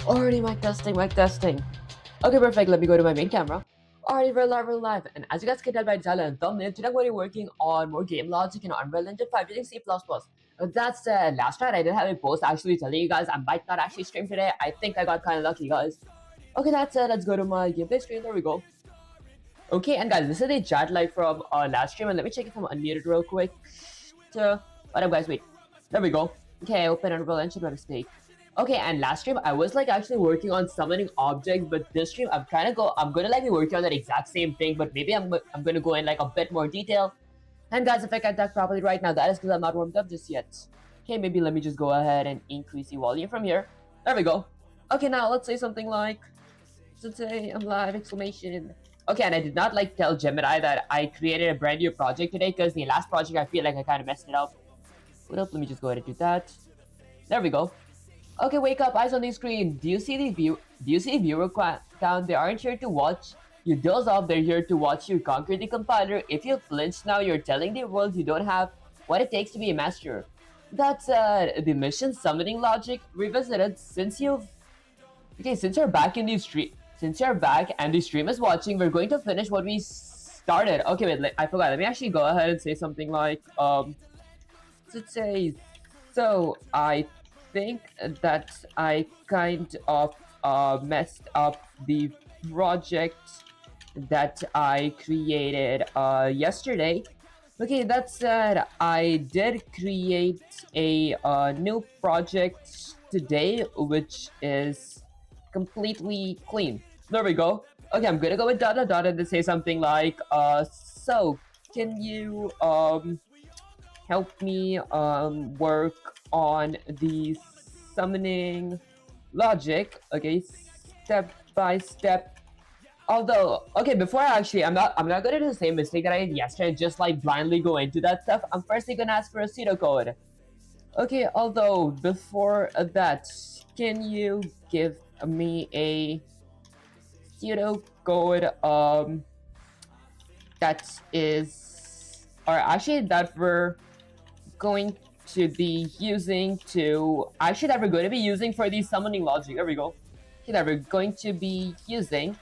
Already mic testing, mic testing. Okay, perfect. Let me go to my main camera. Alright, we're live. And as you guys can tell by the title and thumbnail, today I'm going to be working on more game logic in Unreal Engine 5 using C++. With that said, last night I did have a post actually telling you guys I might not actually stream today. I think I got kind of lucky, guys. Okay, that said, let's go to my gameplay screen. There we go. Okay, and guys, this is a chat live from last stream, and let me check if I'm unmuted real quick. What up, guys? Wait. There we go. Okay, open Unreal Engine by mistake. Okay, and last stream I was like actually working on summoning objects, but this stream I'm gonna like be working on that exact same thing, but maybe I'm gonna go in like a bit more detail. And guys, if I can't talk properly right now, that is because I'm not warmed up just yet. Okay, maybe let me just go ahead and increase the volume from here. There we go. Okay, now let's say something like, today I'm live, exclamation. Okay, and I did not like tell Gemini that I created a brand new project today because the last project I feel like I kind of messed it up. What up? Let me just go ahead and do that. There we go. Okay, wake up, eyes on the screen. Do you see the viewer count? They aren't here to watch you doze off, they're here to watch you conquer the compiler. If you flinch now, you're telling the world you don't have what it takes to be a master. That's the mission summoning logic revisited. Since you're back in the stream, since you're back and the stream is watching, we're going to finish what we started. Okay, wait, I forgot. Let me actually go ahead and say something like, so I think that I kind of messed up the project that I created yesterday. Okay, that said, I did create a new project today, which is completely clean. There we go. Okay, I'm gonna go with dot and then say something like, so can you help me work on the summoning logic, okay, step by step. Although, okay, before I'm not gonna do the same mistake that I did yesterday, just like blindly go into that stuff. I'm firstly gonna ask for a pseudocode. Okay, although before that, can you give me a pseudocode that is, or actually that we're going to be using for the summoning logic. There we go. Okay, that we're going to be using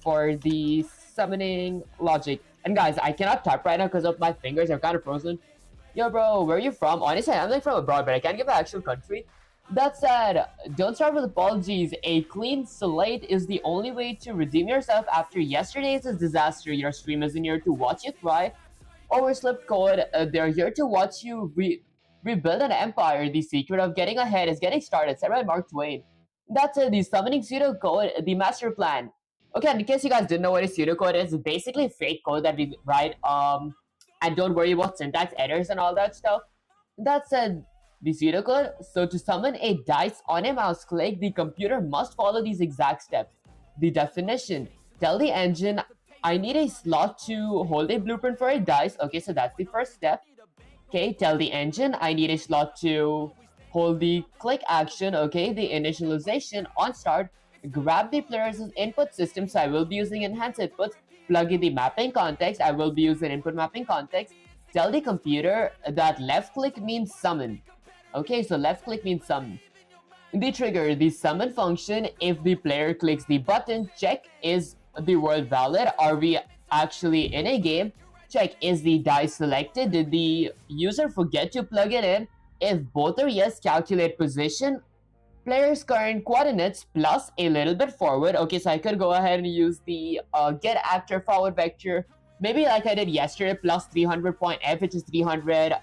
for the summoning logic. And guys, I cannot type right now because of my fingers are kind of frozen. Yo, bro, where are you from? Honestly, I'm like from abroad, but I can't give the actual country. That said, don't start with apologies. A clean slate is the only way to redeem yourself after yesterday's disaster. Your stream isn't here to watch you cry or slip code. They're here to watch you rebuild an empire. The secret of getting ahead is getting started, said by Mark Twain. That's the summoning pseudocode, the master plan. Okay, and in case you guys didn't know what a pseudocode is, it's basically fake code that we write, and don't worry about syntax errors and all that stuff. That said, the pseudocode, so to summon a dice on a mouse click, the computer must follow these exact steps. The definition, tell the engine, I need a slot to hold a blueprint for a dice. Okay, so that's the first step. Okay, tell the engine, I need a slot to hold the click action. Okay, the initialization on start. Grab the player's input system, so I will be using enhanced inputs. Plug in the mapping context, I will be using input mapping context. Tell the computer that left click means summon. Okay, so left click means summon. The trigger, the summon function, if the player clicks the button, check is the world valid. Are we actually in a game? Check, is the dice selected? Did the user forget to plug it in? If both are yes, calculate position. Player's current coordinates plus a little bit forward. Okay, so I could go ahead and use the get actor forward vector, maybe like I did yesterday, plus 300.f, which is 300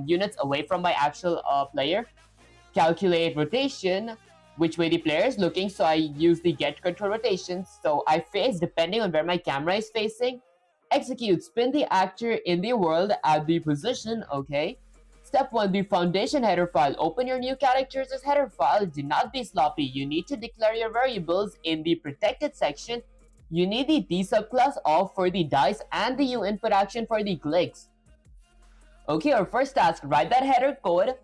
units away from my actual player. Calculate rotation, which way the player is looking, so I use the get control rotation, so I face depending on where my camera is facing. Execute, spin the actor in the world at the position. Okay. Step 1, the foundation header file. Open your new characters as header file. Do not be sloppy. You need to declare your variables in the protected section. You need the D subclass of for the dice and the U input action for the clicks. Okay, our first task, write that header code.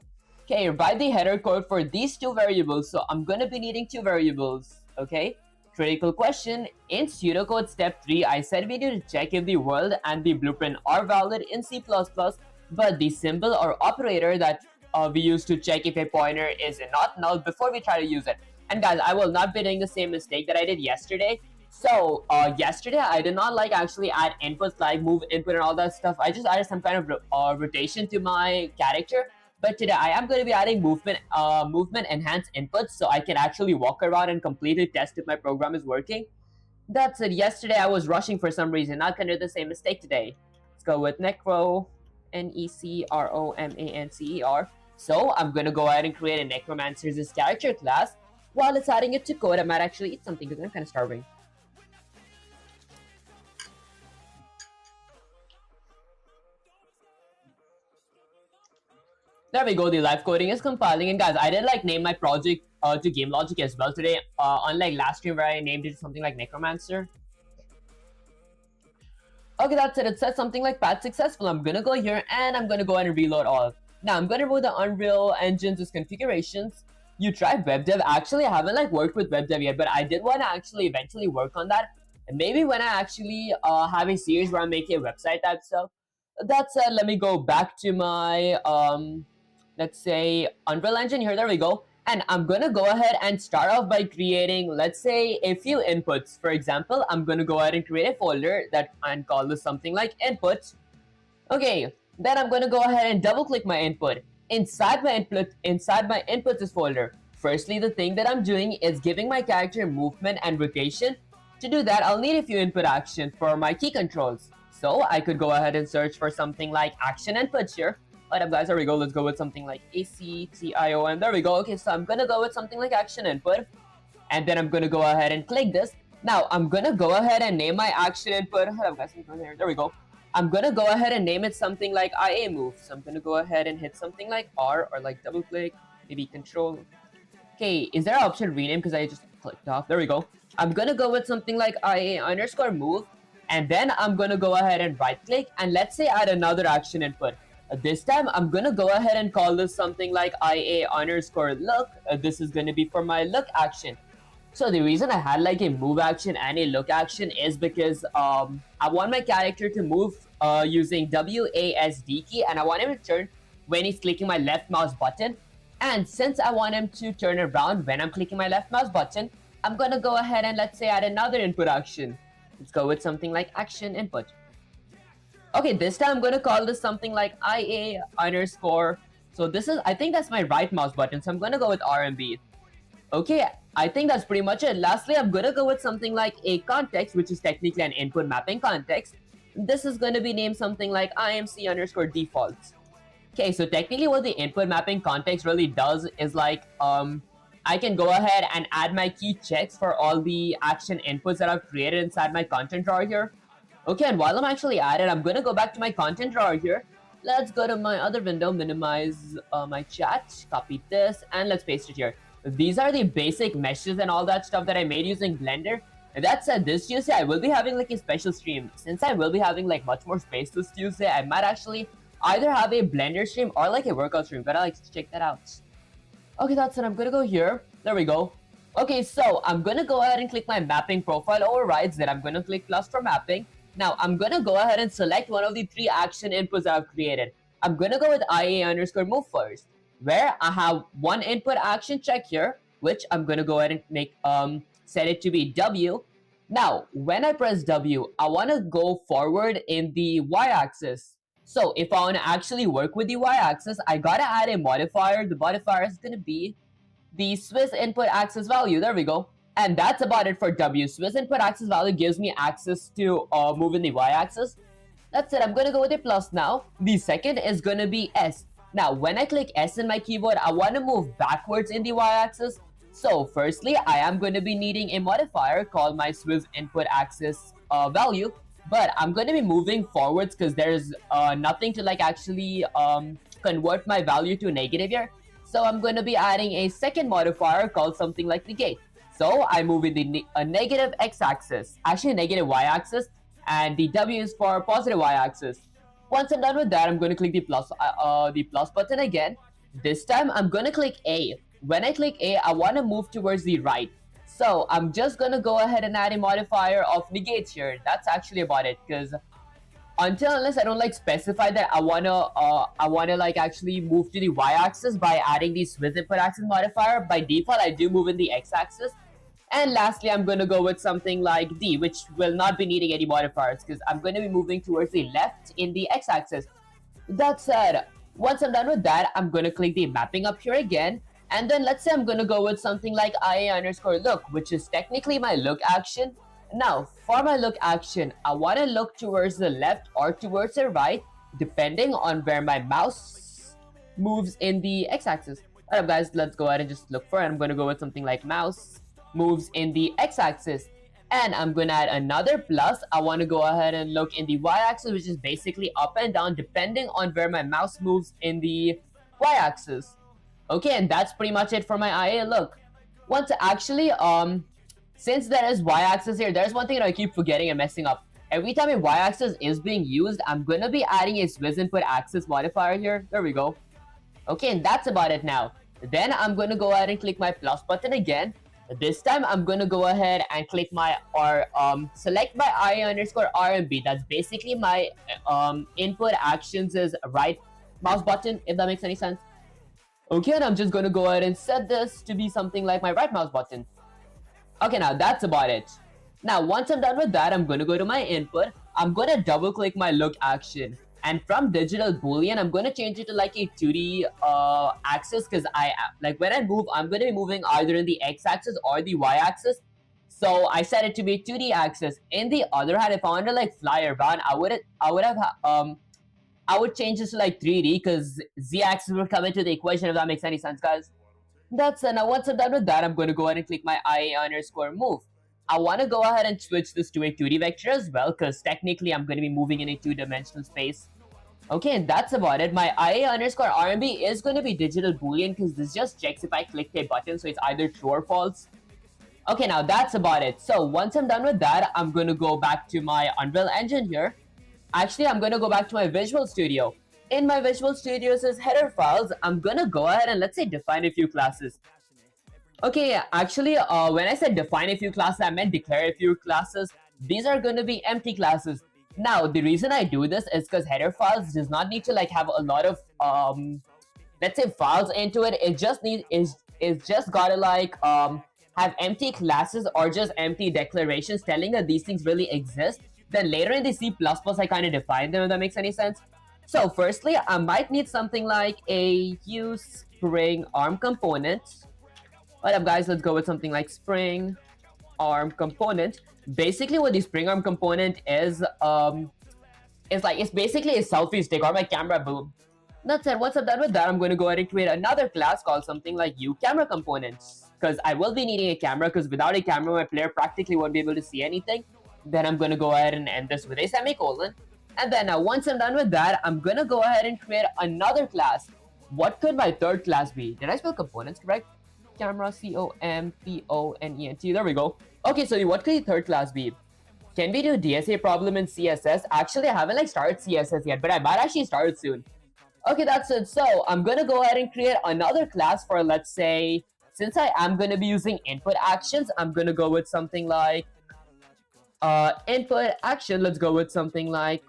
Okay, write the header code for these two variables. So I'm gonna be needing two variables. Okay. Critical question, in pseudocode step 3, I said we need to check if the world and the blueprint are valid in C++, but the symbol or operator that we use to check if a pointer is not null before we try to use it. And guys, I will not be doing the same mistake that I did yesterday. So yesterday I did not like actually add inputs like move input and all that stuff. I just added some kind of rotation to my character. But today I am going to be adding movement enhanced inputs so I can actually walk around and completely test if my program is working. That's it. Yesterday I was rushing for some reason. Not gonna do the same mistake today. Let's go with Necro, Necromancer. So I'm gonna go ahead and create a Necromancer's character class. While it's adding it to code, I might actually eat something because I'm kind of starving. There we go, the live coding is compiling. And guys, I did like name my project to Game Logic as well today. Unlike last stream where I named it something like Necromancer. Okay, that's it. It says something like patch successful. I'm gonna go here and I'm gonna go ahead and reload all. Now I'm gonna remove the Unreal Engine's configurations. You tried WebDev. Actually, I haven't like worked with WebDev yet, but I did want to actually eventually work on that. And maybe when I actually have a series where I'm making a website type stuff. That said, let me go back to my let's say Unreal Engine here. There we go. And I'm gonna go ahead and start off by creating, let's say, a few inputs. For example, I'm gonna go ahead and create a folder that and call this something like input. Okay, then I'm gonna go ahead and double click my input. Inside my inputs folder. Firstly, the thing that I'm doing is giving my character movement and rotation. To do that, I'll need a few input actions for my key controls. So I could go ahead and search for something like action inputs here. Alright up guys, there we go. Let's go with something like ACTIO, and there we go. Okay, so I'm gonna go with something like action input, and then I'm gonna go ahead and click this. Now I'm gonna go ahead and name my action input. Hold up guys, there we go. I'm gonna go ahead and name it something like IA move. So I'm gonna go ahead and hit something like R or like double click, maybe control. Okay, is there an option to rename because I just clicked off? There we go. I'm gonna go with something like IA underscore move, and then I'm gonna go ahead and right click and let's say add another action input. This time I'm gonna go ahead and call this something like IA underscore look. This is gonna be for my look action. So the reason I had like a move action and a look action is because I want my character to move using WASD key, and I want him to turn when he's clicking my left mouse button. And since I want him to turn around when I'm clicking my left mouse button, I'm gonna go ahead and let's say add another input action. Let's go with something like action input. Okay, this time I'm gonna call this something like IA underscore. So this is, I think that's my right mouse button, so I'm gonna go with RMB. Okay, I think that's pretty much it. Lastly, I'm gonna go with something like a context, which is technically an input mapping context. This is gonna be named something like IMC underscore defaults. Okay, so technically what the input mapping context really does is like, I can go ahead and add my key checks for all the action inputs that I've created inside my content drawer here. Okay, and while I'm actually at it, I'm gonna go back to my content drawer here. Let's go to my other window, minimize my chat, copy this, and let's paste it here. These are the basic meshes and all that stuff that I made using Blender. And that said, this Tuesday I will be having like a special stream. Since I will be having like much more space this Tuesday, I might actually either have a Blender stream or like a workout stream. But I like to check that out. Okay, that's it. I'm gonna go here. There we go. Okay, so I'm gonna go ahead and click my mapping profile overrides. Then I'm gonna click plus for mapping. Now, I'm gonna go ahead and select one of the three action inputs that I've created. I'm gonna go with IA underscore move first, where I have one input action check here, which I'm gonna go ahead and make set it to be W. Now, when I press W, I wanna go forward in the Y-axis. So if I wanna actually work with the Y-axis, I gotta add a modifier. The modifier is gonna be the Swiss input axis value. There we go. And that's about it for W. Swiss input axis value gives me access to move in the Y-axis. That's it. I'm going to go with a plus now. The second is going to be S. Now, when I click S in my keyboard, I want to move backwards in the Y-axis. So, firstly, I am going to be needing a modifier called my Swiss input axis value. But I'm going to be moving forwards because there's nothing to like actually convert my value to negative here. So, I'm going to be adding a second modifier called something like negate. So I move in the negative x-axis, actually negative y-axis, and the W is for positive y-axis. Once I'm done with that, I'm going to click the plus button again. This time I'm going to click A. When I click A, I want to move towards the right. So I'm just going to go ahead and add a modifier of negate here. That's actually about it because until unless I don't like specify that I wanna like actually move to the y-axis by adding the Swiss input axis modifier. By default, I do move in the x-axis. And lastly, I'm gonna go with something like D, which will not be needing any modifiers because I'm gonna be moving towards the left in the x-axis. That said, once I'm done with that, I'm gonna click the mapping up here again. And then let's say I'm gonna go with something like IA underscore look, which is technically my look action. Now, for my look action, I wanna look towards the left or towards the right, depending on where my mouse moves in the x-axis. Alright guys, let's go ahead and just look for it. I'm gonna go with something like mouse moves in the x-axis. And I'm gonna add another plus. I want to go ahead and look in the y-axis, which is basically up and down depending on where my mouse moves in the y-axis. Okay, and that's pretty much it for my IA look. Once actually, since there is y-axis here, there's one thing that I keep forgetting and messing up. Every time a y-axis is being used, I'm gonna be adding a Swiss input axis modifier here. There we go. Okay, and that's about it now. Then I'm gonna go ahead and click my plus button again. This time I'm gonna go ahead and click my select my IA underscore RMB. That's basically my input actions is right mouse button, if that makes any sense. Okay, and I'm just gonna go ahead and set this to be something like my right mouse button. Okay, now that's about it. Now once I'm done with that, I'm gonna go to my input. I'm gonna double click my look action. And from digital boolean, I'm gonna change it to like a 2D axis because like when I move, I'm gonna be moving either in the x-axis or the y-axis. So I set it to be a 2D axis. In the other hand, if I wanted to like fly around, I would change this to like 3D because z-axis would come into the equation, if that makes any sense, guys. That's it. Now once I'm done with that, I'm gonna go ahead and click my IA underscore move. I want to go ahead and switch this to a 2D vector as well because technically I'm going to be moving in a two-dimensional space. Okay, and that's about it. My IA underscore RMB is going to be digital boolean because this just checks if I clicked a button, so it's either true or false. Okay, now that's about it. So once I'm done with that, I'm going to go back to my Unreal Engine here. Actually, I'm going to go back to my Visual Studio. In my Visual Studio says header files. I'm going to go ahead and let's say define a few classes. Okay, actually, when I said define a few classes, I meant declare a few classes. These are going to be empty classes. Now, the reason I do this is because header files does not need to like have a lot of let's say files into it. It just gotta like have empty classes or just empty declarations telling that these things really exist. Then later in the C++, I kind of define them, if that makes any sense. So firstly, I might need something like a use spring arm component. What up guys, let's go with something like spring arm component. Basically what the spring arm component is it's basically a selfie stick or my camera boom. That's it. Once I'm done with that, I'm going to go ahead and create another class called something like uCamera components because I will be needing a camera because without a camera my player practically won't be able to see anything. Then I'm going to go ahead and end this with a semicolon. And then now once I'm done with that, I'm going to go ahead and create another class. What could my third class be? Did I spell components correct? Camera, C-O-M-P-O-N-E-N-T. There we go. Okay, so what could the third class be? Can we do DSA problem in CSS? Actually, I haven't like started CSS yet, but I might actually start it soon. Okay, that's it. So I'm gonna go ahead and create another class for, let's say, since I am gonna be using input actions, I'm gonna go with something like input action. Let's go with something like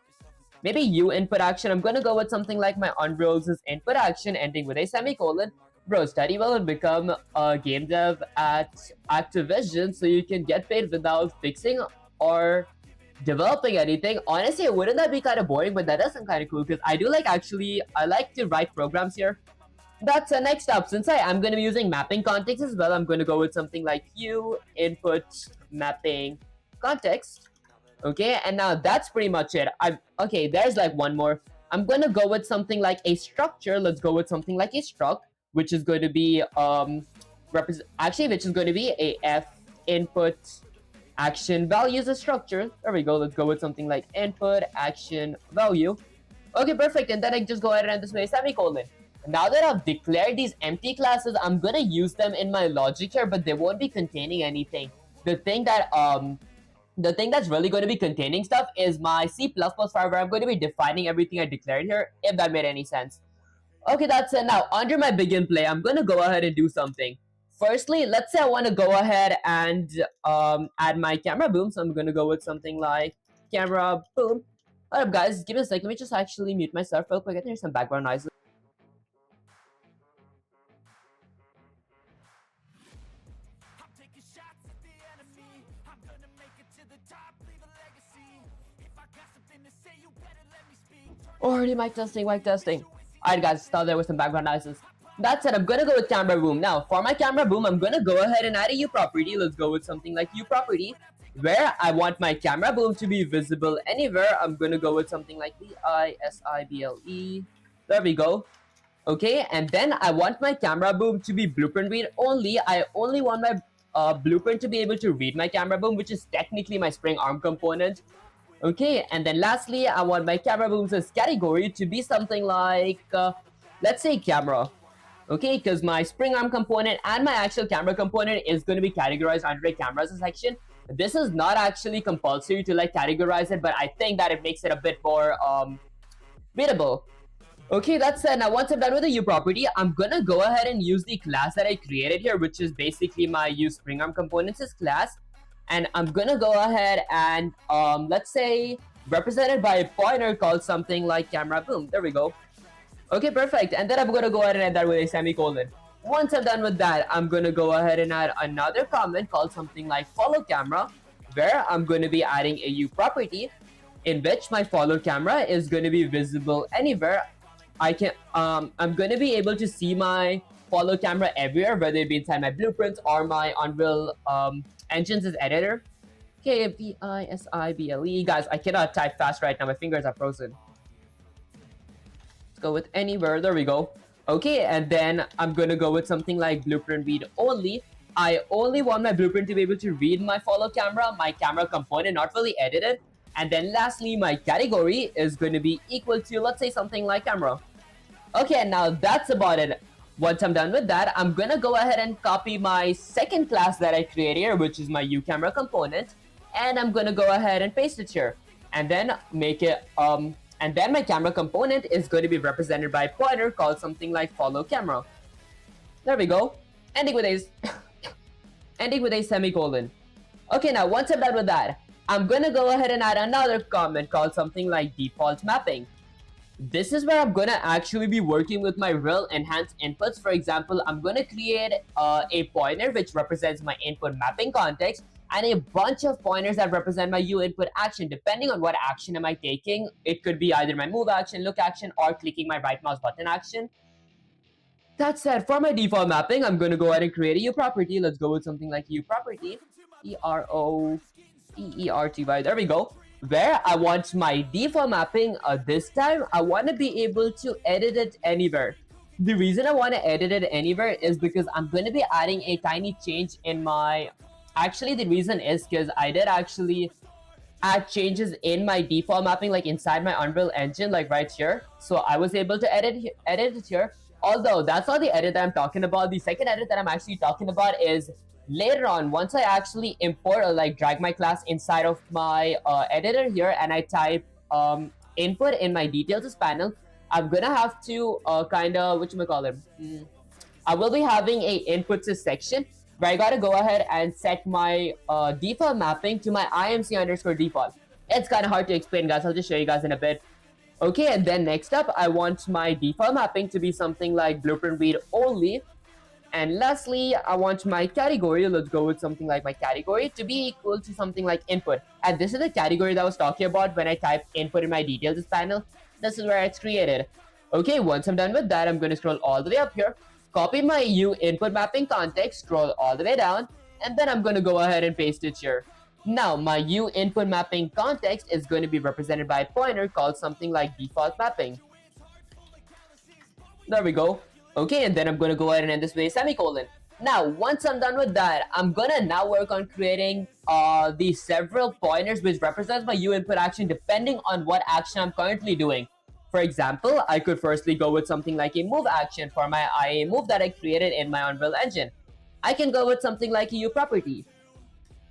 maybe U input action. I'm gonna go with something like my Unreal's input action ending with a semicolon. Bro, study well and become a game dev at Activision so you can get paid without fixing or developing anything. Honestly, wouldn't that be kind of boring? But that does sound kind of cool because I like to write programs here. That's the next up. Since I am going to be using mapping context as well, I'm going to go with something like U input mapping context. Okay, and now that's pretty much it. Okay, there's like one more. I'm going to go with something like a structure. Let's go with something like a struct, which is going to be which is going to be a f input action value as a structure. There we go. Let's go with something like input action value. Okay, perfect. And then I just go ahead and end this with a semicolon. Now that I've declared these empty classes, I'm gonna use them in my logic here, but they won't be containing anything. The thing that's really going to be containing stuff is my C++ file where I'm going to be defining everything I declared here, if that made any sense. Okay, that's it. Now, under my begin play, I'm going to go ahead and do something. Firstly, let's say I want to go ahead and add my camera boom. So I'm going to go with something like camera boom. What up, guys? Give me a sec. Let me just actually mute myself real quick. I think there's some background noise. Already mic testing, mic testing. Alright, guys, thought there was some background noises. That said, I'm gonna go with camera boom. Now, for my camera boom, I'm gonna go ahead and add a U property. Let's go with something like U property, where I want my camera boom to be visible anywhere. I'm gonna go with something like VISIBLE. There we go. Okay, and then I want my camera boom to be blueprint read only. I only want my blueprint to be able to read my camera boom, which is technically my spring arm component. Okay, and then lastly, I want my camera boom's category to be something like, let's say camera. Okay, because my spring arm component and my actual camera component is going to be categorized under a cameras section. This is not actually compulsory to like categorize it, but I think that it makes it a bit more readable. Okay, that said, now once I'm done with the U property, I'm gonna go ahead and use the class that I created here, which is basically my U spring arm components class. And I'm gonna go ahead and let's say represented by a pointer called something like camera boom. There we go. Okay, perfect. And then I'm gonna go ahead and add that with a semicolon. Once I'm done with that, I'm gonna go ahead and add another comment called something like follow camera, where I'm gonna be adding a U property in which my follow camera is gonna be visible anywhere. I'm gonna be able to see my follow camera everywhere, whether it be inside my blueprints or my Unreal Engines as editor. KVISIBLE. Guys, I cannot type fast right now. My fingers are frozen. Let's go with anywhere. There we go. Okay, and then I'm gonna go with something like blueprint read only. I only want my blueprint to be able to read my follow camera, my camera component, not really edited. And then lastly, my category is going to be equal to, let's say, something like camera. Okay, now that's about it. Once I'm done with that, I'm gonna go ahead and copy my second class that I created here, which is my uCamera component, and I'm gonna go ahead and paste it here, and then make it and then my camera component is going to be represented by a pointer called something like follow camera. There we go. Ending with a semicolon. Okay, now once I'm done with that, I'm gonna go ahead and add another comment called something like default mapping. This is where I'm gonna actually be working with my real enhanced inputs. For example, I'm gonna create a pointer which represents my input mapping context and a bunch of pointers that represent my U input action. Depending on what action am I taking, it could be either my move action, look action, or clicking my right mouse button action. That said, for my default mapping, I'm gonna go ahead and create a U property. Let's go with something like U property, EROPERTY. There we go. Where I want my default mapping this time, I want to be able to edit it anywhere. The reason I want to edit it anywhere is because I'm going to be adding a tiny change in my... Actually, the reason is because I did actually add changes in my default mapping, like inside my Unreal Engine, like right here. So I was able to edit it here. Although that's not the edit that I'm talking about. The second edit that I'm actually talking about is later on, once I actually import or like drag my class inside of my editor here, and I type input in my details panel, I'm gonna have to kind of, I will be having a inputs section where I gotta go ahead and set my default mapping to my IMC underscore default. It's kind of hard to explain, guys. I'll just show you guys in a bit. Okay, and then next up, I want my default mapping to be something like blueprint read only. And lastly, I want my category, let's go with something like my category, to be equal to something like input. And this is the category that I was talking about when I typed input in my details panel. This is where it's created. Okay, once I'm done with that, I'm going to scroll all the way up here, copy my U input mapping context, scroll all the way down, and then I'm going to go ahead and paste it here. Now, my U input mapping context is going to be represented by a pointer called something like default mapping. There we go. Okay, and then I'm going to go ahead and end this with a semicolon. Now, once I'm done with that, I'm going to now work on creating the several pointers which represents my U input action depending on what action I'm currently doing. For example, I could firstly go with something like a move action for my IA move that I created in my Unreal Engine. I can go with something like a U property.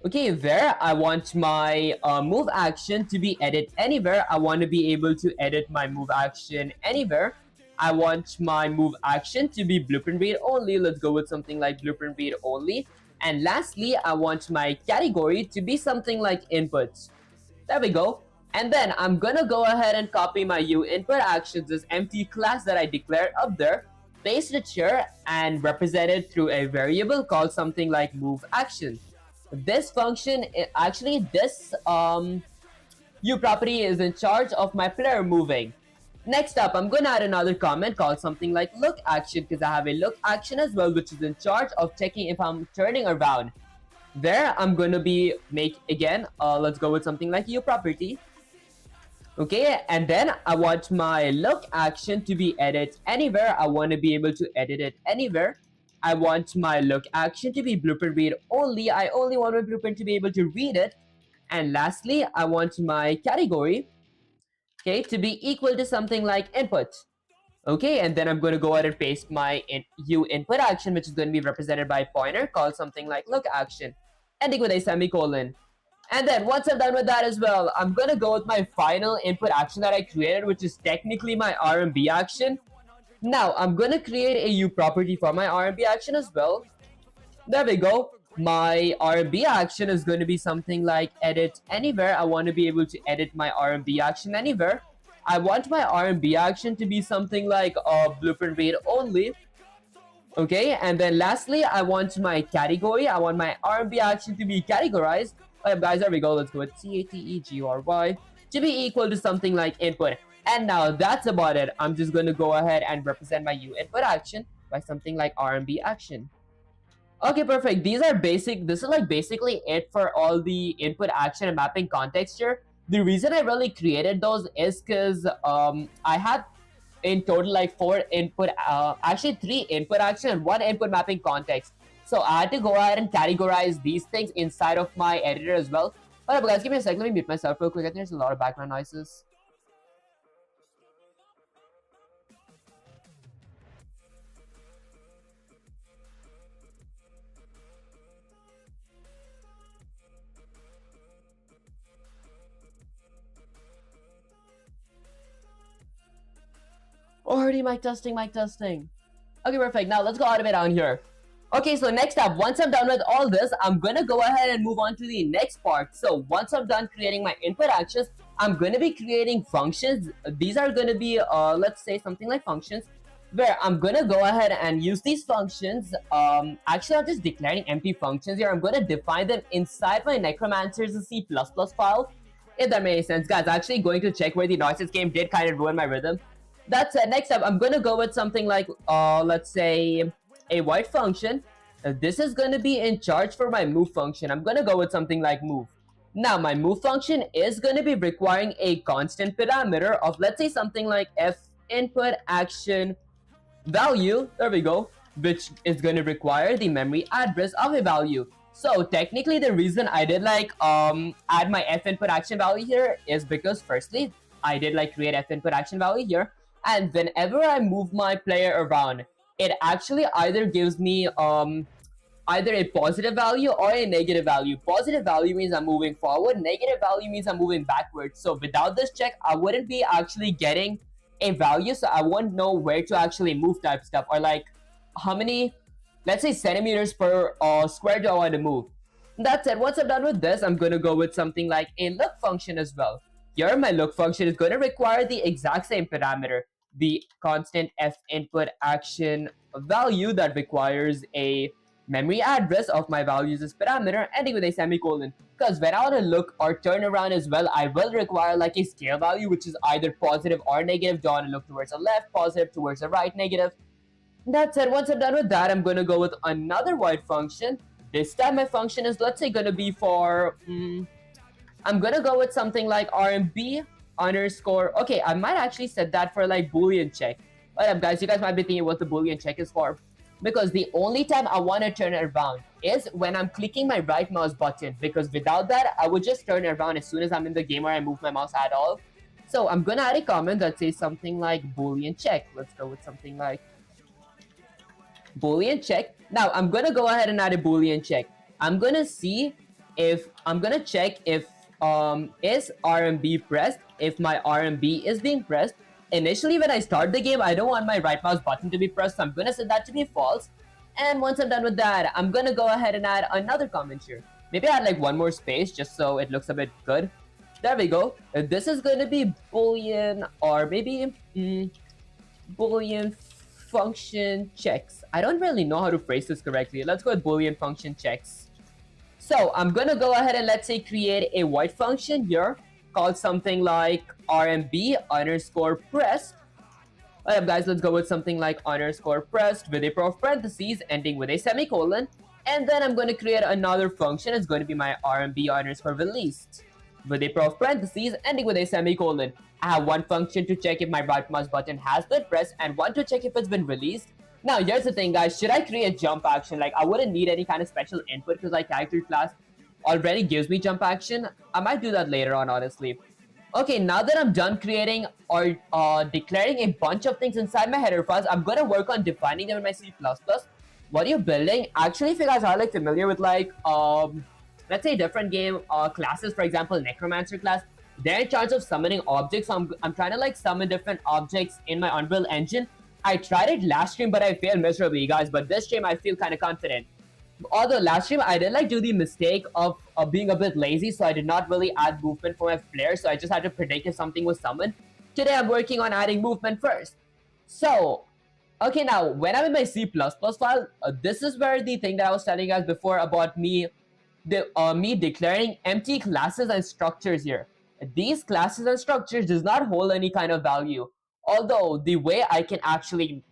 Okay, where I want my move action to be edit anywhere. I want to be able to edit my move action anywhere. I want my move action to be blueprint read only. Let's go with something like blueprint read only. And lastly, I want my category to be something like inputs. There we go. And then I'm gonna go ahead and copy my uInputActions, this empty class that I declared up there, paste it here, and represent it through a variable called something like moveAction. This function, actually this uProperty is in charge of my player moving. Next up, I'm gonna add another comment called something like lookAction, because I have a lookAction as well, which is in charge of checking if I'm turning around. There, I'm gonna be let's go with something like uProperty. Okay, and then I want my lookAction to be edit anywhere. I want to be able to edit it anywhere. I want my lookAction to be blueprint read only. I only want my blueprint to be able to read it. And lastly, I want my category, okay, to be equal to something like input. Okay, and then I'm going to go ahead and paste my uInputAction, which is going to be represented by a pointer called something like lookAction, ending with a semicolon. And then once I'm done with that as well, I'm going to go with my final input action that I created, which is technically my RMB action. Now, I'm going to create a uProperty for my RMB action as well. There we go. My RMB action is going to be something like edit anywhere. I want to be able to edit my RMB action anywhere. I want my RMB action to be something like blueprint read only. Okay, and then lastly, I want my category. I want my RMB action to be categorized. Guys, there we go. Let's go with category to be equal to something like input. And now that's about it. I'm just going to go ahead and represent my uInputAction by something like RMB action. Okay, perfect. This is like basically it for all the input action and mapping context here. The reason I really created those is because I had in total like 3 input action and 1 input mapping context. So I had to go ahead and categorize these things inside of my editor as well. But guys, give me a sec. Let me mute myself real quick. I think there's a lot of background noises. Already mic testing. Okay, perfect. Now let's go automate down here. Okay, so next up, once I'm done with all this, I'm gonna go ahead and move on to the next part. So once I'm done creating my input actions, I'm gonna be creating functions. These are gonna be, let's say something like functions, where I'm gonna go ahead and use these functions. Actually, I'm just declaring empty functions here. I'm gonna define them inside my Necromancer's C++ file, if that makes sense. Guys, actually going to check where the noises game did kind of ruin my rhythm. That's it. Next up, I'm gonna go with something like, let's say, a void function. This is going to be in charge for my move function. I'm going to go with something like move. Now, my move function is going to be requiring a constant parameter of, let's say, something like f input action value. There we go. Which is going to require the memory address of a value. So technically, the reason I did like add my f input action value here is because firstly, I did like create f input action value here, and whenever I move my player around, it actually either gives me either a positive value or a negative value. Positive value means I'm moving forward. Negative value means I'm moving backwards. So without this check, I wouldn't be actually getting a value. So I won't know where to actually move type stuff, or like how many, let's say, centimeters per square do I want to move. That's it. Once I'm done with this, I'm going to go with something like a look function as well. Here, my look function is going to require the exact same parameter, the constant f input action value that requires a memory address of my values as parameter, ending with a semicolon. Because when I want to look or turn around as well, I will require like a scale value, which is either positive or negative. Do I want to look towards the left, positive, towards the right, negative. That's it. Once I'm done with that, I'm going to go with another void function. This time my function is, let's say, going to be for, I'm going to go with something like RMB underscore. Okay, I might actually set that for like Boolean check. What up, guys? You guys might be thinking what the Boolean check is for. Because the only time I want to turn it around is when I'm clicking my right mouse button. Because without that, I would just turn it around as soon as I'm in the game or I move my mouse at all. So I'm going to add a comment that says something like Boolean check. Let's go with something like Boolean check. Now, I'm going to go ahead and add a Boolean check. I'm going to see if, I'm going to check if is RMB pressed, if my RMB is being pressed. Initially, when I start the game, I don't want my right mouse button to be pressed, so I'm going to set that to be false. And once I'm done with that, I'm going to go ahead and add another comment here. Maybe add like one more space just so it looks a bit good. There we go. This is going to be boolean or maybe boolean function checks. I don't really know how to phrase this correctly. Let's go with boolean function checks. So I'm gonna go ahead and let's say create a void function here called something like rmb underscore pressed. Alright guys, let's go with something like underscore pressed with a pair of parentheses ending with a semicolon. And then I'm going to create another function. It's going to be my rmb underscore released with a pair of parentheses ending with a semicolon. I have one function to check if my right mouse button has been pressed and one to check if it's been released. Now here's the thing guys, should I create jump action? Like I wouldn't need any kind of special input because my character class already gives me jump action. I might do that later on honestly. Okay, now that I'm done creating or declaring a bunch of things inside my header files, I'm gonna work on defining them in my C++. What you're building, actually if you guys are like familiar with like let's say different game classes, for example Necromancer class, they're in charge of summoning objects. So I'm trying to like summon different objects in my Unreal Engine. I tried it last stream but I failed miserably guys, but this stream I feel kind of confident. Although last stream I did like do the mistake of being a bit lazy, so I did not really add movement for my flare, so I just had to predict if something was summoned. Today I'm working on adding movement first. So okay, now when I'm in my C++ file, this is where the thing that I was telling you guys before about me declaring empty classes and structures here. These classes and structures does not hold any kind of value. Although the way I can actually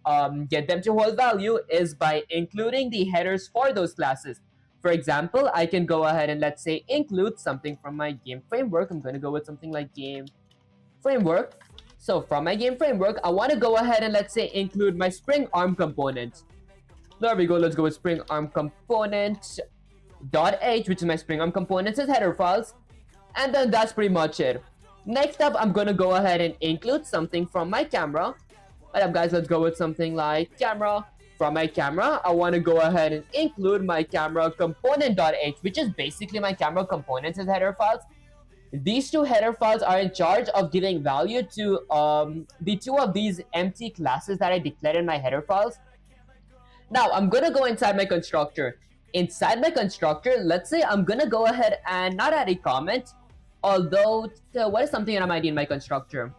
get them to hold value is by including the headers for those classes. For example, I can go ahead and let's say include something from my game framework. I'm going to go with something like game framework. So from my game framework, I want to go ahead and let's say include my spring arm component. There we go. Let's go with spring arm component .h, which is my spring arm components as header files. And then that's pretty much it. Next up, I'm going to go ahead and include something from my camera. Alright guys, let's go with something like camera. From my camera, I want to go ahead and include my camera component.h, which is basically my camera components as header files. These two header files are in charge of giving value to the two of these empty classes that I declared in my header files. Now, I'm going to go inside my constructor. Inside my constructor, let's say I'm going to go ahead and not add a comment. Although, what is something that I might need in my constructor?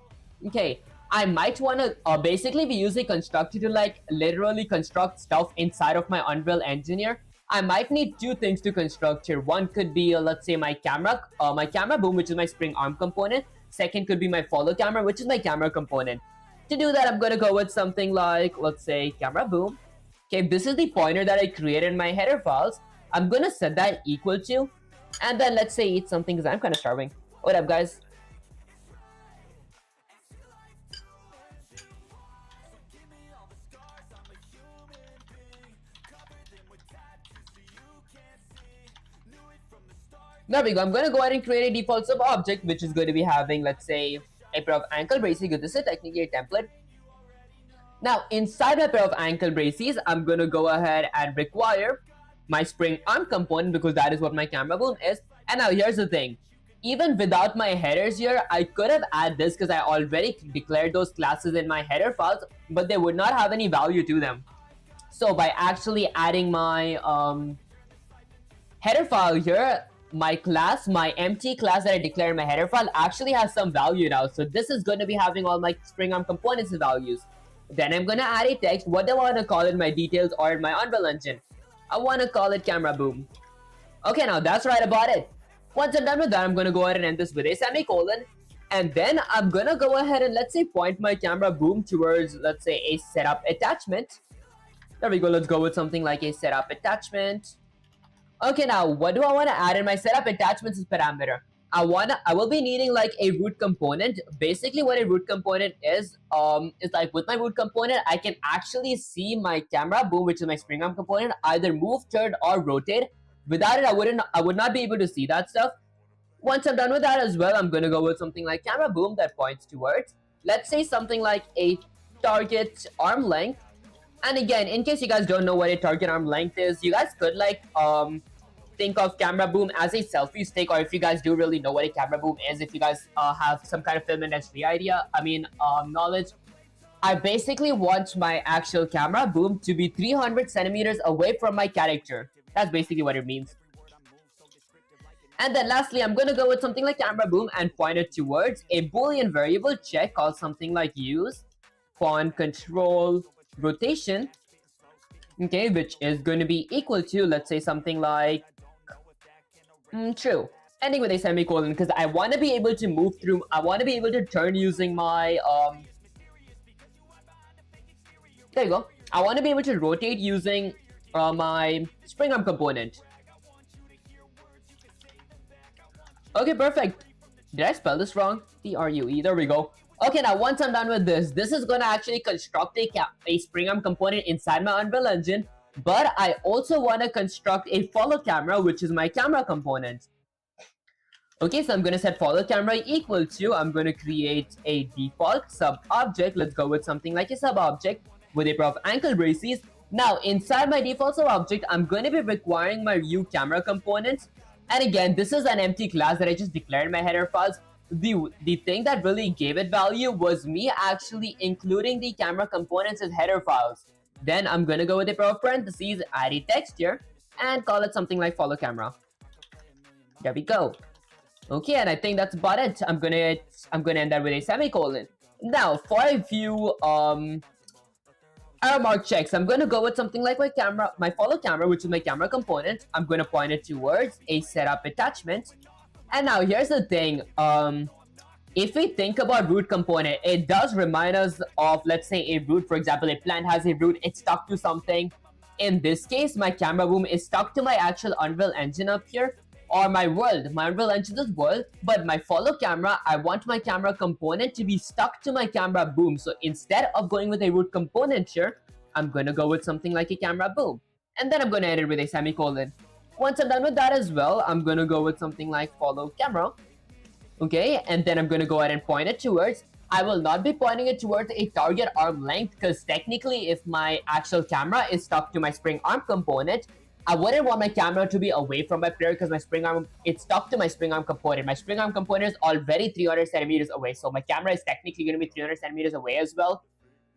Okay, I might want to basically be using constructor to like literally construct stuff inside of my Unreal Engine here. I might need two things to construct here. One could be, let's say, my camera boom, which is my spring arm component. Second could be my follow camera, which is my camera component. To do that, I'm going to go with something like, let's say, camera boom. Okay, this is the pointer that I created in my header files. I'm going to set that equal to, and then let's say eat something because I'm kind of starving. What up, guys? There we go. I'm going to go ahead and create a default sub object, which is going to be having, let's say, a pair of ankle braces. This is technically a template. Now, inside my pair of ankle braces, I'm going to go ahead and require my spring arm component because that is what my camera boom is. And now here's the thing. Even without my headers here, I could have added this because I already declared those classes in my header files, but they would not have any value to them. So by actually adding my header file here, my class, my empty class that I declared in my header file actually has some value now. So this is going to be having all my spring arm components and values. Then I'm going to add a text. What do I want to call it in my details or in my Unreal Engine? I want to call it camera boom. Okay, now that's right about it. Once I'm done with that, I'm going to go ahead and end this with a semicolon. And then I'm going to go ahead and let's say point my camera boom towards, let's say, a setup attachment. There we go. Let's go with something like a setup attachment. Okay, now what do I want to add in my setup attachments is parameter. I will be needing like a root component. Basically what a root component is like with my root component, I can actually see my camera boom, which is my spring arm component, either move, turn, or rotate. Without it, I would not be able to see that stuff. Once I'm done with that as well, I'm going to go with something like camera boom that points towards, let's say something like a target arm length. And again, in case you guys don't know what a target arm length is, you guys could like think of camera boom as a selfie stick, or if you guys do really know what a camera boom is, if you guys have some kind of film industry idea, knowledge. I basically want my actual camera boom to be 300 centimeters away from my character. That's basically what it means. And then lastly, I'm going to go with something like camera boom and point it towards a Boolean variable check called something like use font control rotation, okay, which is going to be equal to, let's say, something like true, ending with a semicolon, because I want to be able to move through, I want to be able to turn using my, there you go. I want to be able to rotate using my spring arm component. Okay, perfect. Did I spell this wrong? True. There we go. Okay, now once I'm done with this, this is going to actually construct a spring arm component inside my Unreal Engine, but I also want to construct a follow camera, which is my camera component. Okay, so I'm going to set follow camera equal to, I'm going to create a default sub object. Let's go with something like a sub object with a pair of ankle braces. Now, inside my default sub object, I'm going to be requiring my view camera components. And again, this is an empty class that I just declared in my header files. The thing that really gave it value was me actually including the camera components as header files. Then I'm going to go with a pair of parentheses, add a text here, and call it something like follow camera. There we go. Okay, and I think that's about it. I'm gonna end that with a semicolon. Now, for a few arrow mark checks, I'm gonna go with something like my follow camera, which is my camera component. I'm gonna point it towards a setup attachment. And now here's the thing. If we think about root component, it does remind us of, let's say, a root. For example, a plant has a root, it's stuck to something. In this case, my camera boom is stuck to my actual Unreal Engine up here, or my world. My Unreal Engine is world, but my follow camera, I want my camera component to be stuck to my camera boom. So instead of going with a root component here, I'm going to go with something like a camera boom. And then I'm going to end it with a semicolon. Once I'm done with that as well, I'm going to go with something like follow camera. Okay, and then I'm going to go ahead and point it towards, I will not be pointing it towards a target arm length, because technically if my actual camera is stuck to my spring arm component, I wouldn't want my camera to be away from my player, because my spring arm, it's stuck to my spring arm component. My spring arm component is already 300 centimeters away, so my camera is technically going to be 300 centimeters away as well.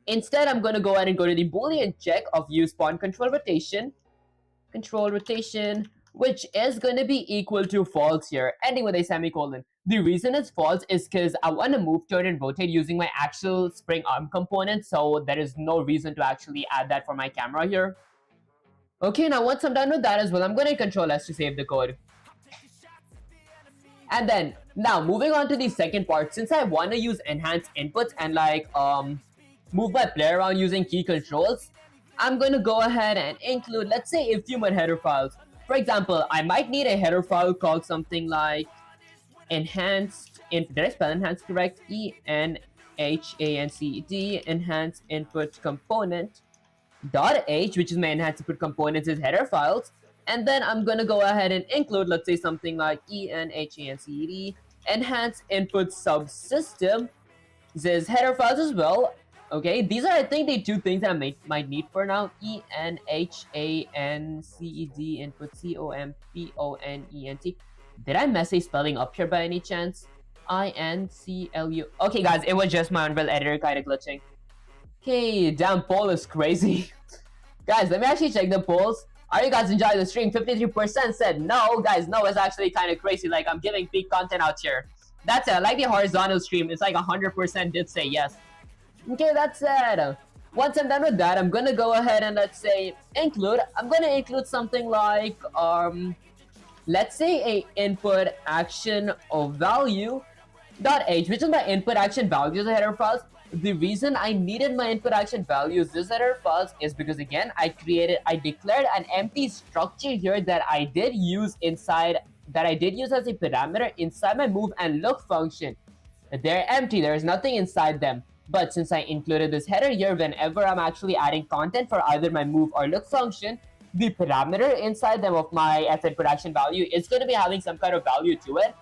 Instead, I'm going to go ahead and go to the Boolean check of use font control rotation, which is going to be equal to false here, ending with a semicolon. The reason it's false is because I want to move, turn, and rotate using my actual spring arm component, so there is no reason to actually add that for my camera here. Okay, now once I'm done with that as well, I'm going to Control S to save the code. And then, now moving on to the second part, since I want to use enhanced inputs and move my player around using key controls, I'm going to go ahead and include, let's say, a few more header files. For example, I might need a header file called something like enhanced, did I spell enhanced correct? ENHANCED, enhanced input component .h, which is my enhanced input components as header files. And then I'm going to go ahead and include, let's say, something like ENHANCED, enhanced input subsystem, this header files as well. Okay, these are, I think, the two things that I might need for now. ENHANCED input COMPONENT. Did I mess a spelling up here by any chance? INCLU. Okay, guys, it was just my Unreal editor kind of glitching. Okay, damn, poll is crazy. Guys, let me actually check the polls. Are you guys enjoying the stream? 53% said no. Guys, no, it's actually kind of crazy. Like, I'm giving peak content out here. That's it. I like the horizontal stream. It's like 100% did say yes. Okay, that's it. Once I'm done with that, I'm gonna go ahead and, let's say, include. I'm gonna include something like, let's say a input action of value .h, which is my input action values of header files. The reason I needed my input action values this header files is because, again, I declared an empty structure here that I did use as a parameter inside my move and look function. They're empty, there's nothing inside them. But since I included this header here, whenever I'm actually adding content for either my move or look function, the parameter inside them of my input action value is going to be having some kind of value to it.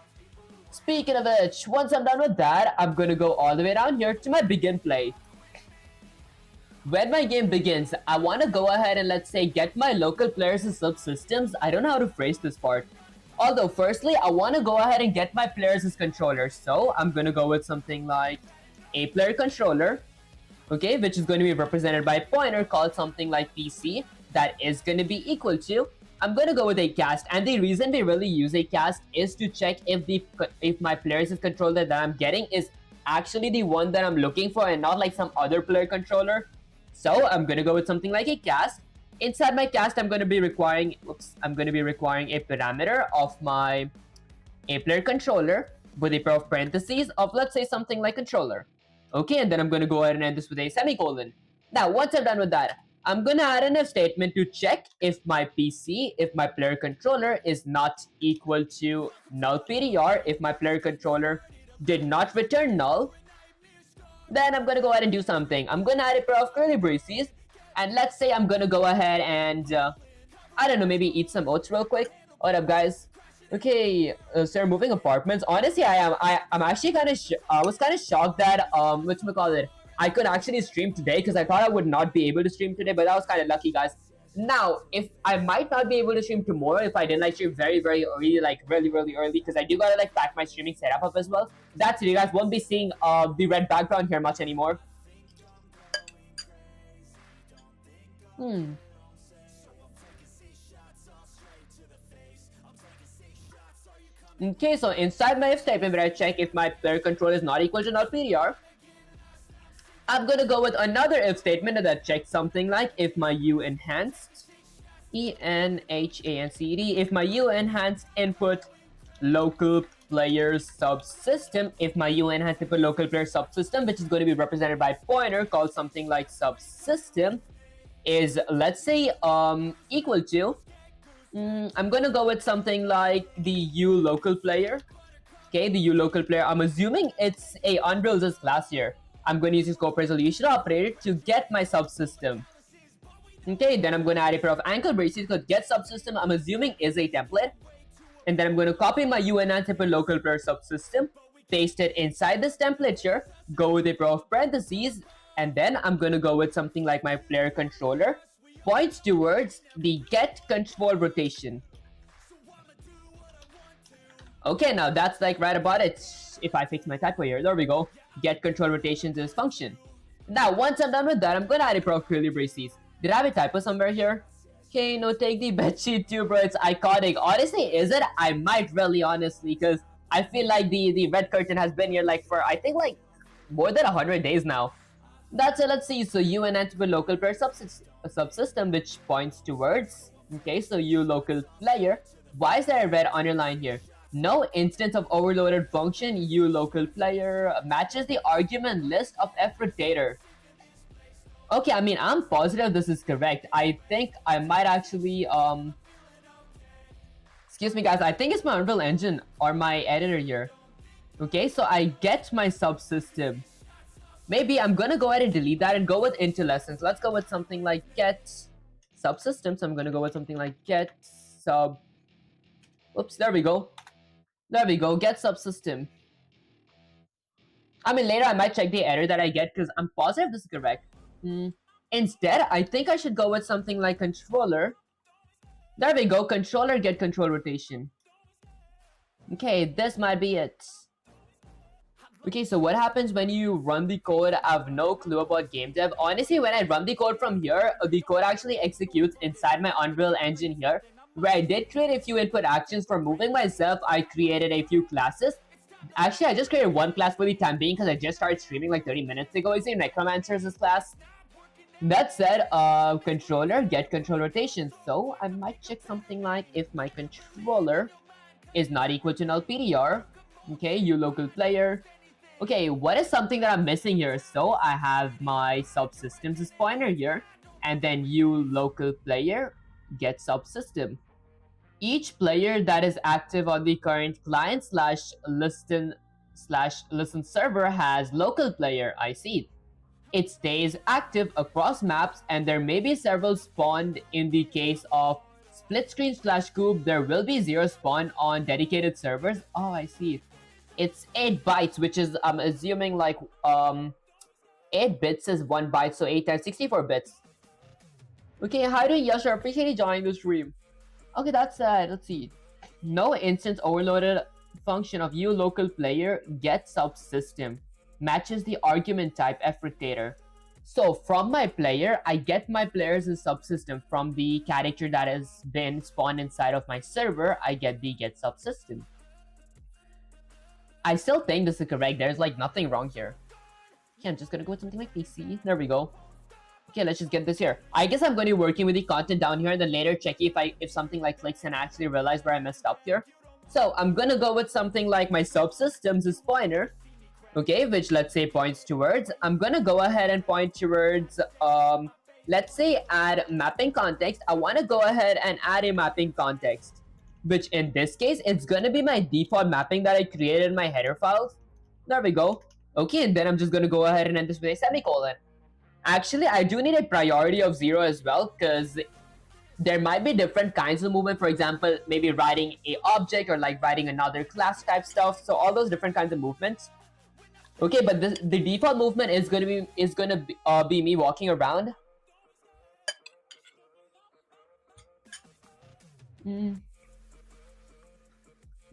Speaking of which, once I'm done with that, I'm going to go all the way down here to my begin play. When my game begins, I want to go ahead and, let's say, get my local players and subsystems. I don't know how to phrase this part. Although, firstly, I want to go ahead and get my players as controllers. So, I'm going to go with something like a player controller, okay, which is going to be represented by a pointer called something like PC. That is going to be equal to I'm gonna go with a cast, and the reason we really use a cast is to check if my player's controller that I'm getting is actually the one that I'm looking for and not like some other player controller. So I'm gonna go with something like a cast. Inside my cast, I'm gonna be requiring a parameter of my a player controller with a pair of parentheses of, let's say, something like controller. Okay, and then I'm gonna go ahead and end this with a semicolon. Now, once I'm done with that, I'm gonna add in a statement to check if my player controller is not equal to null PTR. If my player controller did not return null, then I'm gonna go ahead and do something. I'm gonna add a pair of curly braces, and let's say I'm gonna go ahead and I don't know, maybe eat some oats real quick. What up, guys? Okay, so moving apartments. Honestly, I'm actually kind of I was kind of shocked that whatchamacallit, I could actually stream today because I thought I would not be able to stream today, but that was kind of lucky, guys. Now, if I might not be able to stream tomorrow if I didn't like stream very early, like really early, because I do gotta like pack my streaming setup up as well. That's it. You guys won't be seeing the red background here much anymore. Okay, so inside my if statement where I check if my player control is not equal to null PTR, I'm gonna go with another if statement that checks something like if my U enhanced ENHANCD, if my U enhanced input local player subsystem, if my U enhanced input local player subsystem, which is going to be represented by pointer called something like subsystem, is, let's say, equal to, I'm gonna go with something like the U local player. Okay, the U local player. I'm assuming it's a Unreal Engine class here. I'm going to use the scope resolution operator to get my subsystem. Okay, then I'm going to add a pair of ankle braces because get subsystem, I'm assuming, is a template. And then I'm going to copy my UNN type of local player subsystem, paste it inside this template here, go with a pair of parentheses, and then I'm going to go with something like my player controller, points towards the get control rotation. Okay, now that's like right about it. If I fix my typo here, there we go. Get control rotation to this function. Now, once I'm done with that, I'm gonna add a pair of curly braces. Did I have a typo somewhere here? Okay, no, take the bedsheet too, bro. It's iconic. Honestly, is it? I might really, honestly, because I feel like the red curtain has been here like for, I think, like more than 100 days now. That's it. Let's see. So UNN to a local player subsystem, which points towards. Okay, so U local player. Why is there a red underline here? No instance of overloaded function U local player matches the argument list of f rotator. Okay, I mean, I'm positive this is correct. I think I might actually excuse me, guys. I think it's my Unreal Engine or my editor here. Okay, so I get my subsystem. Maybe I'm gonna go ahead and delete that and go with Intel Essence. Let's go with something like get subsystem. So I'm gonna go with something like get sub. Oops, there we go. There we go, get subsystem. I mean, later I might check the error that I get because I'm positive this is correct. Instead, I think I should go with something like controller. There we go, controller get control rotation. Okay, this might be it. Okay, so what happens when you run the code? I have no clue about game dev. Honestly, when I run the code from here, the code actually executes inside my Unreal Engine here, where I did create a few input actions for moving myself. I created a few classes. Actually, I just created one class for the time being because I just started streaming like 30 minutes ago. Is it Necromancer's this class? That said, controller, get control rotation. So I might check something like if my controller is not equal to null PTR. Okay, U local player. Okay, what is something that I'm missing here? So I have my subsystems pointer here, and then U local player get subsystem. Each player that is active on the current client slash listen server has local player. I see. It stays active across maps, and there may be several spawned. In the case of split screen slash cube, there will be 0 spawn on dedicated servers. Oh, I see. It's 8 bytes, which is, I'm assuming, like 8 bits is 1 byte, so 8 times 64 bits. Okay, hi to Yasha, appreciate you joining the stream. Okay, that's let's see. No instance overloaded function of U local player get subsystem matches the argument type f rotator. So from my player, I get my players in subsystem. From the character that has been spawned inside of my server, I get the get subsystem. I still think this is correct. There's like nothing wrong here. Okay, I'm just gonna go with something like PC. There we go. Okay, let's just get this here. I guess I'm going to be working with the content down here and then later check if something like clicks and actually realize where I messed up here. So I'm gonna go with something like my subsystems is pointer. Okay, which let's say points towards. I'm gonna go ahead and point towards let's say add mapping context. I want to go ahead and add a mapping context, which in this case it's gonna be my default mapping that I created in my header files. There we go. Okay, and then I'm just gonna go ahead and end this with a semicolon. Actually, I do need a priority of 0 as well, because there might be different kinds of movement. For example, maybe writing a object or like writing another class type stuff. So all those different kinds of movements. Okay, but the default movement is gonna be me walking around.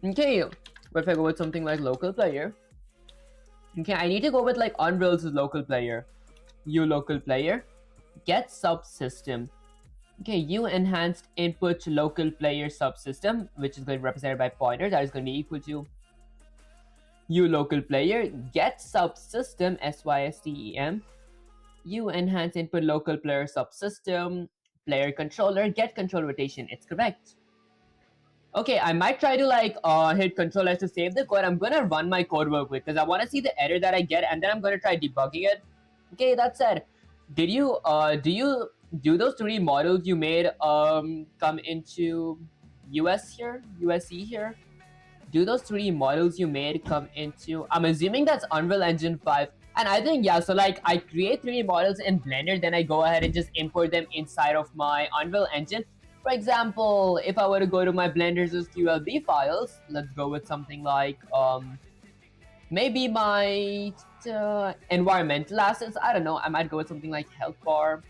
Okay, what if I go with something like local player? Okay, I need to go with like Unreal's local player. U local player, get subsystem. Okay, U enhanced input local player subsystem, which is going to be represented by pointer. That is going to be equal to U local player get subsystem system U enhanced input local player subsystem player controller get control rotation. It's correct. Okay, I might try to like hit Control S to save the code. I'm gonna run my code real quick because I want to see the error that I get, and then I'm gonna try debugging it. Okay, that said, did you do those 3D models you made come into USE here? Do those 3D models you made come into, I'm assuming that's Unreal Engine 5. And I think, yeah, so like I create 3D models in Blender, then I go ahead and just import them inside of my Unreal Engine. For example, if I were to go to my Blender's QLB files, let's go with something like maybe my environmental assets. I don't know, I might go with something like health bar.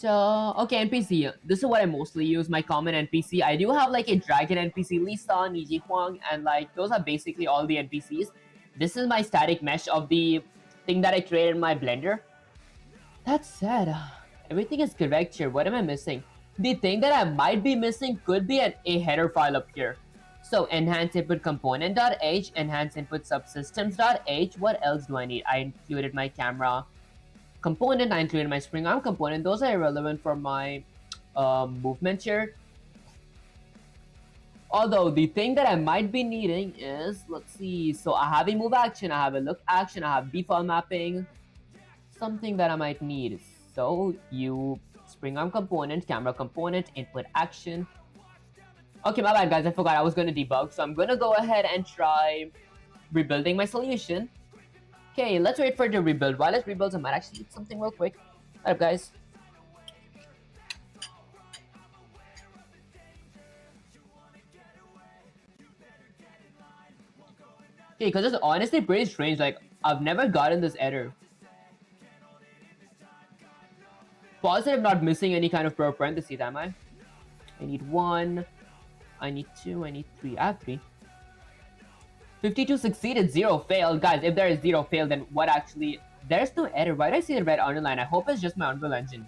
Okay, NPC. This is what I mostly use, my common NPC. I do have like a dragon NPC, Lee San, Niji Huang, and like those are basically all the NPCs. This is my static mesh of the thing that I created in my Blender. That said, everything is correct here. What am I missing? The thing that I might be missing could be a header file up here. So enhance input component.h, enhance input subsystems.h. What else do I need? I included my camera component, I included my spring arm component. Those are irrelevant for my movement here. Although the thing that I might be needing is, let's see, so I have a move action, I have a look action, I have default mapping. Something that I might need. So you spring arm component, camera component, input action. Okay, my bad guys, I forgot I was going to debug. So I'm going to go ahead and try rebuilding my solution. Okay, let's wait for it to rebuild. While it rebuilds, I might actually eat something real quick. Alright guys. Okay, because it's honestly pretty strange. Like, I've never gotten this error. Positive not missing any kind of parentheses, am I? I need 1. I need 2. I need 3. I have 3. 52 succeeded, 0 failed. Guys, if there is 0 failed, then what actually... There's no error. Why do I see the red underline? I hope it's just my Unreal Engine.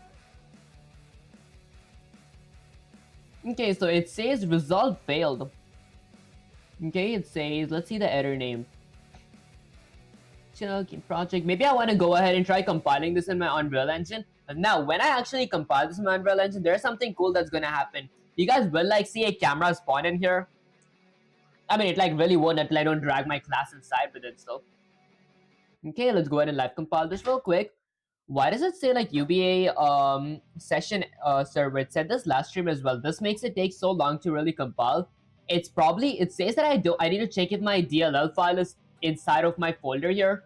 Okay, so it says result failed. Okay, it says... Let's see the error name. Project. Maybe I want to go ahead and try compiling this in my Unreal Engine. But now, when I actually compile this in my Unreal Engine, there's something cool that's going to happen. You guys will like see a camera spawn in here. I mean, it like really won't until I don't drag my class inside with it, so. Okay, let's go ahead and live compile this real quick. Why does it say like UBA session server? It said this last stream as well. This makes it take so long to really compile. It's probably, it says that I need to check if my DLL file is inside of my folder here.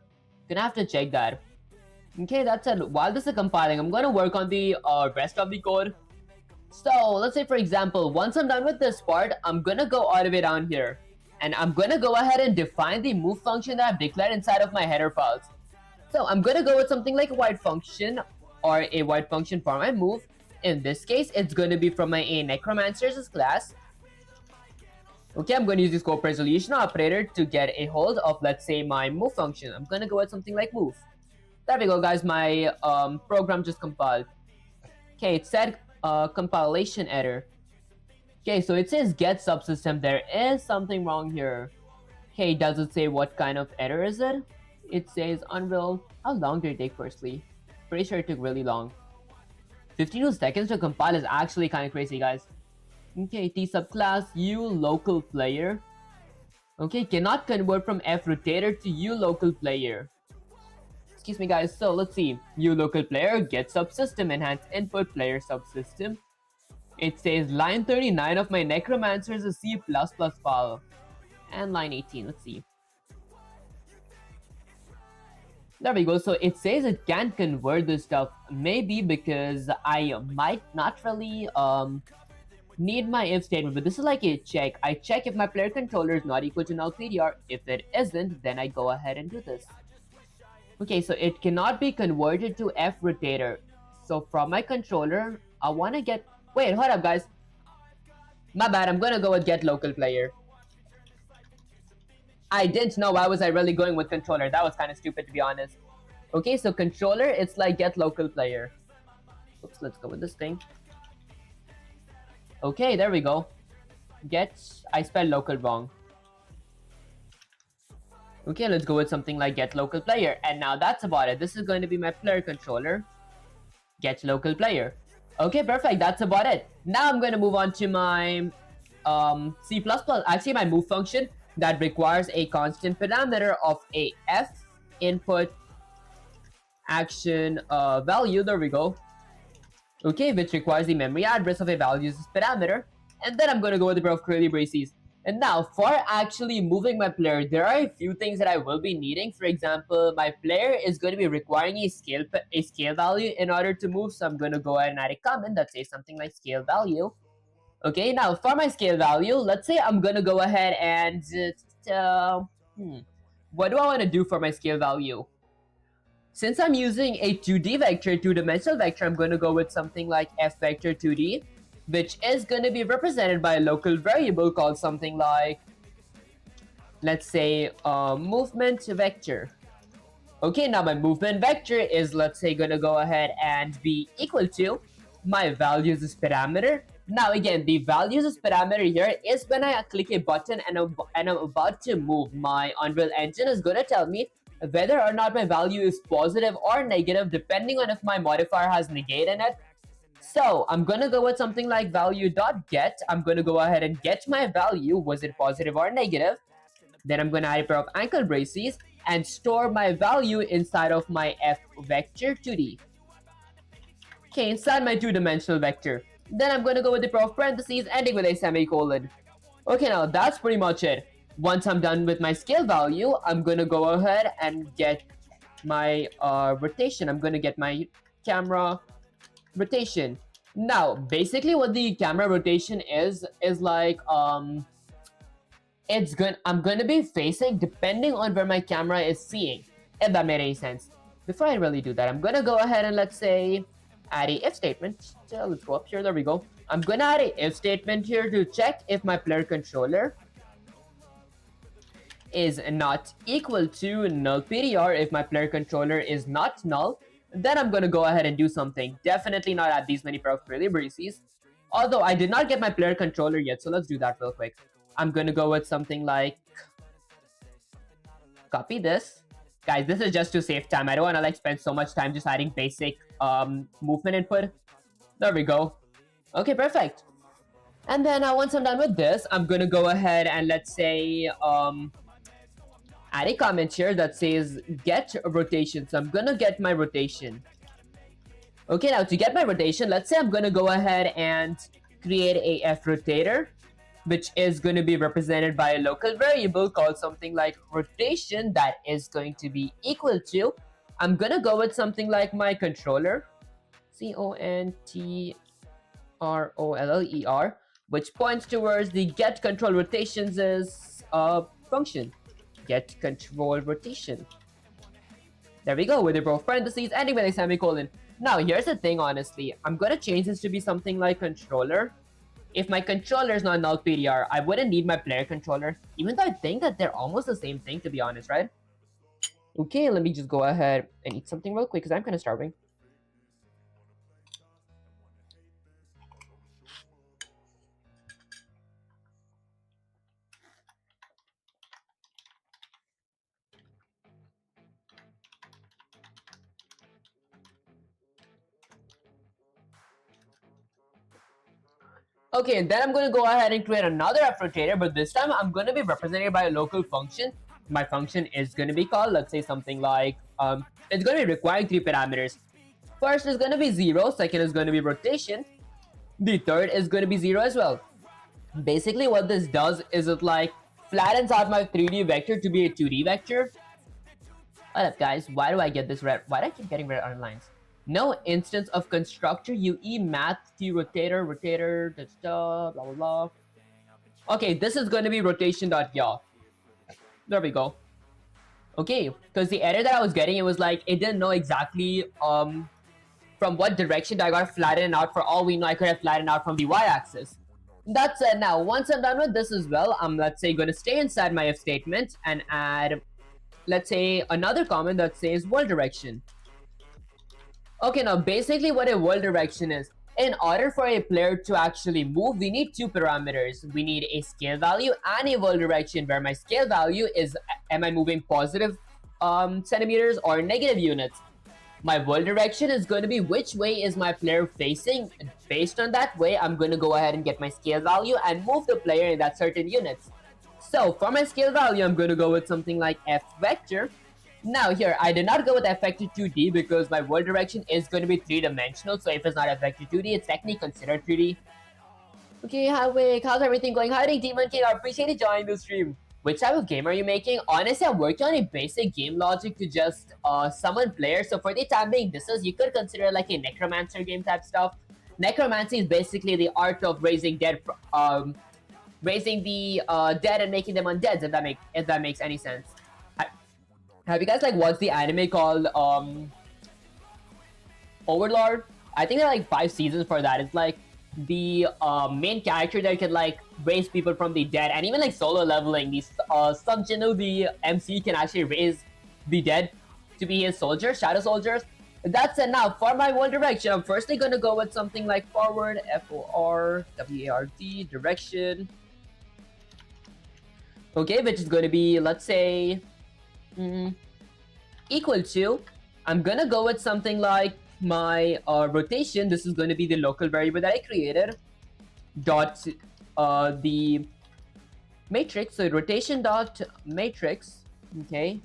Gonna have to check that. Okay, that's it. While this is compiling, I'm gonna work on the rest of the code. So let's say for example, once I'm done with this part, I'm gonna go all the way down here. And I'm gonna go ahead and define the move function that I've declared inside of my header files. So I'm gonna go with something like a void function or a void function for my move. In this case, it's gonna be from my necromancer's class. Okay, I'm gonna use the scope resolution operator to get a hold of, let's say, my move function. I'm gonna go with something like move. There we go, guys. My program just compiled. Okay, it said compilation error. Okay, so it says get subsystem. There is something wrong here. Okay, does it say what kind of error is it? It says Unreal. How long did it take firstly? Pretty sure it took really long. 52 seconds to compile is actually kind of crazy, guys. Okay, T subclass U local player. Okay, cannot convert from F rotator to U local player. Excuse me, guys. So let's see. U local player get subsystem enhance input player subsystem. It says line 39 of my Necromancer is a C++ file. And line 18, let's see. There we go. So it says it can't convert this stuff. Maybe because I might not really need my if statement, but this is like a check. I check if my player controller is not equal to null PDR. If it isn't, then I go ahead and do this. Okay, so it cannot be converted to F rotator. So from my controller, I want to get... Wait, hold up, guys. My bad, I'm gonna go with get local player. I didn't know why was I really going with controller. That was kind of stupid, to be honest. Okay, so controller, it's like get local player. Oops, let's go with this thing. Okay, there we go. Get... I spelled local wrong. Okay, let's go with something like get local player. And now that's about it. This is going to be my player controller. Get local player. Okay, perfect. That's about it. Now I'm going to move on to my C++. Actually, my move function that requires a constant parameter of a F input action value. There we go. Okay, which requires the memory address of a values parameter. And then I'm going to go with the pair of curly braces. And now, for actually moving my player, there are a few things that I will be needing. For example, my player is going to be requiring a scale value in order to move. So I'm going to go ahead and add a comment that says something like scale value. Okay, now for my scale value, let's say I'm going to go ahead and... what do I want to do for my scale value? Since I'm using a 2D vector, two-dimensional vector, I'm going to go with something like f vector 2D, which is going to be represented by a local variable called something like, let's say, movement vector. Okay, now my movement vector is, let's say, going to go ahead and be equal to my values parameter. Now again, the values parameter here is when I click a button and I'm about to move. My Unreal Engine is going to tell me whether or not my value is positive or negative depending on if my modifier has negate in it. So I'm gonna go with something like value.get. I'm gonna go ahead and get my value, was it positive or negative. Then I'm gonna add a pair of ankle braces and store my value inside of my f vector 2D. Okay, inside my two-dimensional vector. Then I'm gonna go with the pair of parentheses ending with a semicolon. Okay, now that's pretty much it. Once I'm done with my scale value, I'm gonna go ahead and get my rotation. I'm gonna get my camera rotation. Now, basically what the camera rotation is like I'm gonna be facing depending on where my camera is seeing, if that made any sense. Before I really do that, I'm gonna go ahead and let's say add a if statement. So let's go up here, there we go. I'm gonna add a if statement here to check if my player controller is not equal to null PDR. If my player controller is not null, then I'm gonna go ahead and do something. Definitely not add these many pair of curly braces. Although I did not get my player controller yet, so let's do that real quick. I'm gonna go with something like copy this. Guys, this is just to save time. I don't wanna like spend so much time just adding basic movement input. There we go. Okay, perfect. And then once I'm done with this, I'm gonna go ahead and let's say add a comment here that says get rotation. So I'm gonna get my rotation. Okay, now to get my rotation, let's say I'm gonna go ahead and create a f rotator, which is going to be represented by a local variable called something like rotation that is going to be equal to, I'm gonna go with something like my controller, CONTROLLER, which points towards the get control rotations as function. Get control rotation. There we go, with a pair of parentheses ending with a semicolon. Now here's the thing, honestly, I'm gonna change this to be something like controller. If my controller is not null PDR, I wouldn't need my player controller, even though I think that they're almost the same thing, to be honest, right? Okay, let me just go ahead and eat something real quick because I'm kind of starving. Okay, and then I'm going to go ahead and create another F rotator, but this time I'm going to be represented by a local function. My function is going to be called, let's say something like, it's going to be requiring 3 parameters. First is going to be 0, second is going to be rotation, the third is going to be 0 as well. Basically what this does is it like flattens out my 3D vector to be a 2D vector. What up guys, why do I get this red? Why do I keep getting red underlines? No instance of constructor UE math T rotator, blah blah blah. Okay, this is going to be rotation.yaw. There we go. Okay, because the error that I was getting, it was like it didn't know exactly from what direction I got flattened out. For all we know, I could have flattened out from the y-axis. That said, now once I'm done with this as well, I'm let's say going to stay inside my if statement and add, let's say, another comment that says world direction. Okay, now basically what a world direction is, in order for a player to actually move, we need 2 parameters. We need a scale value and a world direction, where my scale value is, am I moving positive centimeters or negative units? My world direction is going to be which way is my player facing. Based on that way, I'm going to go ahead and get my scale value and move the player in that certain units. So for my scale value, I'm going to go with something like f vector. Now here, I did not go with f vector 2D because my world direction is going to be 3-dimensional. So if it's not f vector 2D, it's technically considered 3D. Okay, hi Wick, how's everything going? Hi Demon King, I appreciate you joining the stream. Which type of game are you making? Honestly, I'm working on a basic game logic to just summon players. So for the time being, this is, you could consider like a necromancer game type stuff. Necromancy is basically the art of raising dead, raising the dead and making them undead. If that makes any sense. Have you guys like watched the anime called Overlord? I think there are like 5 seasons for that. It's like the main character that can like raise people from the dead, and even like solo leveling, the Sub Jinwoo, the MC, can actually raise the dead to be his soldiers, shadow soldiers. That's it. Now for my world direction, I'm firstly gonna go with something like forward, FORWARD direction. Okay, which is gonna be, let's say, equal to, I'm gonna go with something like my rotation. This is going to be the local variable that I created, dot the matrix. So rotation dot matrix, okay,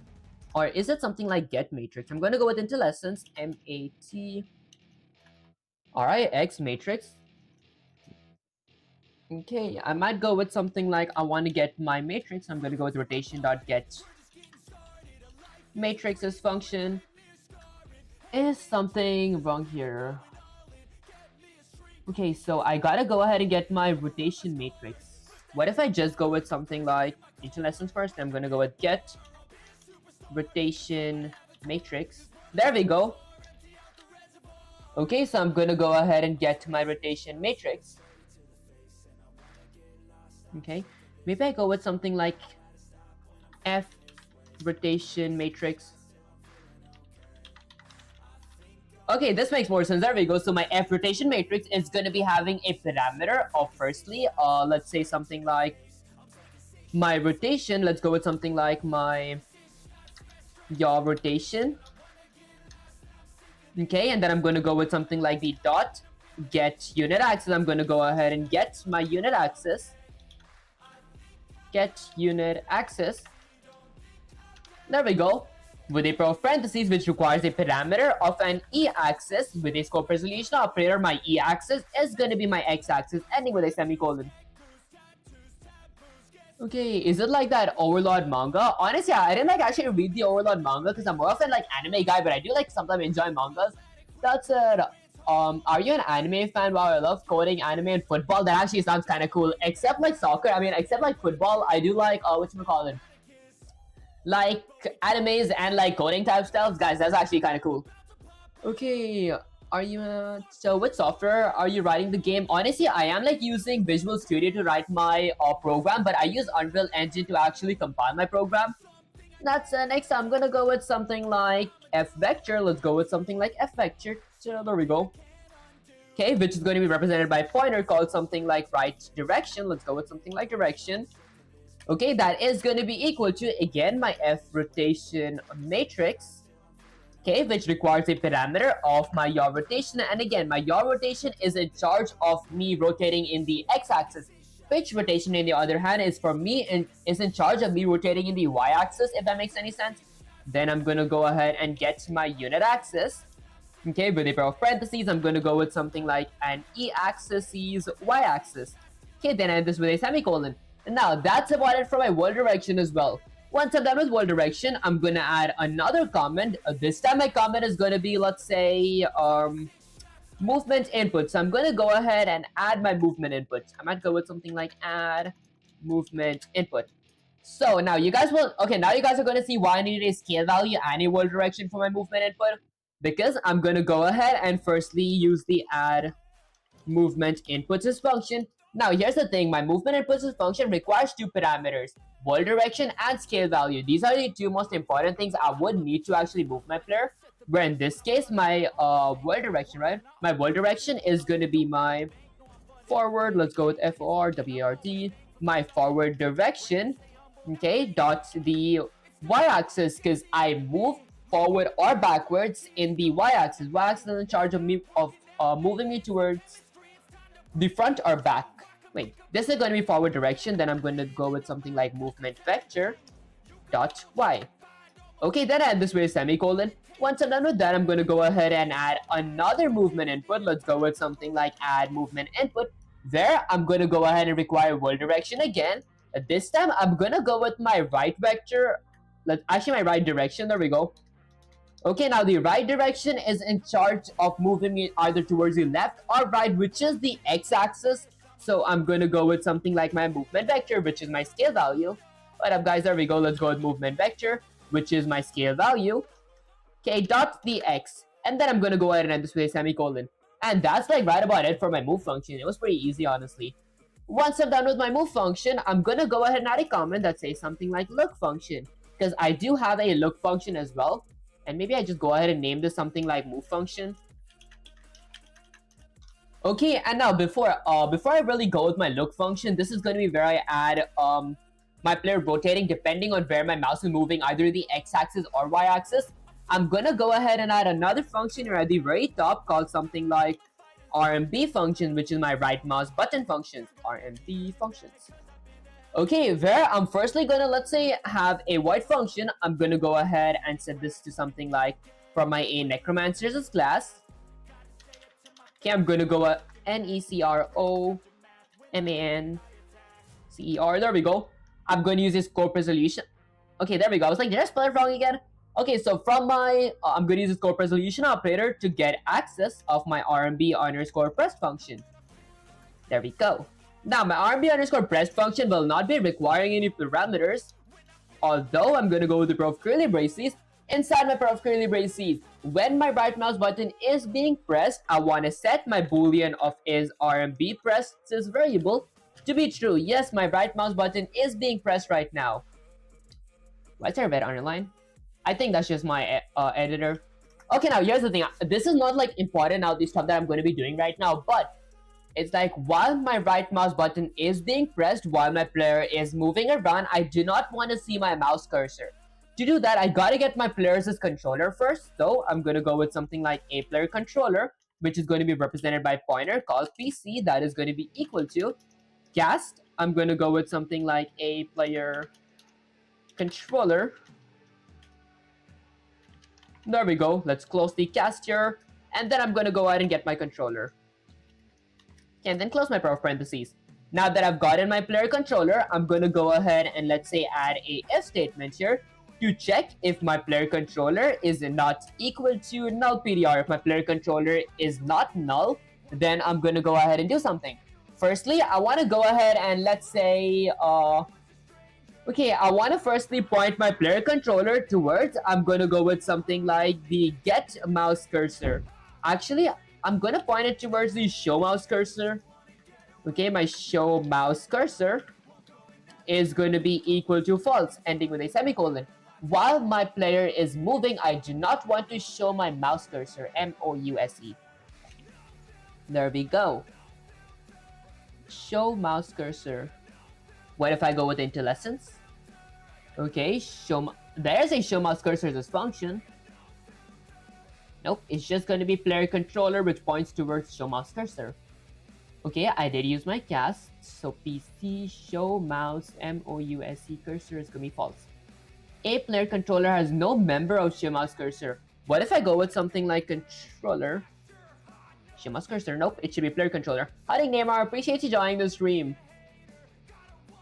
or is it something like get matrix? I'm going to go with Intel Essence MAT. All right, X matrix. Okay, I might go with something like I want to get my matrix. I'm going to go with rotation dot get matrix's function. Is something wrong here? Okay, so I gotta go ahead and get my rotation matrix. What if I just go with something like Intel Essence first? I'm gonna go with get rotation matrix. There we go. Okay, so I'm gonna go ahead and get my rotation matrix. Okay, maybe I go with something like F rotation matrix. Okay, this makes more sense. There we go. So my F rotation matrix is going to be having a parameter of firstly, let's say something like my rotation. Let's go with something like my yaw rotation. Okay, and then I'm going to go with something like the dot get unit axis. I'm going to go ahead and get my unit axis. Get unit axis. There we go. With a parentheses, which requires a parameter of an e-axis with a scope resolution operator. My e-axis is going to be my x-axis, ending with a semicolon. Okay, is it like that Overlord manga? Honestly, I didn't like actually read the Overlord manga because I'm more of an like anime guy, but I do like sometimes enjoy mangas. That's it. Are you an anime fan? Wow, I love coding, anime, and football. That actually sounds kind of cool. Except like soccer, I mean, except like football, I do like whatchamacallit, like animes and like coding type stuff. Guys, that's actually kind of cool. Okay, are you so what software are you writing the game? Honestly, I am like using Visual Studio to write my program, but I use Unreal Engine to actually compile my program. That's next I'm gonna go with something like f vector. Let's go with something like f vector. So there we go. Okay, which is going to be represented by a pointer called something like right direction. Let's go with something like direction. Okay, that is going to be equal to, again, my f rotation matrix. Okay, which requires a parameter of my yaw rotation. And again, my yaw rotation is in charge of me rotating in the x-axis. Pitch rotation, on the other hand, is for me and is in charge of me rotating in the y-axis, if that makes any sense. Then I'm going to go ahead and get my unit axis. Okay, with a pair of parentheses, I'm going to go with something like an e-axis is y-axis. Okay, then I end this with a semicolon. And now that's about it for my world direction as well. Once I'm done with world direction, I'm going to add another comment. This time my comment is going to be, let's say, movement input. So I'm going to go ahead and add my movement input. I might go with something like add movement input. So now you guys will, okay, now you guys are going to see why I need a scale value and a world direction for my movement input. Because I'm going to go ahead and firstly use the add movement inputs as function. Now here's the thing, my movement inputs as function requires two parameters, world direction and scale value. These are the two most important things I would need to actually move my player. Where in this case, my world direction, right? My world direction is going to be my forward. Let's go with FORWARD. My forward direction, okay, dot the y-axis, because I move forward or backwards in the y-axis. Y-axis is in charge of me moving me towards the front or back. Wait, this is going to be forward direction. Then I'm going to go with something like movement vector dot y. Okay, then I add this with a semicolon. Once I'm done with that, I'm going to go ahead and add another movement input. Let's go with something like add movement input. There, I'm going to go ahead and require world direction again. This time, I'm going to go with my right vector. Actually, my right direction. There we go. Okay, now the right direction is in charge of moving me either towards the left or right, which is the x-axis. So I'm going to go with something like my movement vector, which is my scale value. What up, guys? There we go. Let's go with movement vector, which is my scale value. Okay, dot the x. And then I'm going to go ahead and end this with a semicolon. And that's like right about it for my move function. It was pretty easy, honestly. Once I'm done with my move function, I'm going to go ahead and add a comment that says something like look function. Because I do have a look function as well. And maybe I just go ahead and name this something like move function. Okay, and now before I really go with my look function, this is going to be where I add my player rotating depending on where my mouse is moving, either the x-axis or y-axis. I'm going to go ahead and add another function here at the very top called something like RMB function, which is my right mouse button functions, RMB functions. Okay, where I'm firstly gonna, let's say, have a void function. I'm gonna go ahead and set this to something like from my A necromancers class. Okay, I'm gonna go NECROMANCER. There we go. I'm gonna use this scope resolution. Okay, there we go. I was like, did I spell it wrong again? Okay, so from my, I'm gonna use the scope resolution operator to get access of my RMB underscore press function. There we go. Now, my RMB underscore press function will not be requiring any parameters, although I'm going to go with the pair of curly braces. Inside my pair of curly braces, when my right mouse button is being pressed, I want to set my boolean of is RMB pressed this variable to be true. Yes, my right mouse button is being pressed right now. Why is there a red underline? I think that's just my editor. Okay, now here's the thing. This is not like important now, the stuff that I'm going to be doing right now, but it's like while my right mouse button is being pressed, while my player is moving around, I do not want to see my mouse cursor. To do that, I gotta get my player's controller first. So I'm gonna go with something like a player controller, which is going to be represented by a pointer called PC. That is going to be equal to cast. I'm gonna go with something like a player controller. There we go. Let's close the cast here. And then I'm gonna go ahead and get my controller. And then close my pair of parentheses. Now that I've gotten my player controller, I'm going to go ahead and let's say add a if statement here to check if my player controller is not equal to null PDR. If my player controller is not null, then I'm going to go ahead and do something. Firstly, I want to go ahead and let's say, okay, I want to firstly point my player controller towards, I'm going to go with something like the get mouse cursor. Actually, I'm going to point it towards the show mouse cursor. Okay, my show mouse cursor. is going to be equal to false, ending with a semicolon. While my player is moving, I do not want to show my mouse cursor, M-O-U-S-E. There we go. Show mouse cursor. What if I go with into lessons? Okay, there's a show mouse cursor as function. Nope, it's just going to be player controller, which points towards show mouse cursor. Okay, I did use my cast, so PC show mouse MOUSE cursor is going to be false. A player controller has no member of show mouse cursor. What if I go with something like controller? Show mouse cursor, nope, it should be player controller. Howdy Neymar, appreciate you joining the stream.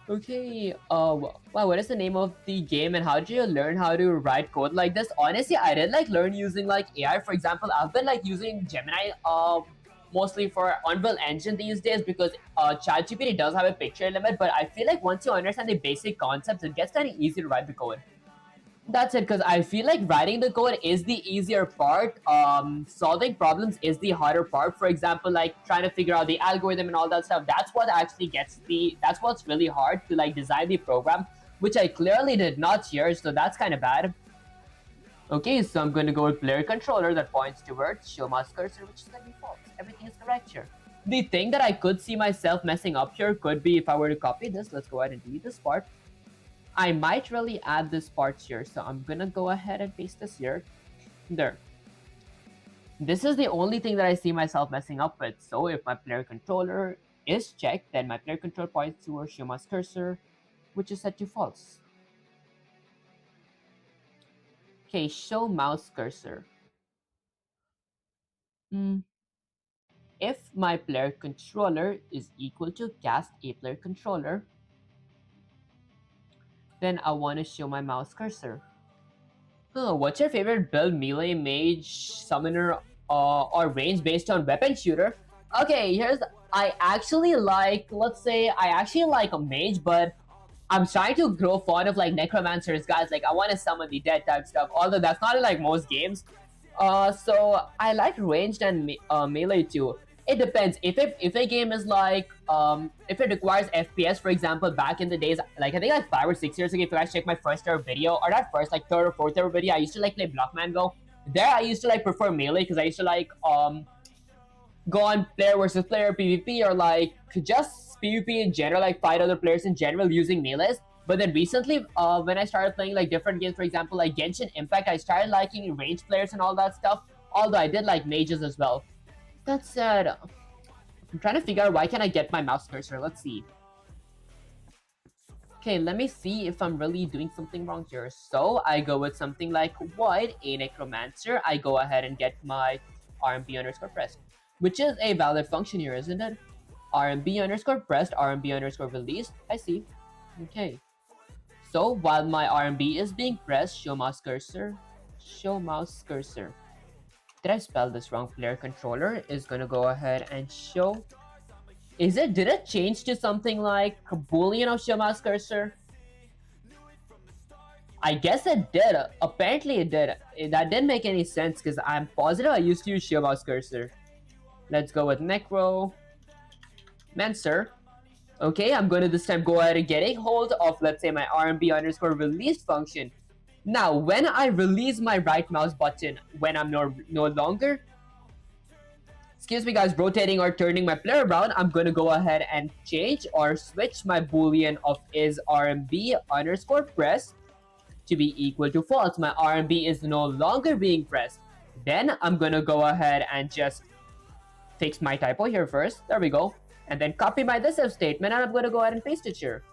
Okay, wow, what is the name of the game and how did you learn how to write code like this? Honestly, I did like learn using like AI. For example, I've been like using Gemini mostly for Unreal Engine these days because ChatGPT does have a picture limit, but I feel like once you understand the basic concepts, it gets kind of easy to write the code. That's it, because I feel like writing the code is the easier part. Solving problems is the harder part. For example, like trying to figure out the algorithm and all that stuff. That's what actually that's what's really hard to like design the program, which I clearly did not here, so that's kind of bad. Okay, so I'm going to go with player controller that points towards show mouse cursor, which is going to be false. Everything is correct here. The thing that I could see myself messing up here could be if I were to copy this. Let's go ahead and delete this part. I might really add this part here, so I'm gonna go ahead and paste this here. There. This is the only thing that I see myself messing up with. So if my player controller is checked, then my player controller points towards show mouse cursor, which is set to false. Okay, show mouse cursor. If my player controller is equal to cast a player controller, then I want to show my mouse cursor. What's your favorite build? Melee, mage, summoner, or range based on weapon shooter? Okay, I actually like a mage, but I'm trying to grow fond of like necromancers, guys. Like I want to summon the dead type stuff, although that's not in like most games. So I like ranged and melee too. It depends. If a game is like if it requires FPS, for example, back in the days, like I think like 5 or 6 years ago, if you guys check my first ever video, or not first, like third or fourth ever video, I used to like play Blockman Go. There I used to like prefer melee because I used to like go on player versus player PvP, or like just PvP in general, like fight other players in general using melees. But then recently, when I started playing like different games, for example, like Genshin Impact, I started liking ranged players and all that stuff. Although I did like mages as well. That said, I'm trying to figure out why can't I get my mouse cursor. Let's see. Okay, let me see if I'm really doing something wrong here. So I go with something like void, a necromancer. I go ahead and get my RMB underscore pressed, which is a valid function here, isn't it? RMB underscore pressed, RMB underscore released. I see. Okay. So while my RMB is being pressed, show mouse cursor. Show mouse cursor. Did I spell this wrong? Player controller is gonna go ahead and show. Did it change to something like Boolean of show mouse cursor? I guess it did. Apparently it did. That didn't make any sense because I'm positive I used to use show mouse cursor. Let's go with Necro Mancer. Okay, I'm gonna this time go ahead and get a hold of, let's say, my RMB underscore release function. Now, when I release my right mouse button, when I'm no longer, excuse me guys, rotating or turning my player around, I'm gonna go ahead and change or switch my boolean of is RMB underscore pressed to be equal to false. My RMB is no longer being pressed. Then I'm gonna go ahead and just fix my typo here first. There we go. And then copy my this if statement, and I'm gonna go ahead and paste it here.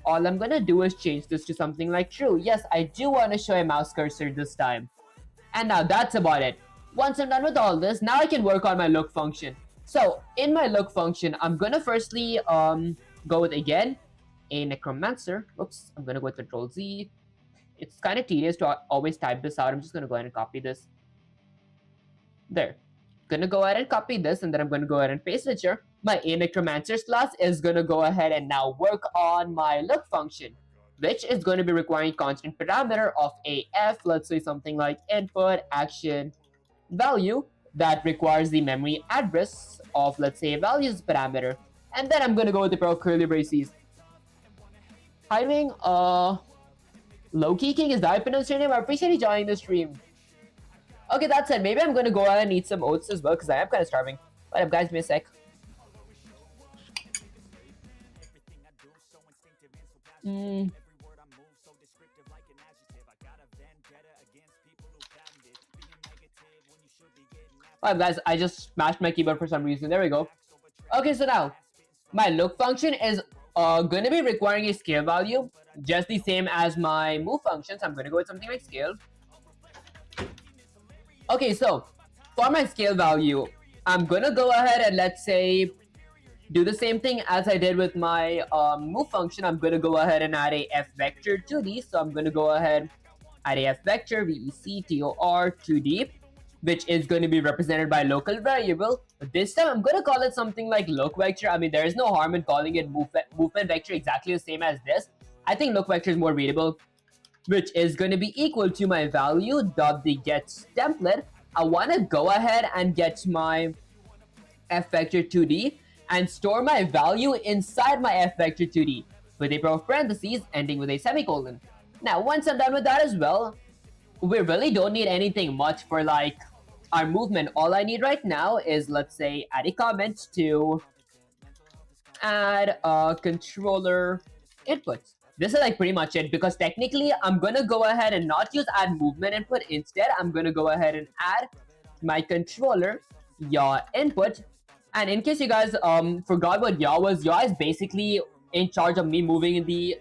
All I'm gonna do is change this to something like true. Yes, I do want to show a mouse cursor this time. And now that's about it. Once I'm done with all this, now I can work on my look function. So in my look function, I'm gonna firstly go with again a necromancer. Oops, I'm gonna go with Control Z. It's kind of tedious to always type this out. I'm just gonna go ahead and copy this. There. Gonna go ahead and copy this, and then I'm gonna go ahead and paste it here. My a necromancer's class is gonna go ahead and now work on my look function, which is going to be requiring constant parameter of AF, let's say something like input action value, that requires the memory address of, let's say, values parameter. And then I'm gonna go with the curly braces. Timing, Low-Key King, is that pronounced your name? I appreciate you joining the stream. Okay, that's it. Maybe I'm gonna go ahead and eat some oats as well, because I am kind of starving. What up, guys? Give me a sec. Alright guys, I just smashed my keyboard for some reason. There we go. Okay, so now, my look function is going to be requiring a scale value, just the same as my move function. So I'm going to go with something like scale. Okay, so, for my scale value, I'm going to go ahead and let's say, do the same thing as I did with my move function. I'm going to go ahead and add a f vector 2D. So I'm going to go ahead, add a f vector, vector 2D, which is going to be represented by local variable. But this time I'm going to call it something like look vector. I mean, there is no harm in calling it movement vector exactly the same as this. I think look vector is more readable, which is going to be equal to my value dot the get template. I want to go ahead and get my f vector 2D and store my value inside my f vector 2D with a pair of parentheses ending with a semicolon. Now, once I'm done with that as well, we really don't need anything much for like our movement. All I need right now is, let's say, add a comment to add a controller input. This is like pretty much it, because technically I'm gonna go ahead and not use add movement input. Instead, I'm gonna go ahead and add my controller yaw input. And in case you guys forgot what yaw was, yaw is basically in charge of me moving in the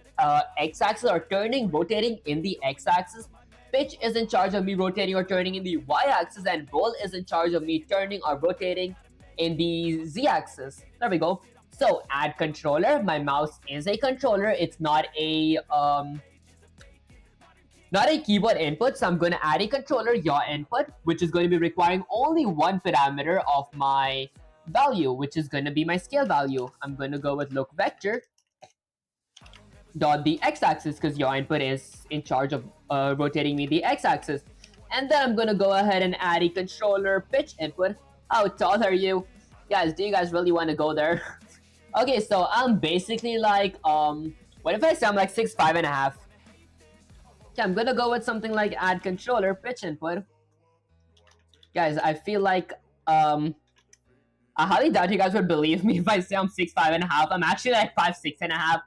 x-axis or rotating in the x-axis. Pitch is in charge of me rotating or turning in the y-axis, and roll is in charge of me turning or rotating in the z-axis. There we go. So add controller. My mouse is a controller. It's not a keyboard input. So I'm going to add a controller yaw input, which is going to be requiring only one parameter of my value, which is going to be my scale value. I'm going to go with look vector dot the x-axis, because your input is in charge of rotating me the x-axis. And then I'm gonna go ahead and add a controller pitch input. How tall are you? Guys, do you guys really want to go there? Okay, so I'm basically like, what if I say I'm like 6'5" and a half? Okay, I'm gonna go with something like add controller pitch input. Guys, I feel like, I highly doubt you guys would believe me if I say I'm 6'5" and a half. I'm actually like 5'6" and a half.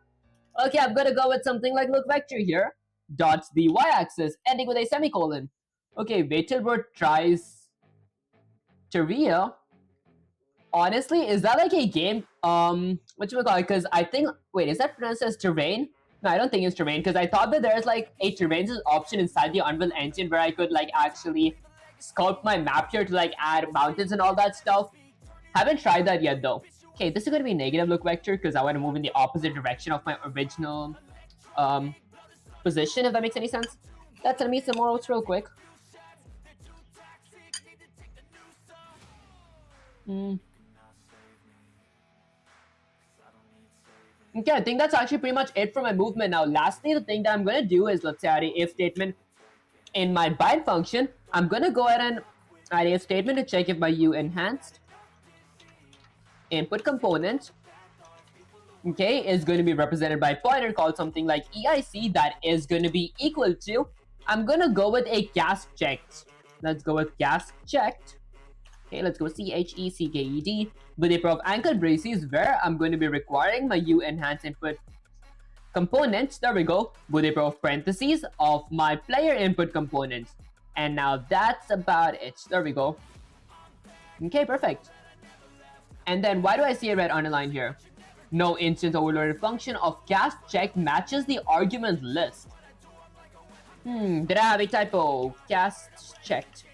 Okay, I'm gonna go with something like look vector here, dot the y-axis, ending with a semicolon. Okay, wait till bro tries Terria. Honestly, is that like a game? What you call it? Because I think, wait, is that pronounced as terrain? No, I don't think it's terrain, because I thought that there's like a terrain option inside the Unreal Engine where I could like actually sculpt my map here to like add mountains and all that stuff. Haven't tried that yet though. Okay, this is going to be negative look vector because I want to move in the opposite direction of my original position, if that makes any sense. Let's me some more oats real quick. Okay, I think that's actually pretty much it for my movement. Now, lastly, the thing that I'm going to do is, let's say, add a if statement in my bind function. I'm going to go ahead and add a statement to check if my U enhanced input component, okay, is going to be represented by a pointer called something like EIC that is going to be equal to, I'm going to go with a cast checked. Let's go with cast checked. Okay, let's go CHECKED with a pair of ankle braces where I'm going to be requiring my U enhance input components. There we go, with a pair of parentheses of my player input components. And now that's about it. There we go. Okay, perfect. And then why do I see a red underline here? No instance overloaded function of cast checked matches the argument list. Did I have a typo? Cast checked.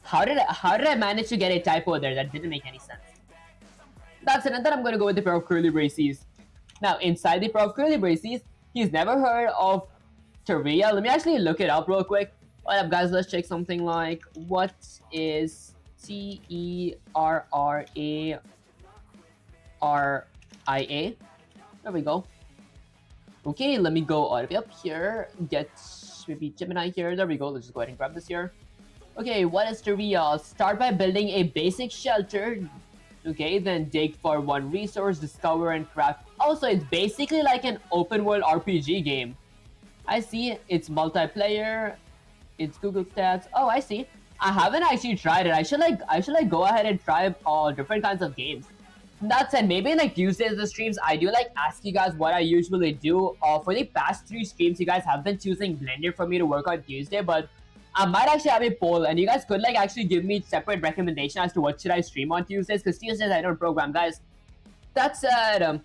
How did I manage to get a typo there? That didn't make any sense. That's it. And then I'm going to go with the pair of curly braces. Now, inside the pair of curly braces, he's never heard of Terria. Let me actually look it up real quick. What up, guys? Let's check something like, what is Terraria? There we go. Okay, let me go all the way up here. Get maybe Gemini here. There we go. Let's just go ahead and grab this here. Okay, what is Terria? Start by building a basic shelter. Okay, then dig for one resource, discover and craft Also, it's basically like an open world RPG game. I see it's multiplayer. It's Google Stats. Oh, I see. I haven't actually tried it. I should go ahead and try all different kinds of games. That said, maybe in like Tuesdays the streams, I do like ask you guys what I usually do. For the past 3 streams, you guys have been choosing Blender for me to work on Tuesday, but I might actually have a poll, and you guys could like actually give me separate recommendation as to what should I stream on Tuesdays, because Tuesdays I don't program, guys. That said,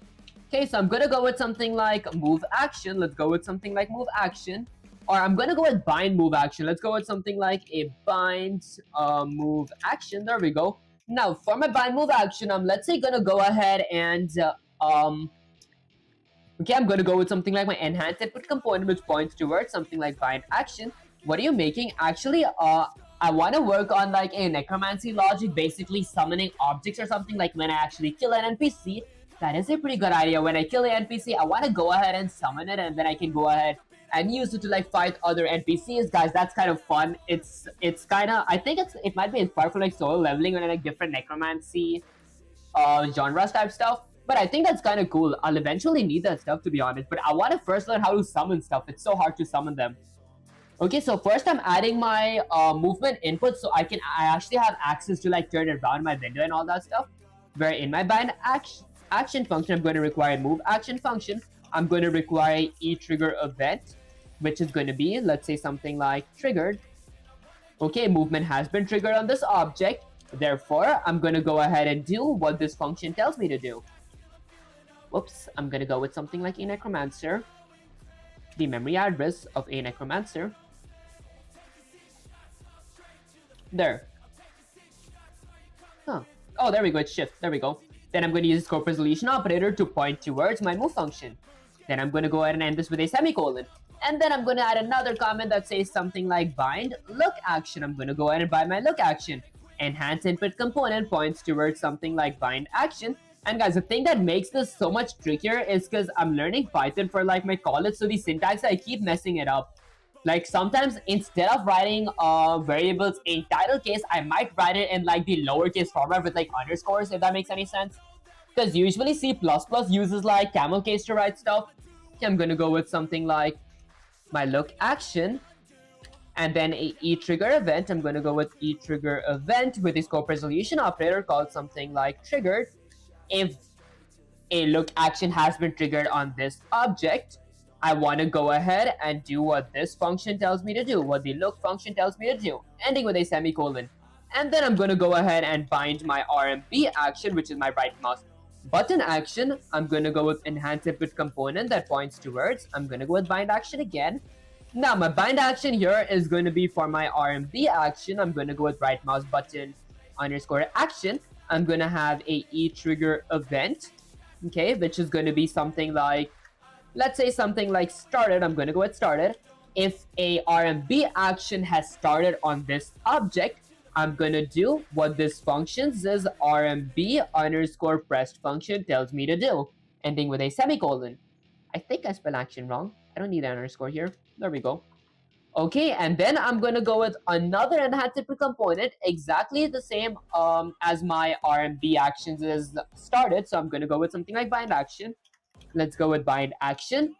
okay, so I'm gonna go with something like move action. Let's go with something like move action. Or I'm gonna go with bind move action. Let's go with something like a bind move action. There we go. Now for my bind move action, I'm let's say gonna go ahead and okay, I'm gonna go with something like my enhance input component, which points towards something like bind action. What are you making? Actually, I want to work on like a necromancy logic, basically summoning objects or something. Like when I actually kill an NPC, that is a pretty good idea. When I kill an NPC, I want to go ahead and summon it, and then I can go ahead and use it to like fight other NPCs. Guys, that's kind of fun. It's kind of, I think it might be inspired for like solo leveling or like different necromancy genres type stuff. But I think that's kind of cool. I'll eventually need that stuff, to be honest. But I want to first learn how to summon stuff. It's so hard to summon them. Okay, so first I'm adding my movement input, so I actually have access to like turn around my window and all that stuff. Where in my bind action function, I'm going to require move action function. I'm going to require e-trigger event, which is going to be, let's say something like triggered. Okay, movement has been triggered on this object. Therefore, I'm going to go ahead and do what this function tells me to do. Whoops, I'm going to go with something like a necromancer. The memory address of a necromancer. There. Huh. Oh, there we go. It's shift. There we go. Then I'm going to use scope resolution operator to point towards my move function. Then I'm going to go ahead and end this with a semicolon. And then I'm going to add another comment that says something like bind look action. I'm going to go ahead and bind my look action. Enhance input component points towards something like bind action. And guys, the thing that makes this so much trickier is because I'm learning Python for like my college, so the syntax, I keep messing it up. Like sometimes instead of writing variables in title case, I might write it in like the lowercase format with like underscores, if that makes any sense. Because usually C++ uses like camel case to write stuff. Okay, I'm gonna go with something like my look action. And then a e-trigger event. I'm gonna go with e-trigger event with a scope resolution operator called something like triggered. If a look action has been triggered on this object, I want to go ahead and do what this function tells me to do, what the look function tells me to do, ending with a semicolon. And then I'm going to go ahead and bind my RMB action, which is my right mouse button action. I'm going to go with enhance input component that points towards. I'm going to go with bind action again. Now my bind action here is going to be for my RMB action. I'm going to go with right mouse button underscore action. I'm going to have a e-trigger event, okay, which is going to be something like, let's say something like started. I'm going to go with started. If a RMB action has started on this object, I'm going to do what this function says RMB underscore pressed function tells me to do, ending with a semicolon. I think I spelled action wrong. I don't need an underscore here. There we go. Okay, and then I'm going to go with another enhanced input component, exactly the same as my RMB actions is started. So I'm going to go with something like bind action. Let's go with bind action.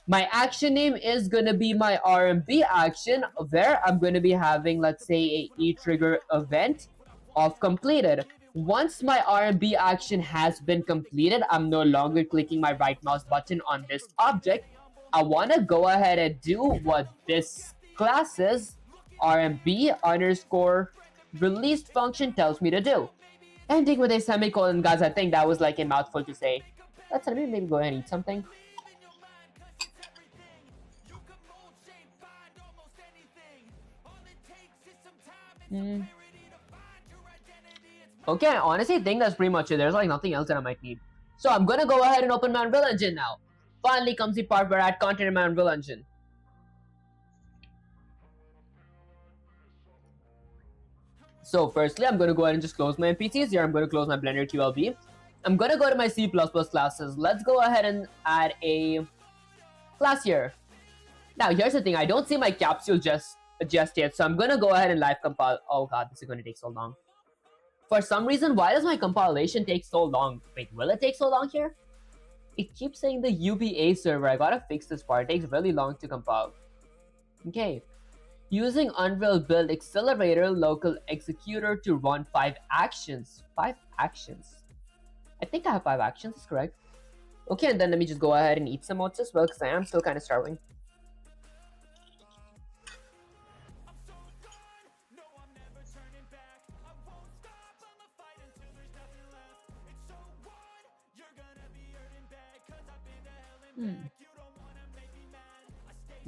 My action name is going to be my RMB action, where I'm going to be having, let's say, a e-trigger event of completed. Once my RMB action has been completed, I'm no longer clicking my right mouse button on this object. I want to go ahead and do what this class's RMB underscore released function tells me to do. Ending with a semicolon, guys. I think that was like a mouthful to say. Let's maybe go ahead and eat something. Okay, I honestly think that's pretty much it. There's like nothing else that I might need. So I'm gonna go ahead and open my Unreal Engine now. Finally comes the part where I add content in my Unreal Engine. So firstly, I'm going to go ahead and just close my NPCs here. I'm going to close my Blender QLB. I'm going to go to my C++ classes. Let's go ahead and add a class here. Now, here's the thing. I don't see my capsule just yet. So I'm going to go ahead and live compile. Oh god, this is going to take so long. For some reason, why does my compilation take so long? Wait, will it take so long here? It keeps saying the UBA server. I gotta fix this part. It takes really long to compile. Okay. Using Unreal Build Accelerator Local Executor to run 5 actions. 5 actions. I think I have 5 actions, is correct. Okay, and then let me just go ahead and eat some oats as well, because I am still kind of starving.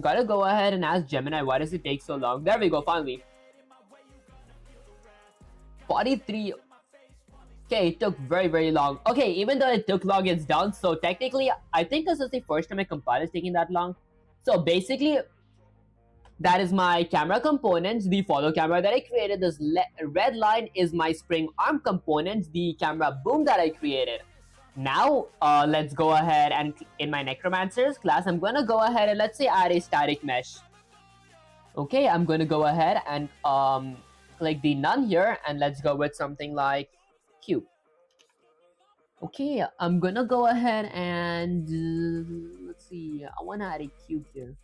Gotta go ahead and ask Gemini, why does it take so long? There we go, finally. 43. Okay, it took very long. Okay, even though it took long, it's done. So technically, I think this is the first time I compile is taking that long. So basically, that is my camera components, the follow camera that I created. This red line is my spring arm components, the camera boom that I created. Now, let's go ahead and in my Necromancers class, I'm gonna go ahead and let's say add a static mesh. Okay, I'm gonna go ahead and click the none here, and let's go with something like cube. Okay, I'm gonna go ahead and let's see. I wanna add a cube here.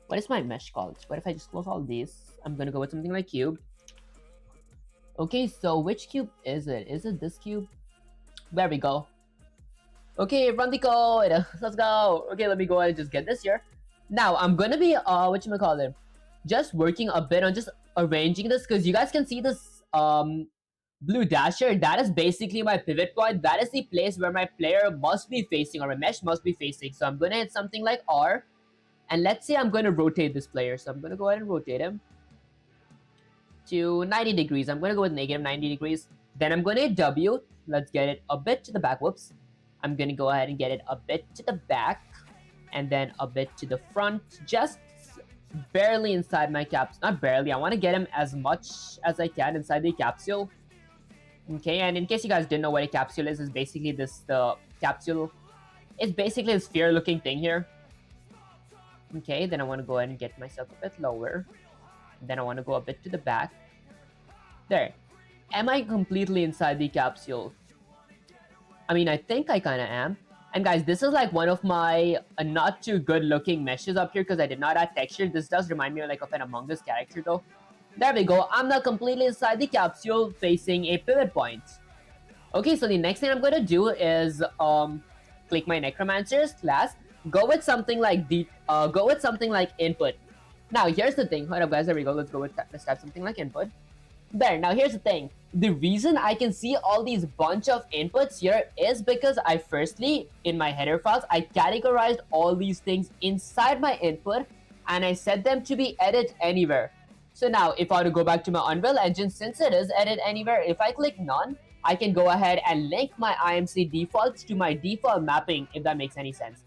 What is my mesh called? What if I just close all these? I'm gonna go with something like cube. Okay, so which cube is it? Is it this cube? There we go. Okay, run the code. Let's go. Okay, let me go ahead and just get this here. Now I'm gonna be whatchamacallit, just working a bit on just arranging this, because you guys can see this blue dash here. That is basically my pivot point. That is the place where my player must be facing, or my mesh must be facing. So I'm gonna hit something like R, and let's say I'm gonna rotate this player. So I'm gonna go ahead and rotate him to 90 degrees. I'm gonna go with negative 90 degrees. Then I'm gonna hit W. Let's get it a bit to the back. Whoops. I'm gonna go ahead and get it a bit to the back, and then a bit to the front, just barely inside my capsule. Not barely, I want to get him as much as I can inside the capsule. Okay, and in case you guys didn't know what a capsule is basically this, the capsule is basically a sphere looking thing here. Okay, then I want to go ahead and get myself a bit lower. Then I want to go a bit to the back. There. Am I completely inside the capsule? I mean, I think I kind of am. And guys, this is like one of my not too good looking meshes up here because I did not add texture. This does remind me like of an Among Us character though. There we go. I'm now completely inside the capsule facing a pivot point. Okay, so the next thing I'm going to do is click my Necromancers class. Go with something like input. Now, here's the thing. Hold up, guys. There we go. Let's type something like input. There. Now, here's the thing. The reason I can see all these bunch of inputs here is because I firstly, in my header files, I categorized all these things inside my input and I set them to be edit anywhere. So now, if I were to go back to my Unreal Engine, since it is edit anywhere, if I click none, I can go ahead and link my IMC defaults to my default mapping, if that makes any sense.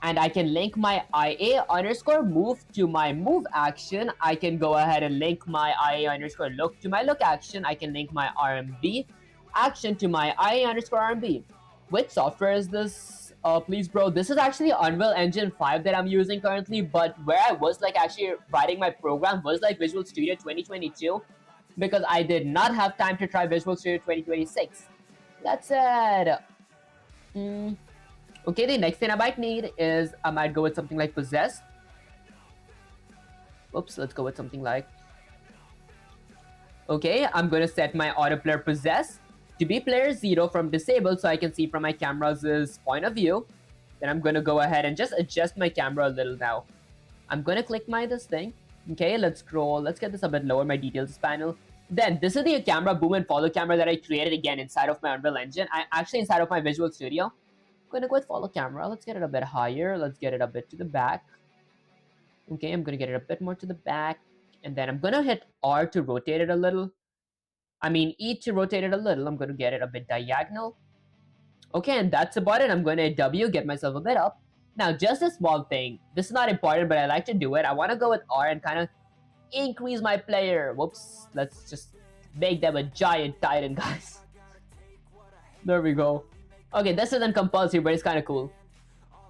And I can link my IA underscore move to my move action. I can go ahead and link my IA underscore look to my look action. I can link my RMB action to my IA underscore RMB. Which software is this? Please, bro. This is actually Unreal Engine 5 that I'm using currently, but where I was like actually writing my program was like Visual Studio 2022 because I did not have time to try Visual Studio 2026. That said, okay, the next thing I might need is I might go with something like Possessed. Oops, let's go with something like... Okay, I'm going to set my autoplayer Possessed to be player 0 from disabled so I can see from my camera's point of view. Then I'm going to go ahead and just adjust my camera a little now. I'm going to click this thing. Okay, let's scroll. Let's get this a bit lower, my details panel. Then this is the camera boom and follow camera that I created again inside of my Unreal Engine. Actually inside of my Visual Studio. I'm going to go with follow camera. Let's get it a bit higher. Let's get it a bit to the back. Okay, I'm going to get it a bit more to the back. And then I'm going to hit R to rotate it a little. I mean, E to rotate it a little. I'm going to get it a bit diagonal. Okay, and that's about it. I'm going to hit W, get myself a bit up. Now, just a small thing. This is not important, but I like to do it. I want to go with R and kind of increase my player. Whoops. Let's just make them a giant titan, guys. There we go. Okay, this isn't compulsory, but it's kind of cool.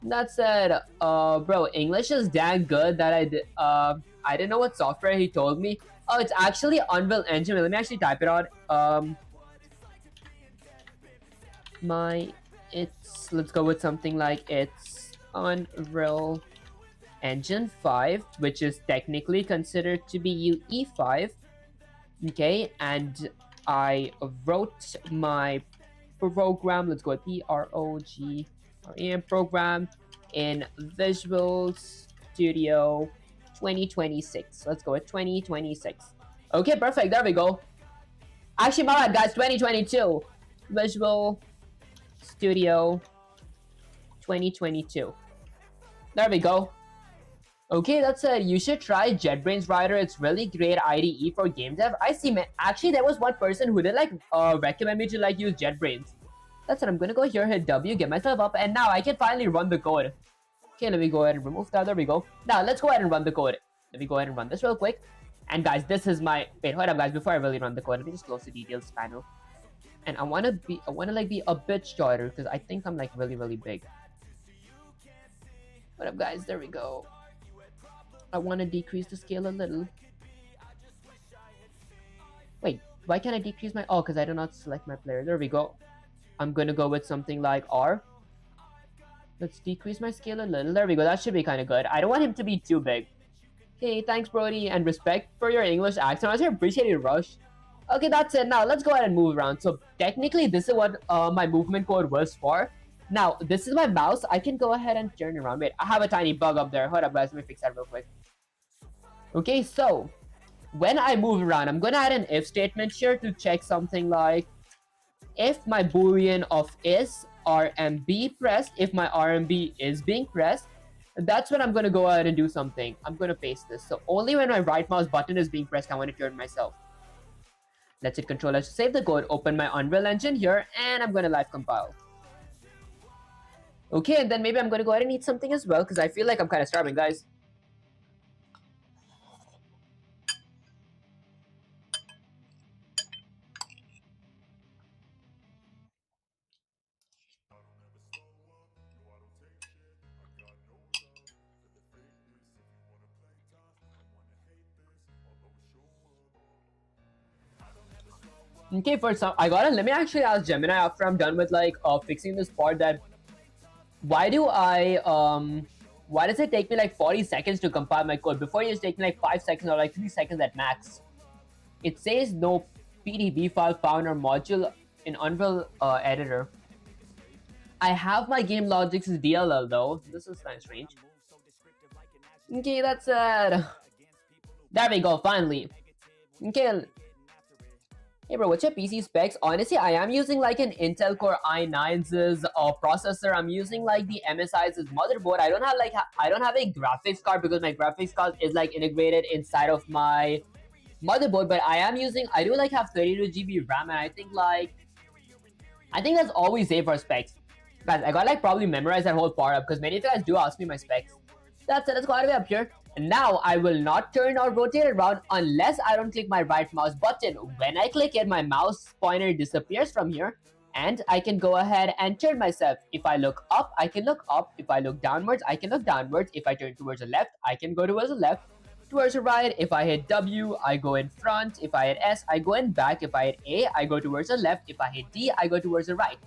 That said, bro, English is damn good that I didn't know what software he told me. Oh, it's actually Unreal Engine. Let me actually type it out. My let's go with something like it's Unreal Engine 5, which is technically considered to be UE5. Okay, and I wrote my program. Let's go with PROGRAM program in Visual Studio 2026. Let's go with 2026. Okay, perfect. There we go. Actually, my bad, guys. 2022. Visual Studio 2022. There we go. Okay, that's it. You should try JetBrains Writer. It's really great IDE for game dev. I see, man. Actually, there was one person who did like recommend me to like use JetBrains. That's it. I'm gonna go here, hit W, get myself up, and now I can finally run the code. Okay, let me go ahead and remove that. There we go. Now let's go ahead and run the code. Let me go ahead and run this real quick. And guys, this is my wait. Hold up, guys. Before I really run the code, let me just close the details panel. And I wanna like be a bit shorter because I think I'm like really big. What up, guys? There we go. I want to decrease the scale a little. Wait, why can't I decrease my... Oh, because I do not select my player. There we go. I'm going to go with something like R. Let's decrease my scale a little. There we go. That should be kind of good. I don't want him to be too big. Okay, thanks, Brody. And respect for your English accent. I appreciate it, Rush. Okay, that's it. Now, let's go ahead and move around. So, technically, this is what my movement code was for. Now, this is my mouse. I can go ahead and turn around. Wait, I have a tiny bug up there. Hold up, guys. Let me fix that real quick. Okay, so when I move around, I'm gonna add an if statement here to check something like if my boolean of is RMB pressed, if my RMB is being pressed, that's when I'm gonna go ahead and do something. I'm gonna paste this. So only when my right mouse button is being pressed, I want to turn myself. Let's hit Control S to save the code, open my Unreal Engine here, and I'm gonna live compile. Okay, and then maybe I'm gonna go ahead and eat something as well, because I feel like I'm kind of starving, guys. Okay, for some, let me actually ask Gemini after I'm done with like fixing this part that why does it take me like 40 seconds to compile my code? Before it used to take me like 5 seconds or like 3 seconds at max. It says no PDB file found or module in Unreal editor. I have my GameLogic's DLL though. This is kind of strange. Okay, that's it. There we go, finally. Okay. Hey bro, what's your PC specs? Honestly, I am using like an Intel Core i9's processor. I'm using like the MSI's motherboard. I don't have a graphics card because my graphics card is like integrated inside of my motherboard. But I do like have 32 GB RAM, and I think that's always safe for specs. Guys, I gotta like probably memorize that whole part up because many of you guys do ask me my specs. That's it. Let's go all the way up here. And now I will not turn or rotate around unless I don't click my right mouse button. When I click it, my mouse pointer disappears from here and I can go ahead and turn myself. If I look up, I can look up. If I look downwards, I can look downwards. If I turn towards the left, I can go towards the left. Towards the right, if I hit W, I go in front. If I hit S, I go in back. If I hit A, I go towards the left. If I hit D, I go towards the right.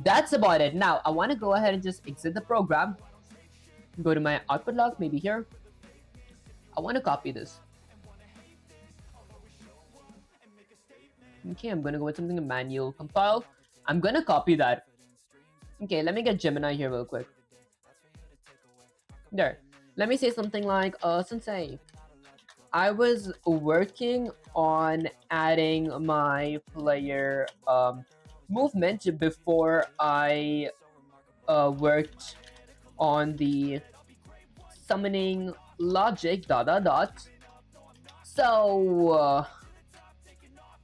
That's about it. Now, I want to go ahead and just exit the program. Go to my output log, maybe here. I want to copy this. Okay, I'm going to go with something manual compile. I'm going to copy that. Okay, let me get Gemini here real quick. There. Let me say something like, Sensei, I was working on adding my player movement before I worked on the summoning logic ... So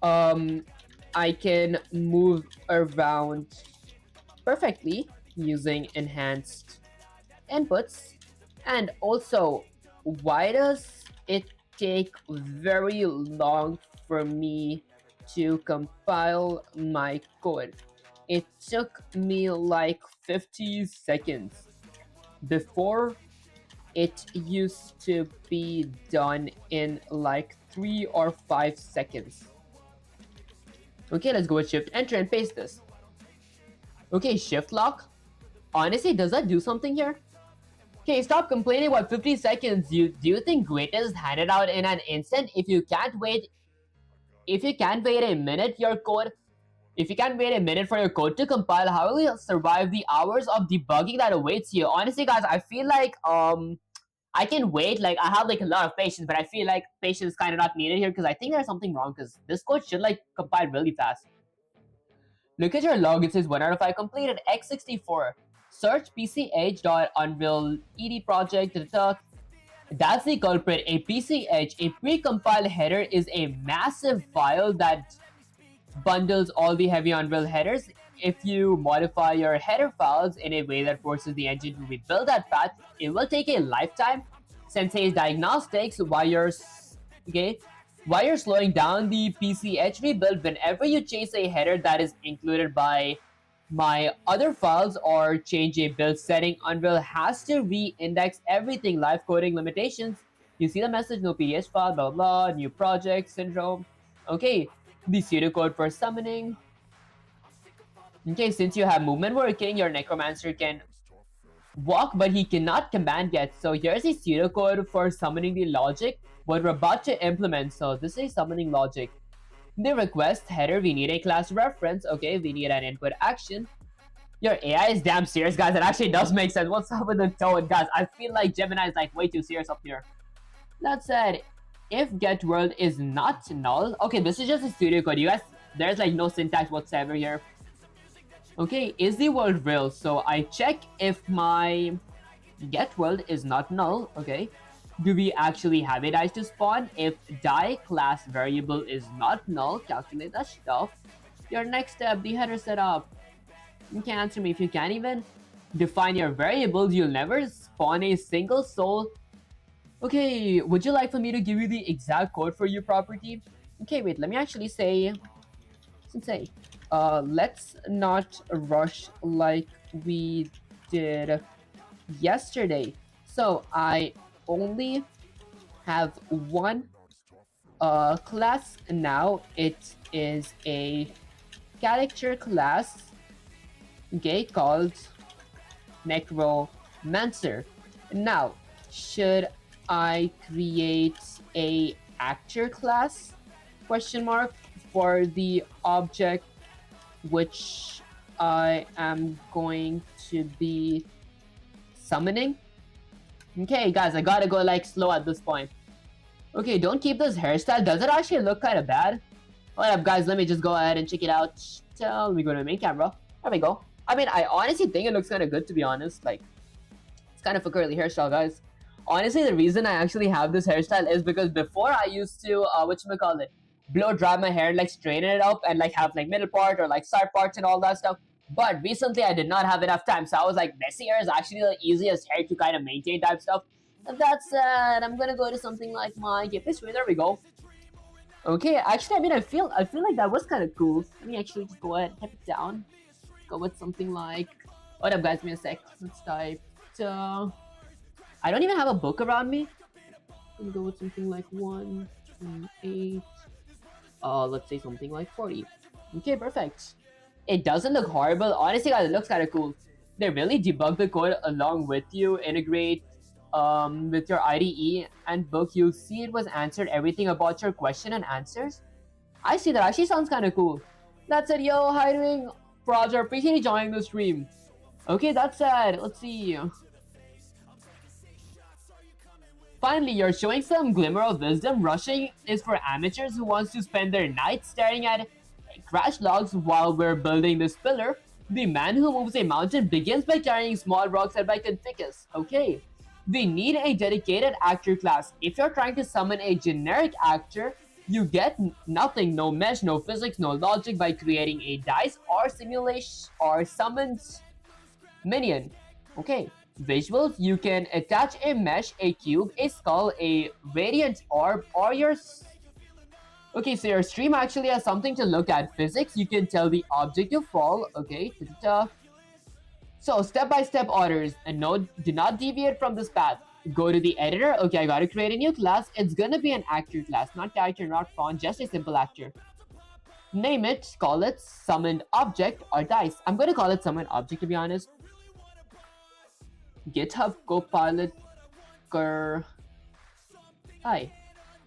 I can move around perfectly using enhanced inputs. And also, why does it take very long for me to compile my code? It took me like 50 seconds. Before, it used to be done in like 3 or 5 seconds. Okay, let's go with Shift Enter and paste this. Okay, shift lock. Honestly, does that do something here? Okay, stop complaining about 50 seconds. Do you think greatness is handed out in an instant? If you can't wait a minute, your code if you can't wait a minute for your code to compile, how will you survive the hours of debugging that awaits you? Honestly, guys, I feel like I can wait. Like I have like a lot of patience, but I feel like patience is kind of not needed here because I think there's something wrong because this code should like compile really fast. Look at your log. It says 1 out of 5 completed. X64. Search pch.unreal ed project. That's the culprit. A PCH, a precompiled header, is a massive file that bundles all the heavy Unreal headers. If you modify your header files in a way that forces the engine to rebuild that path, it will take a lifetime. Sensei's diagnostics while you're slowing down the PCH rebuild whenever you change a header that is included by my other files or change a build setting, Unreal has to re-index everything. Live coding limitations. You see the message, no PDH file, blah blah, new project, syndrome. Okay, the pseudocode for summoning. Okay, since you have movement working, your necromancer can walk, but he cannot command yet. So here's the pseudocode for summoning the logic, what we're about to implement. So this is summoning logic. The request header, we need a class reference. Okay, we need an input action. Your AI is damn serious, guys. It actually does make sense. What's up with the tone, guys? I feel like Gemini is like way too serious up here. That said, if get world is not null, okay, this is just a pseudocode. You guys, there's like no syntax whatsoever here. Okay, is the world real? So I check if my get world is not null. Okay, do we actually have a dice to spawn? If die class variable is not null, calculate that stuff. Your next step, the header setup. You can answer me. If you can't even define your variables, you'll never spawn a single soul. Okay, would you like for me to give you the exact code for your property? Okay, wait, let me actually say, let's not rush like we did yesterday. So I only have one class now. It is a character class, okay, called Necromancer. Now, should I create a actor class question mark for the object which I am going to be summoning? Okay, guys, I gotta go like slow at this point. Okay, don't keep this hairstyle. Does it actually look kind of bad? What up, guys? Let me just go ahead and check it out. Let me go to the main camera. There we go. I mean, I honestly think it looks kind of good, to be honest. Like, it's kind of a curly hairstyle, guys. Honestly, the reason I actually have this hairstyle is because before I used to, whatchamacallit, blow dry my hair, like straighten it up and like have like middle part or like side parts and all that stuff. But recently I did not have enough time, so I was like, messy hair is actually the easiest hair to kind of maintain type stuff. And that said, I'm gonna go to something like my this way. There we go. Okay, actually, I mean, I feel like that was kind of cool. Let me actually just go ahead and type it down. Go with something like, what up, guys? Give me a sec. Let's type. I don't even have a book around me. I'm gonna go with something like 128. Let's say something like 40. Okay, perfect. It doesn't look horrible. Honestly, guys, it looks kind of cool. They really debug the code along with you, integrate with your IDE and book. You'll see it was answered everything about your question and answers. I see that. Actually sounds kind of cool. That's it, yo. How you doing? Roger, appreciate you joining the stream. Okay, that's it. Let's see. Finally, you're showing some glimmer of wisdom. Rushing is for amateurs who wants to spend their night staring at crash logs while we're building this pillar. The man who moves a mountain begins by carrying small rocks at by Conficus. Okay. We need a dedicated actor class. If you're trying to summon a generic actor, you get nothing, no mesh, no physics, no logic by creating a dice or simulation or summons minion. Okay. Visuals, you can attach a mesh, a cube, a skull, a radiant orb, or your... Okay, so your stream actually has something to look at. Physics, you can tell the object to fall. Okay, so step-by-step orders, and no, do not deviate from this path. Go to the editor. Okay, I gotta create a new class. It's gonna be an actor class, not character, not font, just a simple actor. Name it, call it summoned object or dice. I'm gonna call it summoned object to be honest. GitHub Copilot Hi.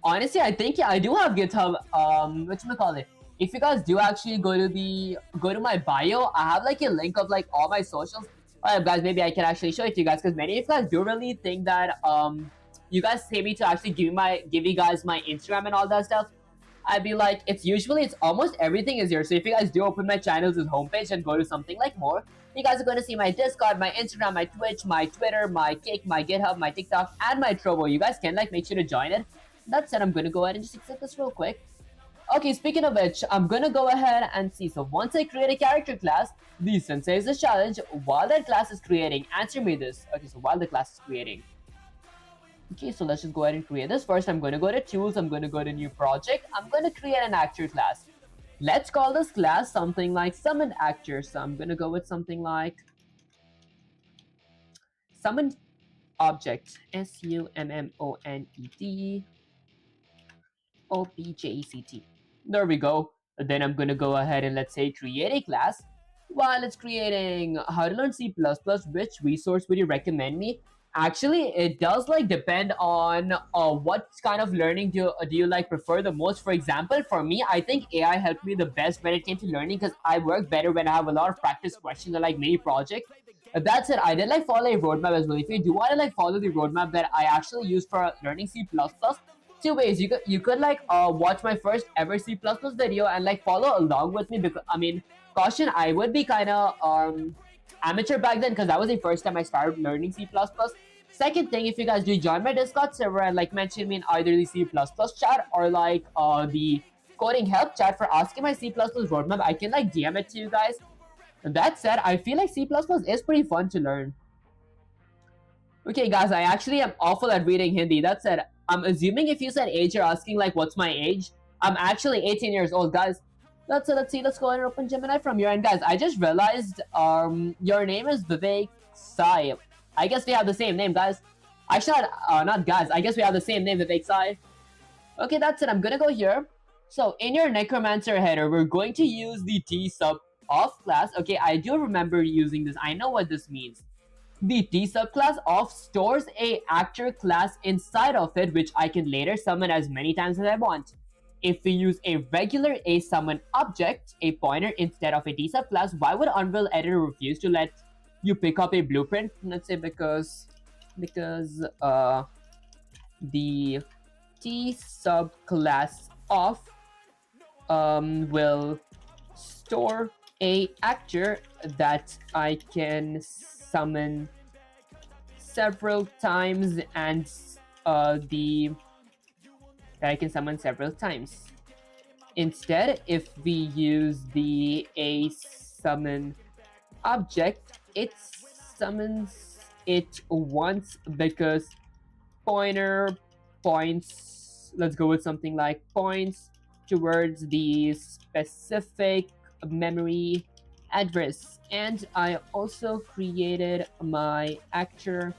Honestly, I think yeah, I do have GitHub. Whatchamacallit. If you guys do actually go to my bio, I have like a link of like all my socials. Alright guys, maybe I can actually show it to you guys because many of you guys do really think that you guys pay me to actually give you guys my Instagram and all that stuff. I'd be like, it's almost everything is here. So if you guys do open my channel's homepage and go to something like more, you guys are going to see my Discord, my Instagram, my Twitch, my Twitter, my Kick, my GitHub, my TikTok, and my Trovo. You guys can like make sure to join it. That said, I'm going to go ahead and just accept this real quick. Okay, speaking of which, I'm going to go ahead and see. So once I create a character class, the sensei is the challenge. While that class is creating, answer me this. Okay, so while the class is creating. Okay, so let's just go ahead and create this. First, I'm going to go to Tools. I'm going to go to New Project. I'm going to create an actor class. Let's call this class something like Summoned Actor. So I'm going to go with something like Summoned Object. SUMMONED OBJECT. There we go. Then I'm going to go ahead and let's say create a class. While it's creating how to learn C++, which resource would you recommend me? Actually, it does like depend on what kind of learning do you like prefer the most. For example, for me, I think AI helped me the best when it came to learning because I work better when I have a lot of practice questions or like mini projects. That's it. I did like follow a roadmap as well. If you do want to like follow the roadmap that I actually use for learning C++, two ways. You could like watch my first ever C++ video and like follow along with me because I mean, caution, I would be kind of amateur back then because that was the first time I started learning C++. Second thing, if you guys do join my Discord server and like mention me in either the C++ chat or like the coding help chat for asking my C++ roadmap, I can like DM it to you guys. And that said, I feel like C++ is pretty fun to learn. Okay guys, I actually am awful at reading Hindi. That said, I'm assuming if you said age, you're asking like what's my age. I'm actually 18 years old, guys. That's it. Let's see. Let's go ahead and open Gemini from your end, guys. I just realized your name is Vivek Sai. I guess we have the same name, guys. Actually, not guys. I guess we have the same name, Vivek Sai. Okay, that's it. I'm gonna go here. So in your Necromancer header, we're going to use the T sub of class. Okay, I do remember using this. I know what this means. The T subclass of stores a actor class inside of it, which I can later summon as many times as I want. If we use a regular summon object, a pointer instead of a T subclass, why would Unreal Editor refuse to let you pick up a blueprint? Let's say because the T subclass of will store a actor that I can summon several times and that I can summon several times. Instead, if we use the a summon object, it summons it once because pointer points, let's go with something like points towards the specific memory address. And I also created my actor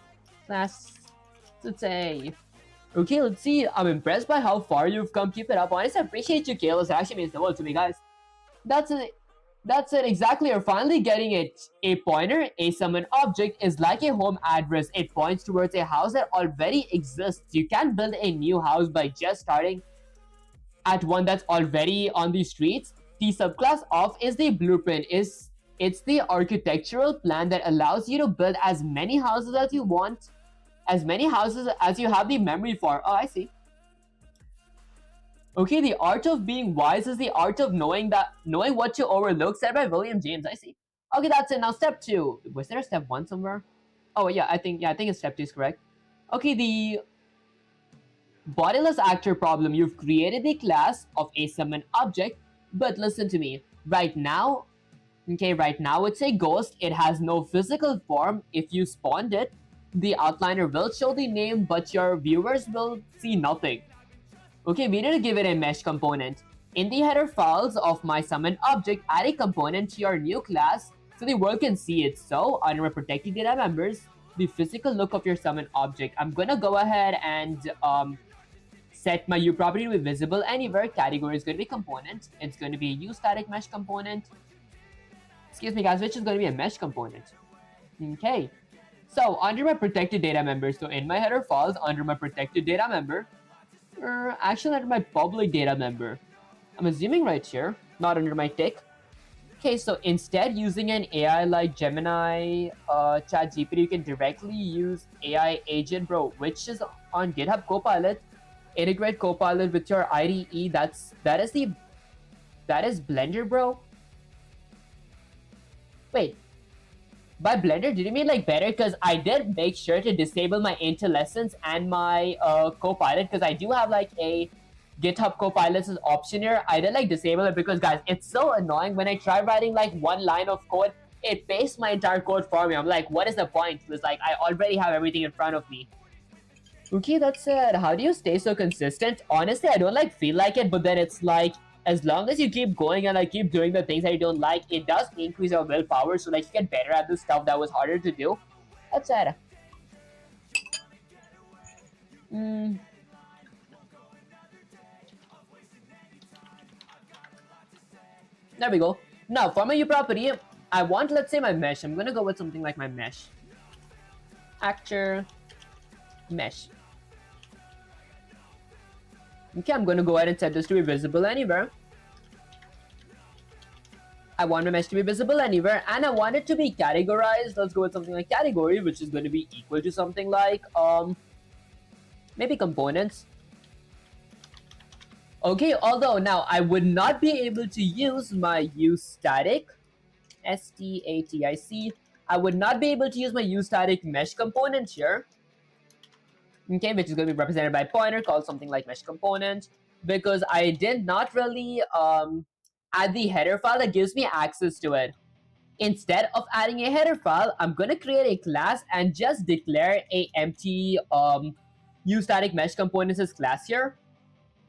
class today. Okay, let's see. I'm impressed by how far you've come. Keep it up. Honestly, I appreciate you, Kalos. It actually means the world to me, guys. That's it. That's it. Exactly. You're finally getting it. A pointer, a summon object, is like a home address. It points towards a house that already exists. You can't build a new house by just starting at one that's already on the streets. The subclass of is the blueprint. It's the architectural plan that allows you to build as many houses as you want, as many houses as you have the memory for. Oh, I see. Okay, the art of being wise is the art of knowing what to overlook, said by William James. I see. Okay, that's it. Now step 2. Was there a step 1 somewhere? Oh yeah, I think it's step 2 is correct. Okay, the bodiless actor problem. You've created the class of a summon object, but listen to me. Right now it's a ghost. It has no physical form. If you spawned it, the outliner will show the name, but your viewers will see nothing. Okay, we need to give it a mesh component. In the header files of my summon object, add a component to your new class so the world can see it. So, under protected data members, the physical look of your summon object. I'm gonna go ahead and set my U property to be visible anywhere. Category is going to be component. It's going to be a U static mesh component. Excuse me, guys, which is going to be a mesh component. Okay. So under my protected data member, so in my header files, under my protected data member, or actually under my public data member, I'm assuming right here, not under my tick. Okay, so instead using an AI like Gemini, ChatGPT, you can directly use AI agent, bro, which is on GitHub Copilot. Integrate Copilot with your IDE. That is Blender, bro. Wait, by Blender, did you mean like better? Because I did make sure to disable my IntelliSense and my Copilot, because I do have like a GitHub Copilot's option here. I did like disable it because, guys, it's so annoying when I try writing like one line of code, it pastes my entire code for me. I'm like, what is the point? It's like I already have everything in front of me. Okay, that's it. How do you stay so consistent? Honestly, I don't like feel like it, but then it's like, as long as you keep going and like keep doing the things that you don't like, it does increase your willpower, so like you get better at the stuff that was harder to do. That's it. There we go. Now for my U property, I want, let's say, my mesh. I'm gonna go with something like my mesh. Actor mesh. Okay, I'm gonna go ahead and set this to be visible anywhere. I want my mesh to be visible anywhere, and I want it to be categorized. Let's go with something like category, which is going to be equal to something like maybe components. Okay, although now I would not be able to use my uStatic, STATIC. I would not be able to use my uStatic mesh component here. Okay, which is going to be represented by a pointer called something like mesh component, because I did not really add the header file that gives me access to it. Instead of adding a header file, I'm going to create a class and just declare a empty uStatic mesh components as class here.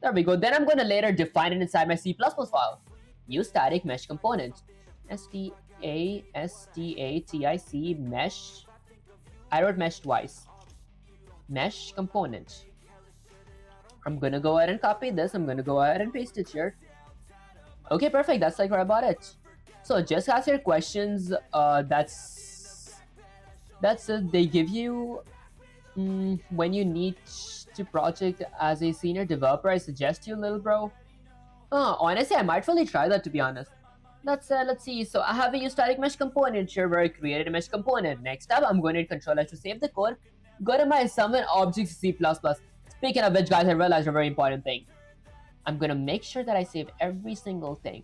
There we go. Then I'm going to later define it inside my C++ file. uStatic mesh component. STATIC mesh. I wrote mesh twice. Mesh component. I'm going to go ahead and copy this. I'm going to go ahead and paste it here. Okay, perfect. That's like where I bought it. So just ask your questions. That's it. They give you when you need to project as a senior developer. I suggest you, little bro. Honestly, I might really try that, to be honest. Let's see. So I have a uStatic mesh component here where I created a mesh component. Next up, I'm going to hit Control S to save the code. Go to my summon objects C++. Speaking of which, guys, I realized a very important thing. I'm going to make sure that I save every single thing.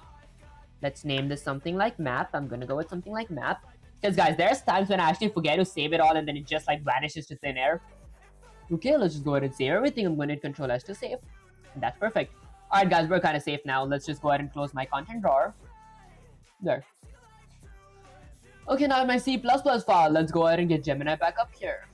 Let's name this something like map. I'm going to go with something like map. Because, guys, there's times when I actually forget to save it all and then it just like vanishes to thin air. Okay, let's just go ahead and save everything. I'm going to hit Control S to save. And that's perfect. Alright, guys, we're kind of safe now. Let's just go ahead and close my content drawer. There. Okay, now in my C++ file, let's go ahead and get Gemini back up here.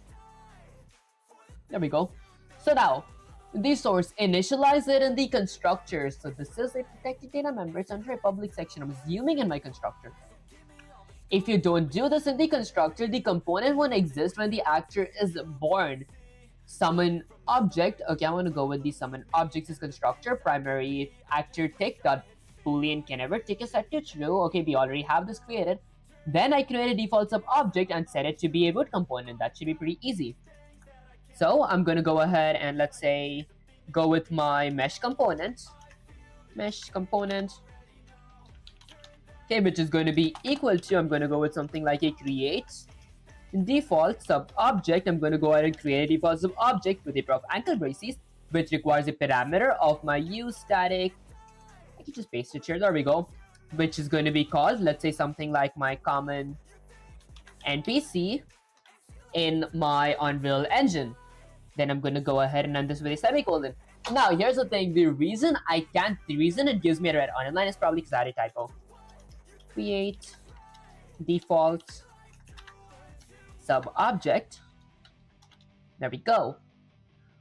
There we go. So now, the source, initialize it in the constructor. So this is a protected data member. It's under a public section. I'm zooming in my constructor. If you don't do this in the constructor, the component won't exist when the actor is born. Summon object. Okay, I want to go with the summon objects as constructor. Primary actor tick dot boolean can never tick is set to true. Okay, we already have this created. Then I create a default sub object and set it to be a root component. That should be pretty easy. So I'm going to go ahead and, let's say, go with my mesh component. Mesh component. Okay, which is going to be equal to, I'm going to go with something like a create default sub object. I'm going to go ahead and create a default sub object with a pair of ankle braces, which requires a parameter of my uStatic. I can just paste it here. There we go. Which is going to be called, let's say, something like my common NPC in my Unreal Engine. Then I'm going to go ahead and end this with a semicolon. Now, here's the thing. The reason it gives me a red underline is probably because I had a typo. Create default sub object. There we go.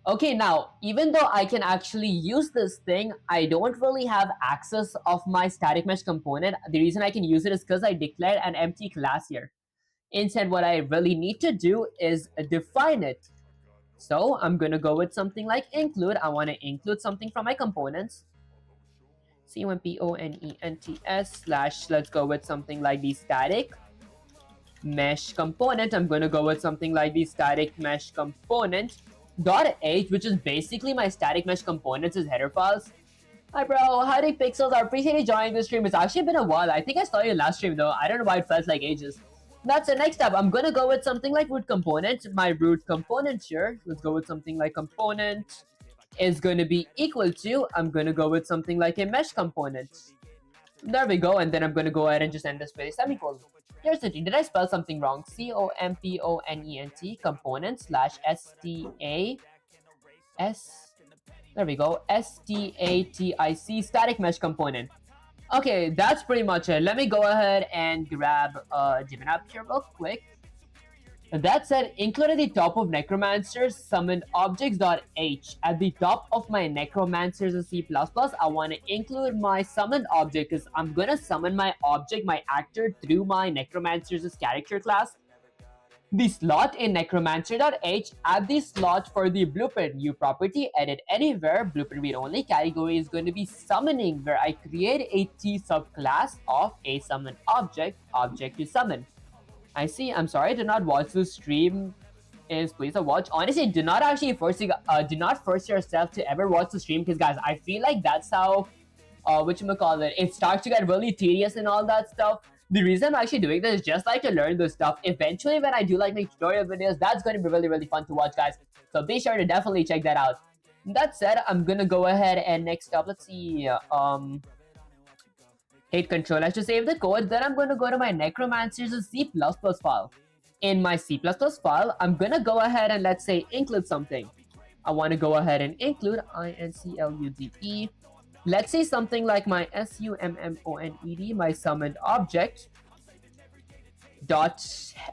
Okay, now, even though I can actually use this thing, I don't really have access of my static mesh component. The reason I can use it is because I declared an empty class here. Instead, what I really need to do is define it. So I'm gonna go with something like include. I want to include something from my components. components slash, let's go with something like the static mesh component. I'm gonna go with something like the static mesh component dot h, which is basically my static mesh components as header files. Hi bro, howdy pixels, I appreciate you joining the stream. It's actually been a while. I think I saw you last stream though. I don't know why it felt like ages. That's the next step. I'm gonna go with something like root component. My root component here, let's go with something like component is going to be equal to, I'm going to go with something like a mesh component. There we go, and then I'm going to go ahead and just end this with a semicolon. Here's the thing, did I spell something wrong? component component slash STAS, there we go, STATIC static mesh component. Okay, that's pretty much it. Let me go ahead and grab Daemon app here real quick. That said, include at the top of Necromancer's summoned objects.h. At the top of my Necromancer's C++, I want to include my summoned object because I'm going to summon my object, my actor, through my Necromancer's character class. The slot in necromancer.h, add the slot for the blueprint new property, edit anywhere, blueprint read only category is going to be summoning, where I create a T subclass of a summon object, object to summon. I see. I'm sorry I did not watch the stream. Please watch. Honestly, do not actually do not force yourself to ever watch the stream because guys, I feel like that's how whatchamacallit, it starts to get really tedious and all that stuff. The reason I'm actually doing this is just like to learn this stuff. Eventually, when I do like my tutorial videos, that's going to be really fun to watch, guys. So be sure to definitely check that out. That said, I'm gonna go ahead and next up, let's see, hit control as to save the code. Then I'm going to go to my Necromancer's C++ file. In my C++ file, I'm going to go ahead and let's say include something. I want to go ahead and include include. Let's say something like my summoned, my summoned object dot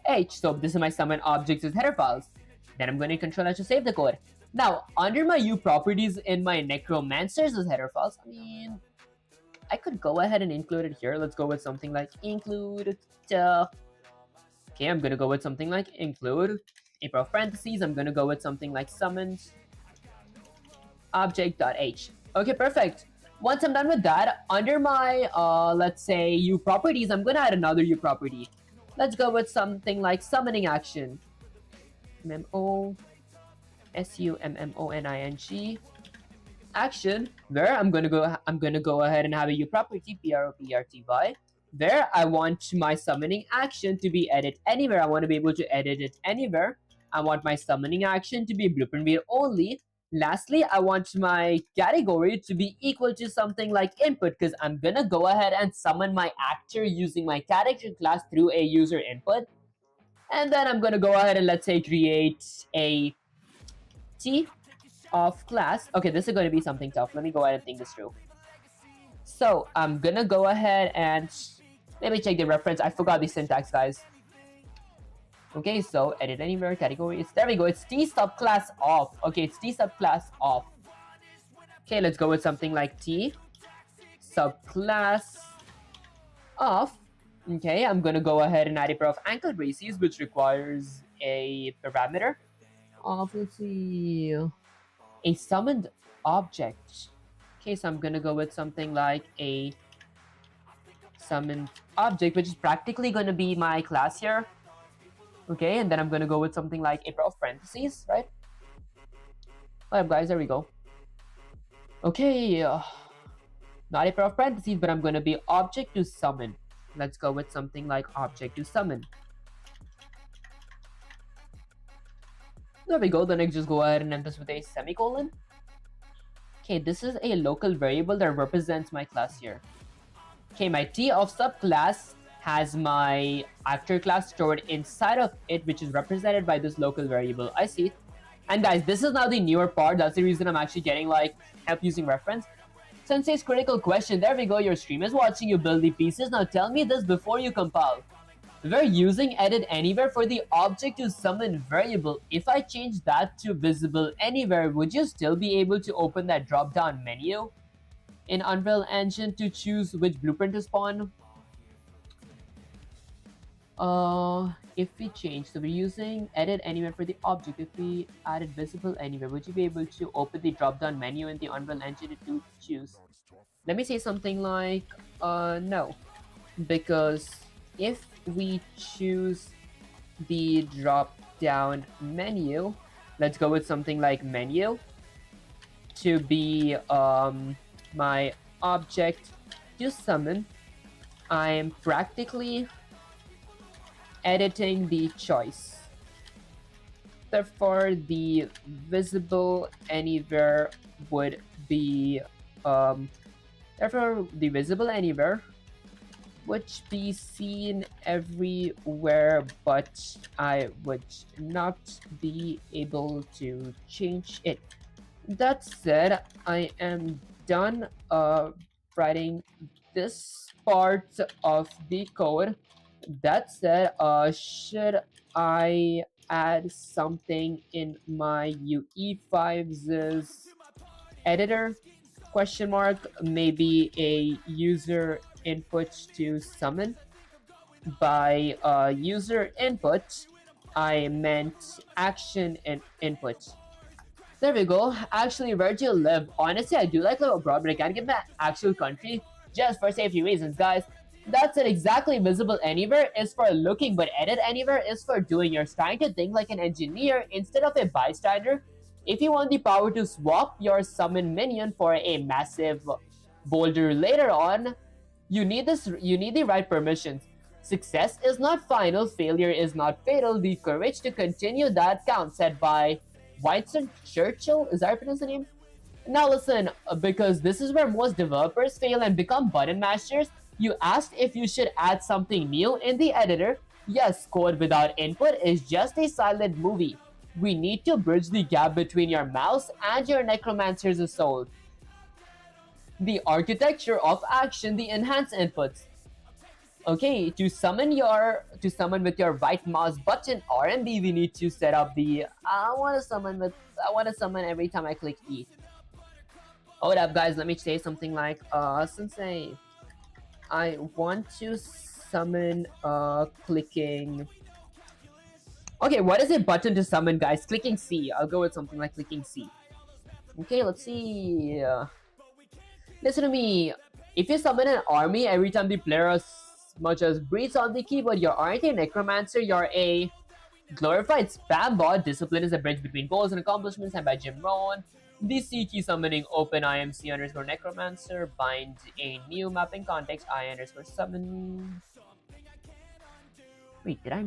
h. So this is my summoned objects as header files. Then I'm going to control as to save the code. Now, under my U properties in my Necromancer's as header files, I could go ahead and include it here. Let's go with something like include. Okay, I'm gonna go with something like include. In parentheses, I'm gonna go with something like summoned object.h. Okay, perfect. Once I'm done with that, under my let's say U properties, I'm gonna add another U property. Let's go with something like summoning action. SUMMONING action, where I'm gonna go ahead and have a U property PROPRTY, where I want my summoning action to be edit anywhere. I want to be able to edit it anywhere. I want my summoning action to be blueprint read only. Lastly, I want my category to be equal to something like input because I'm gonna go ahead and summon my actor using my character class through a user input. And then I'm gonna go ahead and let's say create a T of class. Okay, this is going to be something tough. Let me go ahead and think this through. So I'm gonna go ahead and let me check the reference. I forgot the syntax, guys. Okay, so edit anywhere category. There we go. It's T subclass of. Okay, it's T subclass of. Okay, let's go with something like T subclass of. Okay, I'm gonna go ahead and add a pair of ankle braces, which requires a parameter of, let's see, a summoned object. Okay, so I'm gonna go with something like a summoned object, which is practically gonna be my class here. Okay, and then I'm gonna go with something like a pair of parentheses, right? Alright, guys, there we go. Okay, not a pair of parentheses, but I'm gonna be object to summon. Let's go with something like object to summon. There we go. Then I just go ahead and end this with a semicolon. Okay, this is a local variable that represents my class here. Okay, my T of subclass has my actor class stored inside of it, which is represented by this local variable. I see. And guys, this is now the newer part. That's the reason I'm actually getting like help using reference. Sensei's critical question. There we go. Your stream is watching you build the pieces. Now tell me this before you compile. We're using edit anywhere for the object to summon variable. If I change that to visible anywhere, would you still be able to open that drop down menu in Unreal Engine to choose which blueprint to spawn? If we change, so we're using edit anywhere for the object. If we added visible anywhere, would you be able to open the drop down menu in the Unreal Engine to choose? Let me say something like, no, because if we choose the drop down menu, let's go with something like menu to be my object to summon, I'm practically editing the choice. Therefore, the visible anywhere would be therefore the visible anywhere would be seen everywhere, but I would not be able to change it. That said, I am done writing this part of the code. That said, should I add something in my UE5's editor? Question mark, maybe a user input to summon. By user input, I meant action and input. There we go. Actually, where do you live? Honestly, I do like live abroad, but I can't get my actual country just for safety reasons, guys. That's it. Exactly. Visible anywhere is for looking, but edit anywhere is for doing. You're trying to think like an engineer instead of a bystander. If you want the power to swap your summon minion for a massive boulder later on, you need this. You need the right permissions. Success is not final. Failure is not fatal. The courage to continue that counts. Said by Winston Churchill. Is that how I pronounce the name? Now listen, because this is where most developers fail and become button masters. You asked if you should add something new in the editor. Yes, code without input is just a silent movie. We need to bridge the gap between your mouse and your necromancer's soul. The architecture of action, the enhanced inputs. Okay, to summon with your right mouse button RMB, we need to set up the I want to summon every time I click E. Hold up, guys. Let me say something like Sensei, I want to summon clicking. Okay, what is a button to summon, guys? Clicking C. I'll go with something like clicking C. Okay, let's see. Listen to me. If you summon an army every time the player as much as breathes on the keyboard, you aren't a necromancer, you're a glorified spam bot. Discipline is a bridge between goals and accomplishments, and by Jim Rohn. The C key summoning open IMC underscore necromancer binds a new mapping context I underscore summon. Wait, did I?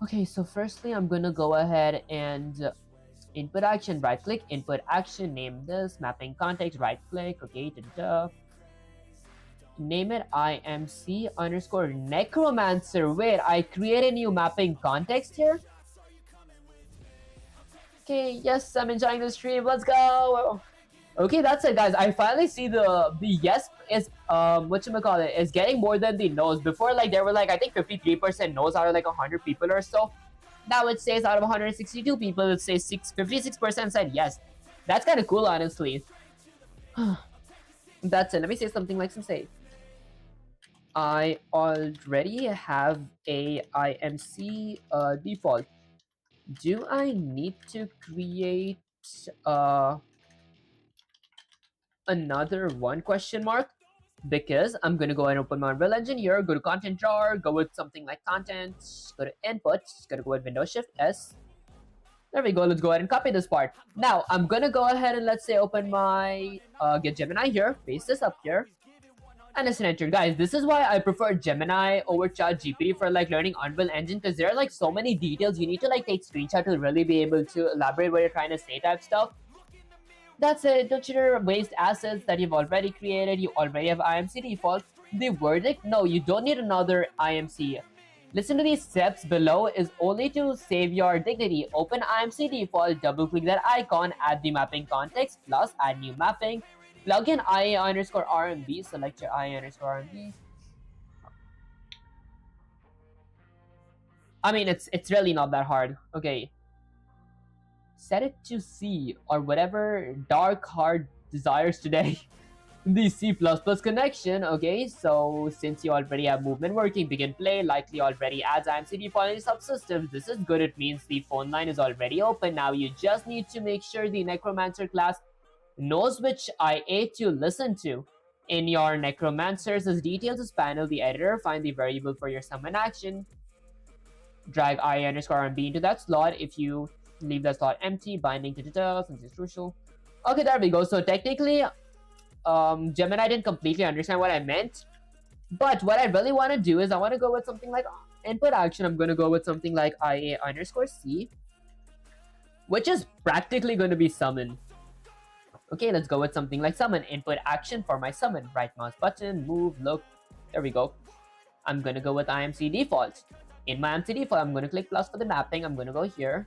Okay, so firstly, I'm gonna go ahead and input action, right click, input action, name this mapping context, right click, okay, name it IMC underscore necromancer. Wait, I create a new mapping context here. Okay, yes, I'm enjoying the stream. Let's go. Okay, that's it, guys. I finally see the yes is whatchamacallit is getting more than the no's. Before, like there were like I think 53% no's out of like 100 people or so. Now it says out of 162 people, it says 56% said yes. That's kind of cool, honestly. That's it. Let me say something like Sensei. I already have a IMC default. Do I need to create another one question mark? Because I'm gonna go and open my Unreal Engine here, go to content jar, go with something like content, go to input, gonna go with Windows Shift S. There we go, let's go ahead and copy this part. Now, I'm gonna go ahead and let's say open my get Gemini here, paste this up here, and listen enter. Guys, this is why I prefer Gemini over ChatGPT for like learning Unreal Engine, because there are like so many details you need to like take screenshot to really be able to elaborate what you're trying to say type stuff. That's it. Don't you waste assets that you've already created. You already have IMC default. The verdict? No, you don't need another IMC. Listen to these steps below is only to save your dignity. Open IMC default, double click that icon, add the mapping context, plus add new mapping. Plug in IA underscore RMB, select your IA underscore RMB. I mean, it's really not that hard. Okay. Set it to C or whatever Dark Heart desires today. the C++ connection. Okay, so since you already have movement working, begin play likely already adds IMC default in subsystems. This is good. It means the phone line is already open. Now you just need to make sure the Necromancer class knows which IA to listen to. In your Necromancer's details panel, the editor, find the variable for your summon action. Drag IA underscore RMB into that slot. If you leave that slot empty, binding to details, since it's crucial. Okay, there we go. So technically, Gemini didn't completely understand what I meant. But what I really want to do is I want to go with something like input action. I'm going to go with something like IA underscore C, which is practically going to be summon. Okay, let's go with something like summon. Input action for my summon. Right mouse button, move, look. There we go. I'm going to go with IMC default. In my IMC default, I'm going to click plus for the mapping. I'm going to go here.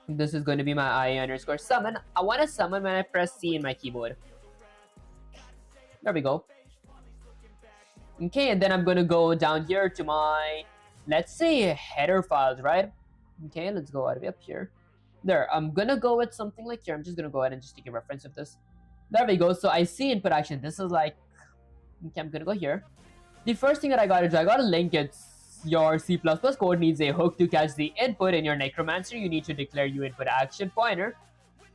This is going to be my IA underscore summon. I want to summon when I press C in my keyboard. There we go. Okay, and then I'm going to go down here to my, let's say, header files, right? Okay, let's go all the way up here. There, I'm going to go with something like here. I'm just going to go ahead and just take a reference of this. There we go. So I see input action. This is like, okay, I'm going to go here. The first thing that I got to do, I got to link it. Your C++ code needs a hook to catch the input. In your Necromancer, you need to declare input action pointer.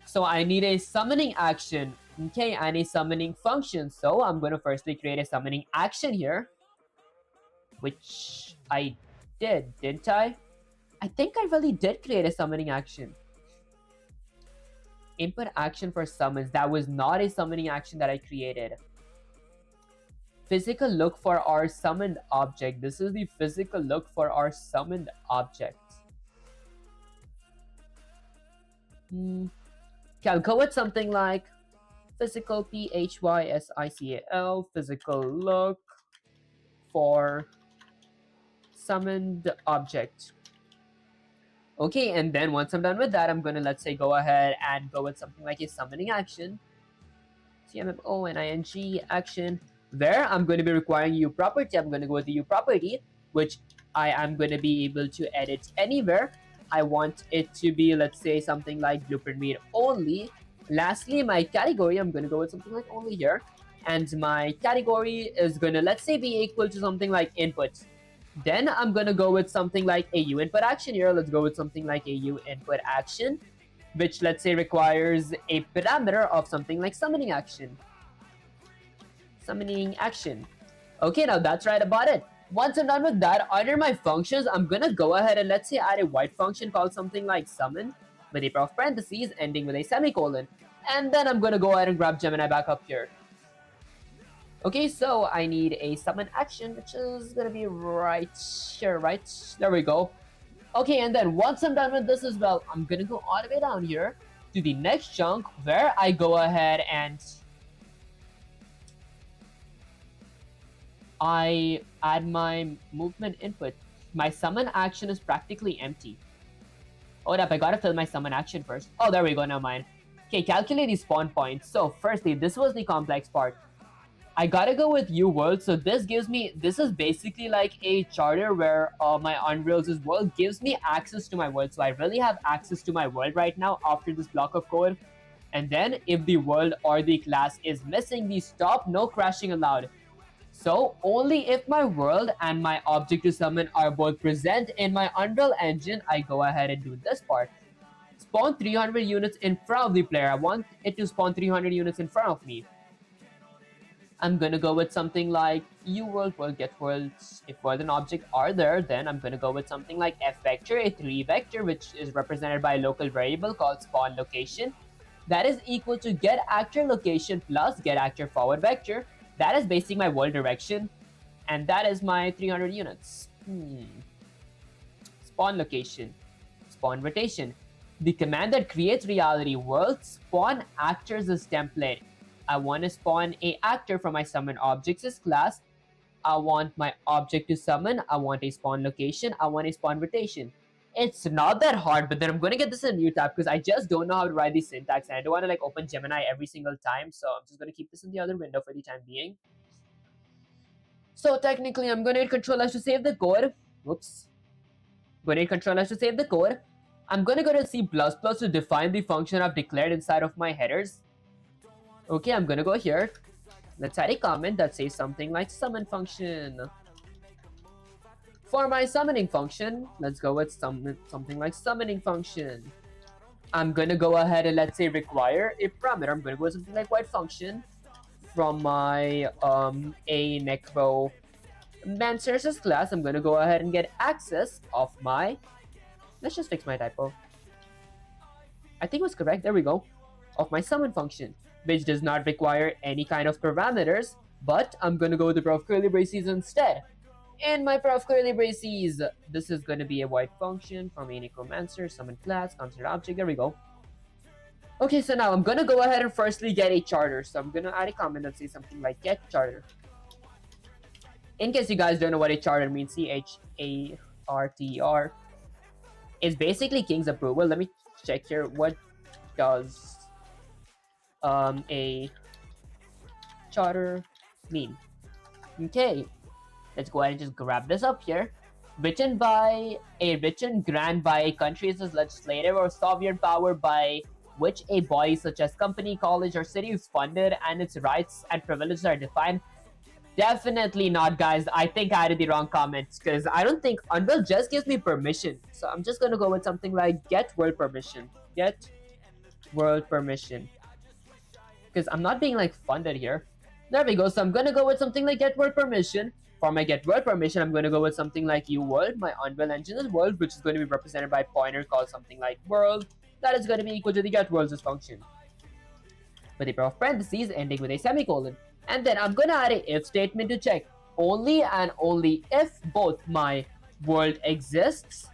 So I need a summoning action, okay, and a summoning function. So I'm going to firstly create a summoning action here, which I did, didn't I? I think I really did create a summoning action. Input action for summons. That was not a summoning action that I created. Physical look for our summoned object. This is the physical look for our summoned object. Okay, I'll go with something like physical PHYSICAL, physical look for summoned object. Okay, and then once I'm done with that, I'm going to, let's say, go ahead and go with something like a summoning action. CMMONING action. There, I'm going to be requiring U property. I'm going to go with the U property, which I am going to be able to edit anywhere. I want it to be, let's say, something like blueprint read only. Lastly, my category, I'm going to go with something like only here. And my category is going to, let's say, be equal to something like input. Then I'm going to go with something like a U input action here. Let's go with something like a U input action, which, let's say, requires a parameter of something like summoning action. Summoning action. Okay, now that's right about it. Once I'm done with that, under my functions, I'm gonna go ahead and, let's say, add a white function called something like summon with a pair of parentheses ending with a semicolon. And then I'm gonna go ahead and grab Gemini back up here. Okay, so I need a summon action, which is gonna be right here, right? There we go. Okay, and then once I'm done with this as well, I'm gonna go all the way down here to the next chunk where I go ahead and I add my movement input. My summon action is practically empty. Hold up, I gotta fill my summon action first. Oh, there we go, now mine. Okay, calculate the spawn points. So firstly, this was the complex part. I gotta go with U world. So this gives me, this is basically like a charter where my Unreal's world gives me access to my world. So I really have access to my world right now after this block of code. And then if the world or the class is missing, the stop no crashing allowed. So only if my world and my object to summon are both present in my Unreal Engine, I go ahead and do this part. Spawn 300 units in front of the player. I want it to spawn 300 units in front of me. I'm gonna go with something like uWorld, world, get worlds. If world and object are there, then I'm gonna go with something like f vector, a 3 vector, which is represented by a local variable called spawn location. That is equal to get actor location plus get actor forward vector. That is basically my world direction, and that is my 300 units. Spawn location, spawn rotation. The command that creates reality world spawn actors as template. I want to spawn a actor from my summon objects as class. I want my object to summon. I want a spawn location. I want a spawn rotation. It's not that hard, but then I'm going to get this in a new tab because I just don't know how to write the syntax and I don't want to like open Gemini every single time. So I'm just going to keep this in the other window for the time being. So technically, I'm going to hit Control S to save the code. Whoops. Going to hit Control S to save the code. I'm going to go to C++ to define the function I've declared inside of my headers. Okay, I'm going to go here. Let's add a comment that says something like summon function. For my summoning function, let's go with something like summoning function. I'm gonna go ahead and let's say require a parameter. I'm gonna go with something like white function from my a necromancer's class. I'm gonna go ahead and get access of my. Let's just fix my typo. I think it was correct. There we go. Of my summon function, which does not require any kind of parameters, but I'm gonna go with the pair of curly braces instead. In my pair of curly braces, this is gonna be a white function from a necromancer, summon class, consider object. There we go. Okay, so now I'm gonna go ahead and firstly get a charter. So I'm gonna add a comment that says something like get charter. In case you guys don't know what a charter means, CHARTR is basically King's approval. Let me check here. What does a charter mean? Okay, let's go ahead and just grab this up here. Written grant by a country's legislative or sovereign power by which a body such as company, college, or city is funded and its rights and privileges are defined. Definitely not, guys. I think I added the wrong comments because I don't think Unreal just gives me permission. So I'm just gonna go with something like get world permission. Get world permission. Because I'm not being like funded here. There we go. So I'm gonna go with something like get world permission. For my get world permission, I'm gonna go with something like uworld. My Unreal Engine is world, which is going to be represented by a pointer called something like world. That is going to be equal to the get worlds function. With a pair of parentheses ending with a semicolon. And then I'm gonna add a if statement to check only and only if both my world exists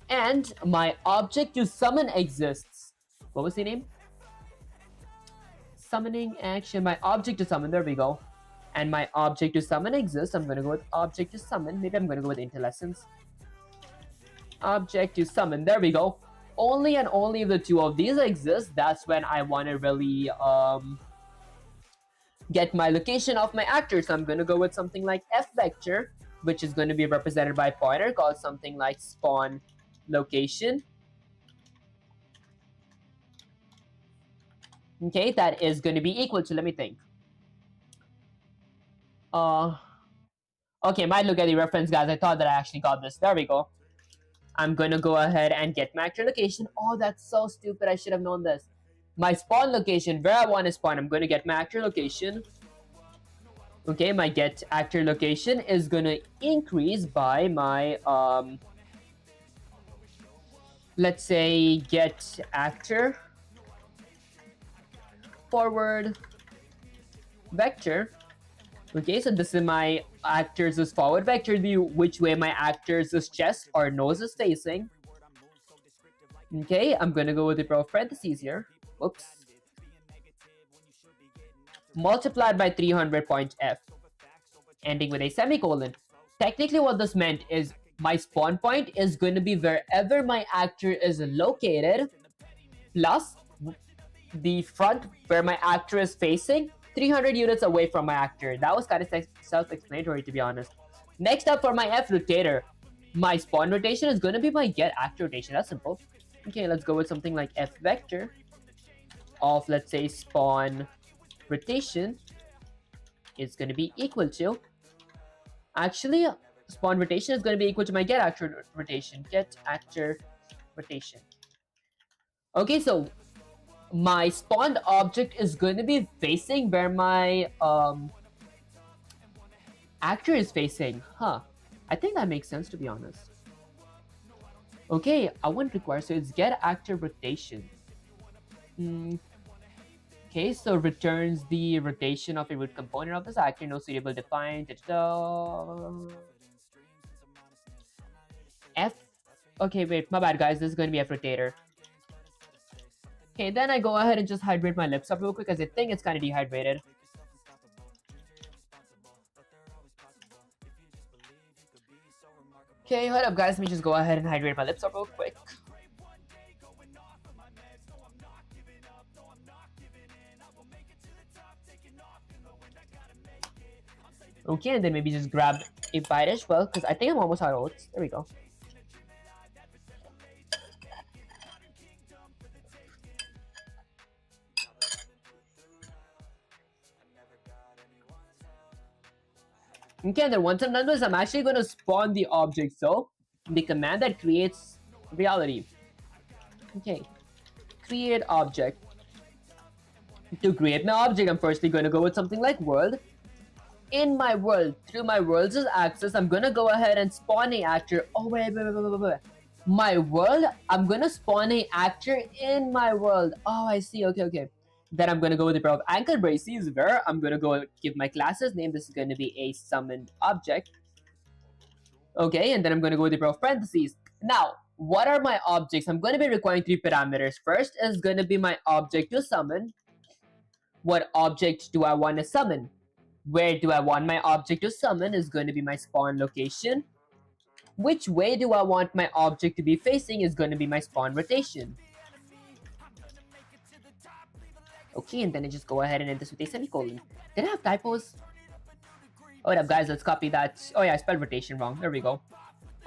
and my object to summon exists. What was the name? Summoning action. My object to summon. There we go. And my object to summon exists. I'm gonna go with object to summon. Maybe I'm gonna go with Intel Essence. Object to summon. There we go. Only and only if the two of these exist, that's when I want to really get my location of my actor. So I'm going to go with something like f vector, which is going to be represented by a pointer called something like spawn location. Okay, that is going to be equal to, let me think. Okay, might look at the reference, guys. I thought that I actually got this. There we go. I'm going to go ahead and get my actor location. Oh, that's so stupid. I should have known this. My spawn location, where I want to spawn, I'm going to get my actor location. Okay, my get actor location is going to increase by my, let's say, get actor forward vector. Okay, so this is my actor's forward vector view, which way my actor's chest or nose is facing. Okay, I'm gonna go with the pair of parentheses here. Whoops. Multiplied by 300.f, ending with a semicolon. Technically what this meant is my spawn point is going to be wherever my actor is located, plus the front where my actor is facing, 300 units away from my actor. That was kind of self-explanatory, to be honest. Next up, for my F rotator, my spawn rotation is going to be my get actor rotation. That's simple. Okay, let's go with something like F vector of, let's say, spawn rotation is going to be equal to, actually, spawn rotation is going to be equal to my get actor rotation. Get actor rotation. Okay, so my spawned object is going to be facing where my actor is facing. Huh. I think that makes sense, to be honest. Okay, I wouldn't require, so it's get actor rotation. Okay, so returns the rotation of a root component of this actor, no suitable defined. F. Okay, wait, my bad, guys. This is going to be F rotator. Okay, then I go ahead and just hydrate my lips up real quick, because I think it's kind of dehydrated. Okay, hold up, guys. Let me just go ahead and hydrate my lips up real quick. Okay, and then maybe just grab a bite as well, because I think I'm almost out of oats. There we go. Okay, and then once I'm done with this, I'm actually going to spawn the object. So, the command that creates reality. Okay, create object. To create my object, I'm firstly going to go with something like world. In my world, through my world's access, I'm going to go ahead and spawn a actor. Oh, wait. My world, I'm going to spawn a actor in my world. Oh, I see. Okay. Then I'm going to go with the pair of anchor braces where I'm going to go give my class's name. This is going to be a summoned object. Okay, and then I'm going to go with the pair of parentheses. Now, what are my objects? I'm going to be requiring 3 parameters. First is going to be my object to summon. What object do I want to summon? Where do I want my object to summon is going to be my spawn location. Which way do I want my object to be facing is going to be my spawn rotation. Okay, and then I just go ahead and end this with a semicolon. Did I have typos? Hold up, guys, let's copy that. Oh yeah, I spelled rotation wrong. There we go.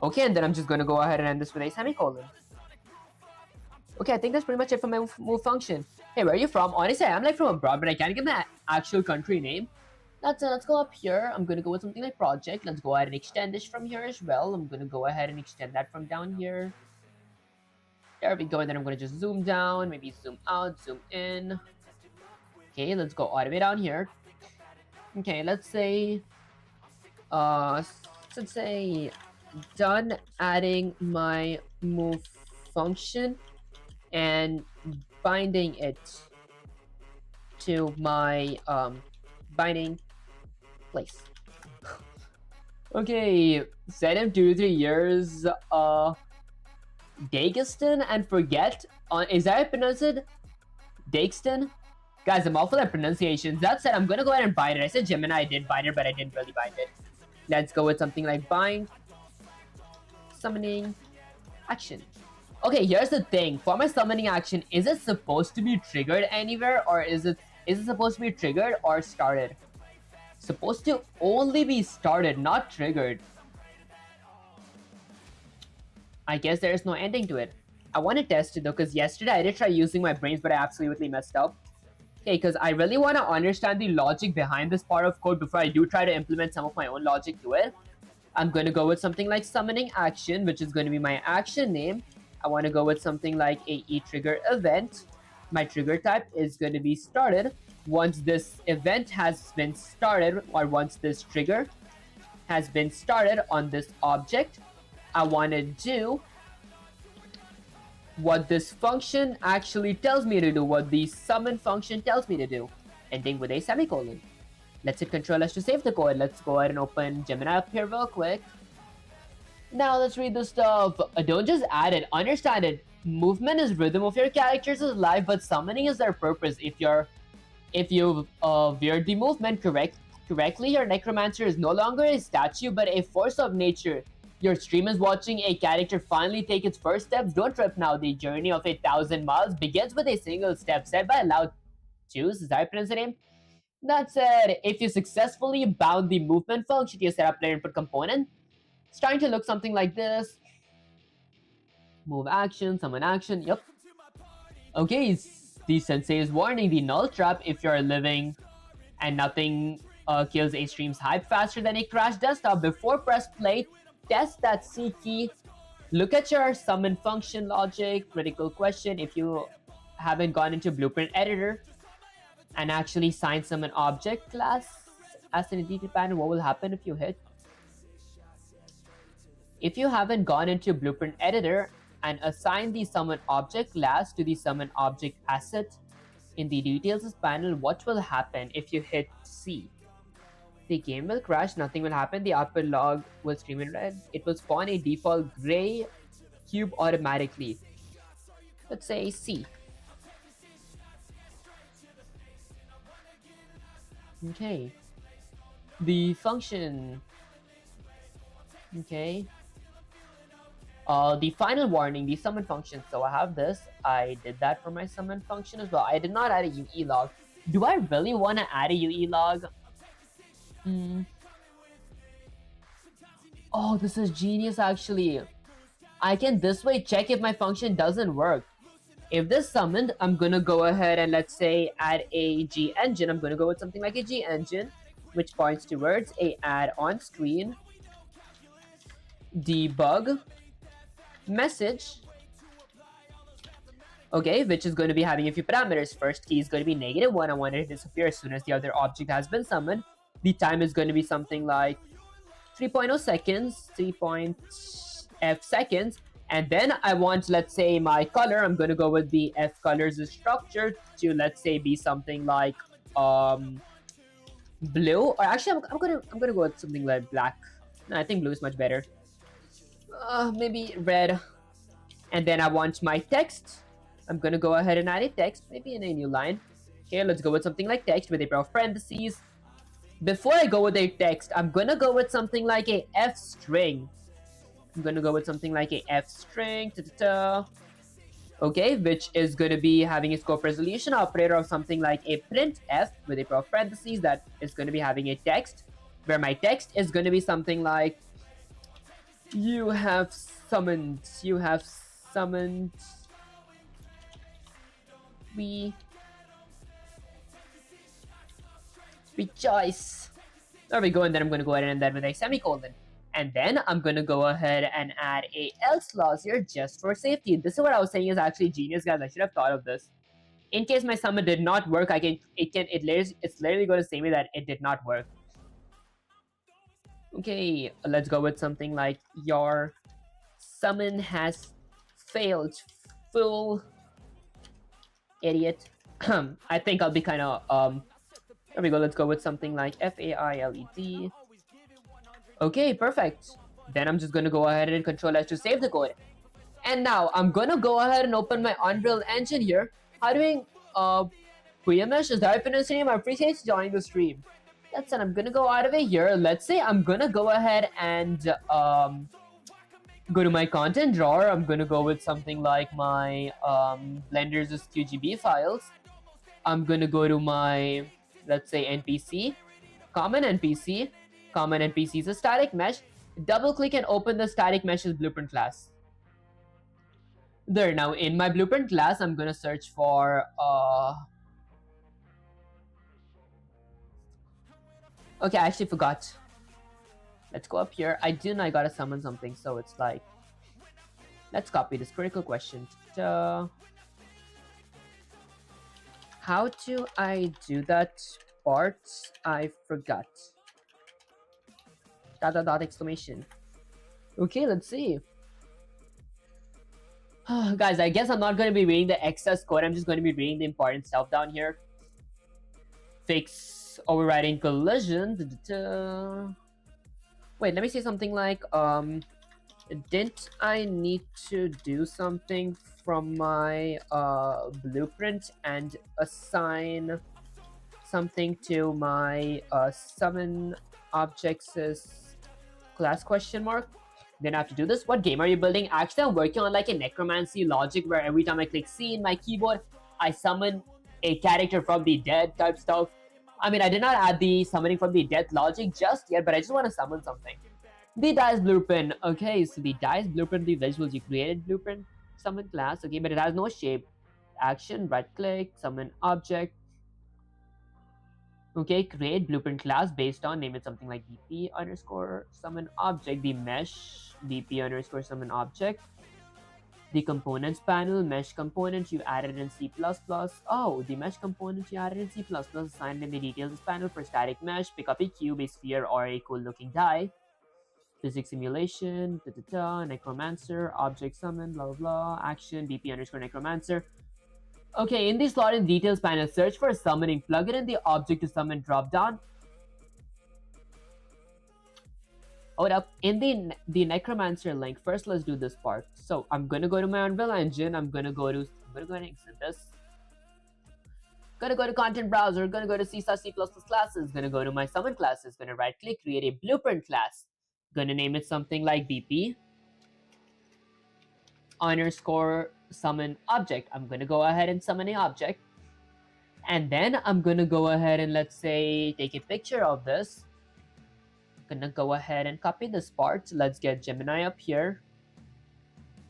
Okay, and then I'm just going to go ahead and end this with a semicolon. Okay, I think that's pretty much it for my move function. Hey, where are you from? Honestly, I'm like from abroad, but I can't give my actual country name. Let's go up here. I'm gonna go with something like project. Let's go ahead and extend this from here as well. I'm gonna go ahead and extend that from down here. There we go. And then I'm gonna just zoom down, maybe zoom out, zoom in. Okay, let's go all the way down here. Okay, let's say done adding my move function and binding it to my binding place. Okay, set him 2 to 3 years. Dagestan and forget. Is that pronounced Dagestan? Guys, I'm awful at pronunciations. That said, I'm gonna go ahead and bind it. I said Gemini, I did bind it, but I didn't really bind it. Let's go with something like bind. Summoning action. Okay, here's the thing. For my summoning action, is it supposed to be triggered anywhere, or is it supposed to be triggered or started? Supposed to only be started, not triggered. I guess there is no ending to it. I want to test it though, because yesterday I did try using my brains, but I absolutely messed up. Okay, because I really want to understand the logic behind this part of code before I do try to implement some of my own logic to it. I'm going to go with something like summoning action, which is going to be my action name. I want to go with something like a e-trigger event. My trigger type is going to be started. Once this event has been started, or once this trigger has been started on this object, I want to do what this function actually tells me to do, what the summon function tells me to do, ending with a semicolon. Let's hit Ctrl S to save the code. Let's go ahead and open Gemini up here real quick. Now let's read the stuff. Don't just add it, understand it. Movement is rhythm of your characters' life, but summoning is their purpose. If you veered the movement correctly, your necromancer is no longer a statue but a force of nature. Your stream is watching a character finally take its first steps. Don't trip now. The journey of 1,000 miles begins with a single step said by Loud Choose. Is that pronounce the name? That said, if you successfully bound the movement function to your setup player input component, it's trying to look something like this. Move action, summon action. Yep. Okay, the sensei's warning, the null trap. If you're living and nothing kills a stream's hype faster than a crashed desktop, before press play, test that C key. Look at your summon function logic. Critical question. If you haven't gone into Blueprint Editor and actually signed summon object class as an entity panel, what will happen if you hit? If you haven't gone into Blueprint Editor and assign the summon object class to the summon object asset in the details panel, what will happen if you hit C? The game will crash, nothing will happen, the output log will stream in red. It will spawn a default gray cube automatically. Let's say C. Okay. The function. Okay. The final warning, the summon function. So I have this. I did that for my summon function as well. I did not add a UE log. Do I really want to add a UE log? Oh, this is genius actually. I can this way check if my function doesn't work. If this summoned, I'm gonna go ahead and let's say add a G engine. I'm gonna go with something like a G engine. which points towards a add on screen debug message, okay, which is going to be having a few parameters. First key is going to be -1. I want it to disappear as soon as the other object has been summoned. The time is going to be something like 3.0 seconds, 3.f seconds. And then I want, let's say, my color. I'm going to go with the f colors structure to, let's say, be something like blue. Or actually, I'm gonna go with something like black. No, I think blue is much better. Maybe red. And then I want my text. I'm gonna go ahead and add a text, maybe in a new line. Okay, let's go with something like text with a pair of parentheses. Before I go with a text, I'm gonna go with something like a f string. I'm gonna go with something like a f string, okay, which is gonna be having a scope resolution operator of something like a printf with a pair of parentheses that is gonna be having a text, where my text is gonna be something like you have summoned, we rejoice. There we go, and then I'm gonna go ahead and end that with a semicolon. And then I'm gonna go ahead and add a else clause here just for safety. This is what I was saying is actually genius, guys. I should have thought of this. In case my summon did not work, it's literally going to say me that it did not work. Okay, let's go with something like your summon has failed. Full idiot. I think I'll be kind of there we go. Let's go with something like failed. Okay, perfect. Then I'm just gonna go ahead and Control S to save the code. And now I'm gonna go ahead and open my Unreal Engine here. How doing Priyamesh? Is that how you pronounce your name? I appreciate you joining the stream. That's it. I'm gonna go out of it here. Let's say I'm gonna go ahead and go to my content drawer. I'm gonna go with something like my Blender's QGB files. I'm gonna go to my, let's say, NPC, common NPC. Common NPC is a static mesh. Double click and open the static mesh's blueprint class. There, now in my blueprint class, I'm gonna search for okay, I actually forgot. Let's go up here. I do know I gotta summon something, so it's like, let's copy this critical question. How do I do that part? I forgot. Dot exclamation. Okay, let's see. Guys, I guess I'm not going to be reading the excess code. I'm just going to be reading the important stuff down here. Fix overriding collision. Wait, let me say something like, didn't I need to do something from my blueprint and assign something to my summon objects' class question mark? Then I have to do this. What game are you building? Actually, I'm working on like a necromancy logic where every time I click C in my keyboard, I summon a character from the dead type stuff. I mean, I did not add the summoning from the death logic just yet, but I just want to summon something. The dice blueprint. Okay, so the dice blueprint, the visuals you created blueprint, summon class. Okay, but it has no shape. Action, right click, summon object. Okay, create blueprint class based on, name it something like bp underscore summon object, the mesh bp underscore summon object, the components panel, mesh component you added in C++. Oh, the mesh component you added in C++, assigned in the details panel for static mesh. Pick up a cube, a sphere, or a cool looking die. Physics simulation, necromancer, object summon, blah blah blah, action bp underscore necromancer. Okay, in the slot in details panel, search for summoning. Plug it in the object to summon drop down. Hold up. In the necromancer link, first let's do this part. So I'm gonna go to my Unreal Engine. I'm gonna go ahead and exit this. Gonna go to content browser. Gonna go to C++ classes. Gonna go to my summon classes. Gonna right click, create a blueprint class. Gonna name it something like bp underscore summon object. I'm gonna go ahead and summon an object, and then I'm gonna go ahead and, let's say, take a picture of this. I'm gonna go ahead and copy this part. Let's get Gemini up here.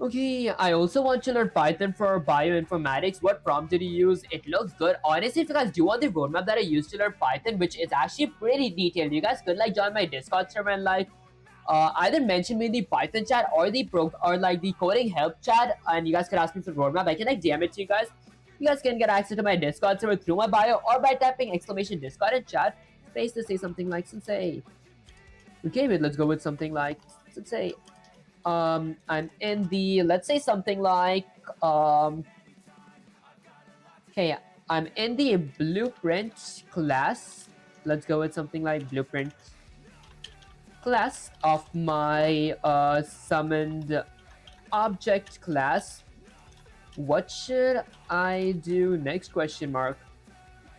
Okay, I also want to learn Python for bioinformatics. What prompt did you use? It looks good. Honestly, if you guys do want the roadmap that I used to learn Python, which is actually pretty detailed, you guys could like join my Discord server and like either mention me in the Python chat or the or like the coding help chat, and you guys can ask me for roadmap. I can like DM it to you guys. You guys can get access to my Discord server through my bio or by tapping exclamation Discord in chat space to say something like Sensei. Okay, wait, let's go with something like Sensei. I'm in the, let's say something like okay, I'm in the blueprint class. Let's go with something like blueprint class of my summoned object class. What should I do next, question mark?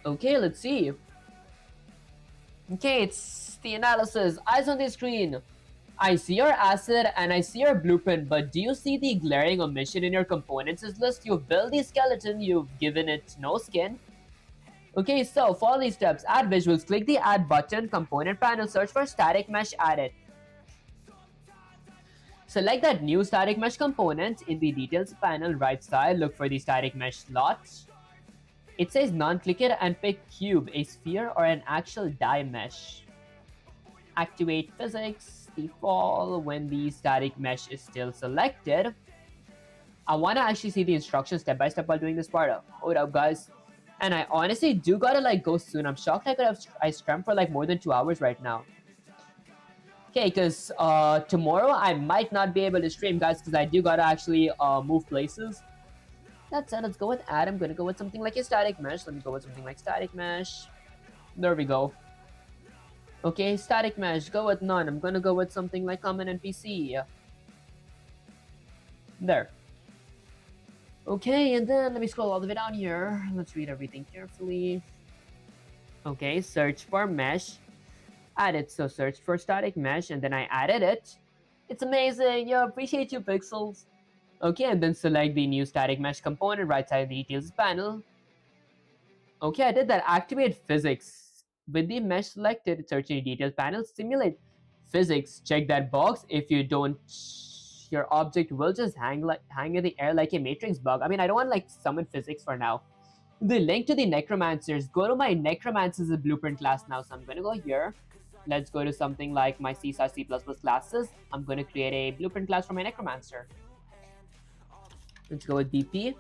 Okay, let's see. Okay, it's the analysis. Eyes on the screen. I see your asset and I see your blueprint, but do you see the glaring omission in your components list? You've built the skeleton, you've given it no skin. Okay, so follow these steps. Add visuals. Click the add button, component panel, search for static mesh, add it. Select that new static mesh component in the details panel, right side, look for the static mesh slot. It says none, click it and pick cube, a sphere, or an actual die mesh. Activate physics. Default when the static mesh is still selected. I want to actually see the instructions step by step while doing this part. Hold up, guys. And I honestly do gotta like go soon. I'm shocked I streamed for like more than 2 hours right now. Okay, because tomorrow I might not be able to stream, guys, because I do gotta actually move places. That said, let's go with add. I'm gonna go with something like a static mesh. Let me go with something like static mesh. There we go. Okay, static mesh, go with none. I'm gonna go with something like common NPC. There. Okay, and then let me scroll all the way down here. Let's read everything carefully. Okay, search for mesh. Add it. So search for static mesh, and then I added it. It's amazing. Yo, appreciate you, Pixels. Okay, and then select the new static mesh component right side of the details panel. Okay, I did that. Activate physics. With the mesh selected, search in the details panel, simulate physics. Check that box. If you don't, your object will just hang in the air like a matrix bug. I mean, I don't want like summon physics for now. The link to the necromancers. Go to my necromancers blueprint class now. So I'm gonna go here. Let's go to something like my C/C++ classes. I'm gonna create a blueprint class for my necromancer. Let's go with BP.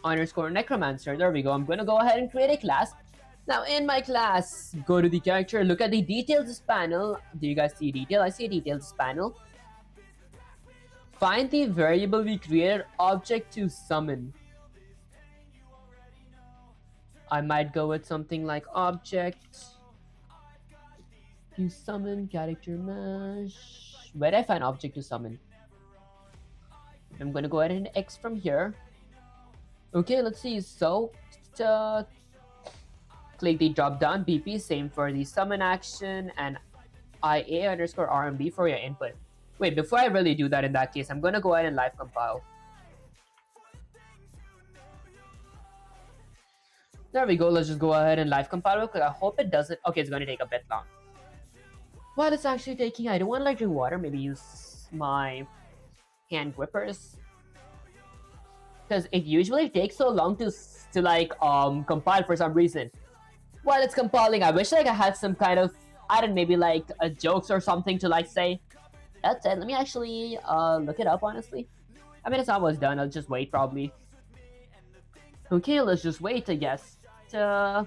Underscore necromancer. There we go. I'm gonna go ahead and create a class. Now in my class, go to the character, look at the details panel. Do you guys see detail? I see a details panel. Find the variable we created, object to summon. I might go with something like object to summon, character mesh. Where do I find object to summon? I'm gonna go ahead and X from here. Okay, let's see. So, click the drop down BP, same for the summon action, and IA underscore RMB for your input. Wait, before I really do that in that case, I'm gonna go ahead and live compile. There we go. Let's just go ahead and live compile real quick. I hope it doesn't. Okay, it's gonna take a bit long. While it's actually taking, I don't want to like drink water. Maybe use my hand grippers, because it usually takes so long to like compile for some reason. While it's compiling, I wish like I had some kind of, I don't know, maybe like jokes or something to like say. That said, let me actually look it up honestly. I mean, it's almost done. I'll just wait probably. Okay, let's just wait, I guess. Okay,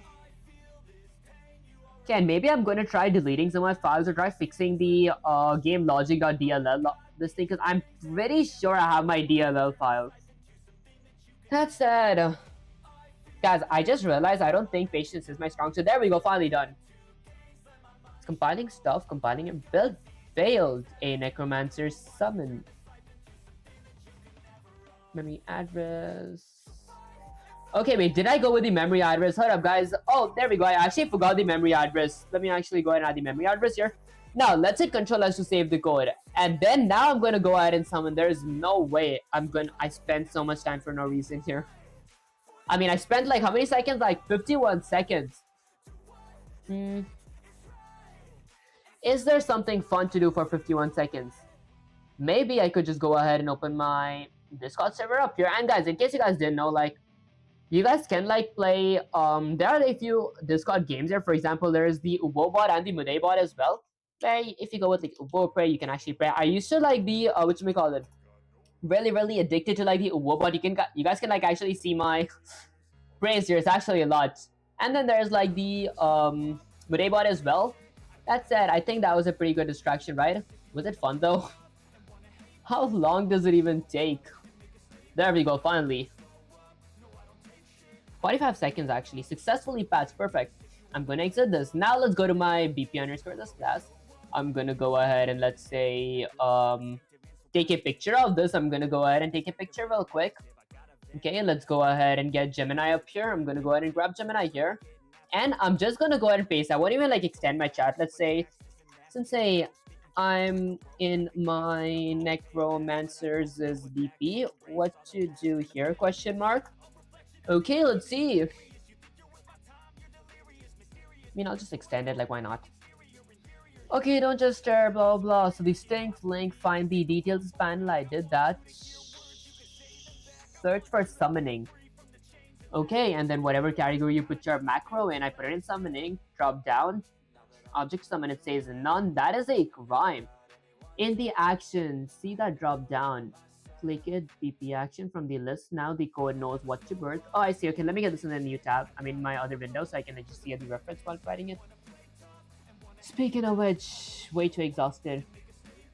and maybe I'm gonna try deleting some of my files or try fixing the game logic.dll this thing, because I'm pretty sure I have my DLL files. That said, guys, I just realized I don't think patience is my strong. So there we go, finally done. It's compiling stuff, compiling and build failed. A necromancer summon. Memory address. Okay, wait, did I go with the memory address? Hold up, guys. Oh, there we go. I actually forgot the memory address. Let me actually go ahead and add the memory address here. Now, let's hit Control S to save the code. And then now I'm going to go ahead and summon. There's no way I spent so much time for no reason here. I mean, I spent like how many seconds? Like 51 seconds. Is there something fun to do for 51 seconds? maybe I could just go ahead and open my Discord server up here. And guys, in case you guys didn't know, like, you guys can like play there are a few Discord games there. For example, there's the Ubobot and the Mudebot as well. Where if you go with like Ubo Pray, you can actually pray. I used to like be what we call it, really addicted to like the Ubobot. You guys can like actually see my praise here. It's actually a lot. And then there's like the Mudebot as well. That said, I think that was a pretty good distraction, right? Was it fun though? How long does it even take? There we go, finally. 45 seconds actually. Successfully passed, perfect. I'm gonna exit this. Now let's go to my BP underscore this class. I'm gonna go ahead and let's say take a picture of this. I'm gonna go ahead and take a picture real quick. Okay, let's go ahead and get Gemini up here. I'm gonna go ahead and grab Gemini here. And I'm just gonna go ahead and paste. I won't even like extend my chat. Let's say, since I'm in my Necromancer's BP, what to do here? Question mark. Okay, let's see. I mean, I'll just extend it, like, why not? Okay, don't just stare, blah, blah. So the stink link, find the details panel, I did that. Search for summoning. Okay, and then whatever category you put your macro in, I put it in summoning, drop down, object summon, it says none. That is a crime. In the action, see that drop down. Click it, BP action from the list. Now the code knows what to birth. Oh, I see. Okay, let me get this in a new tab. I mean, my other window, so I can just see the reference while writing it. Speaking of which, way too exhausted.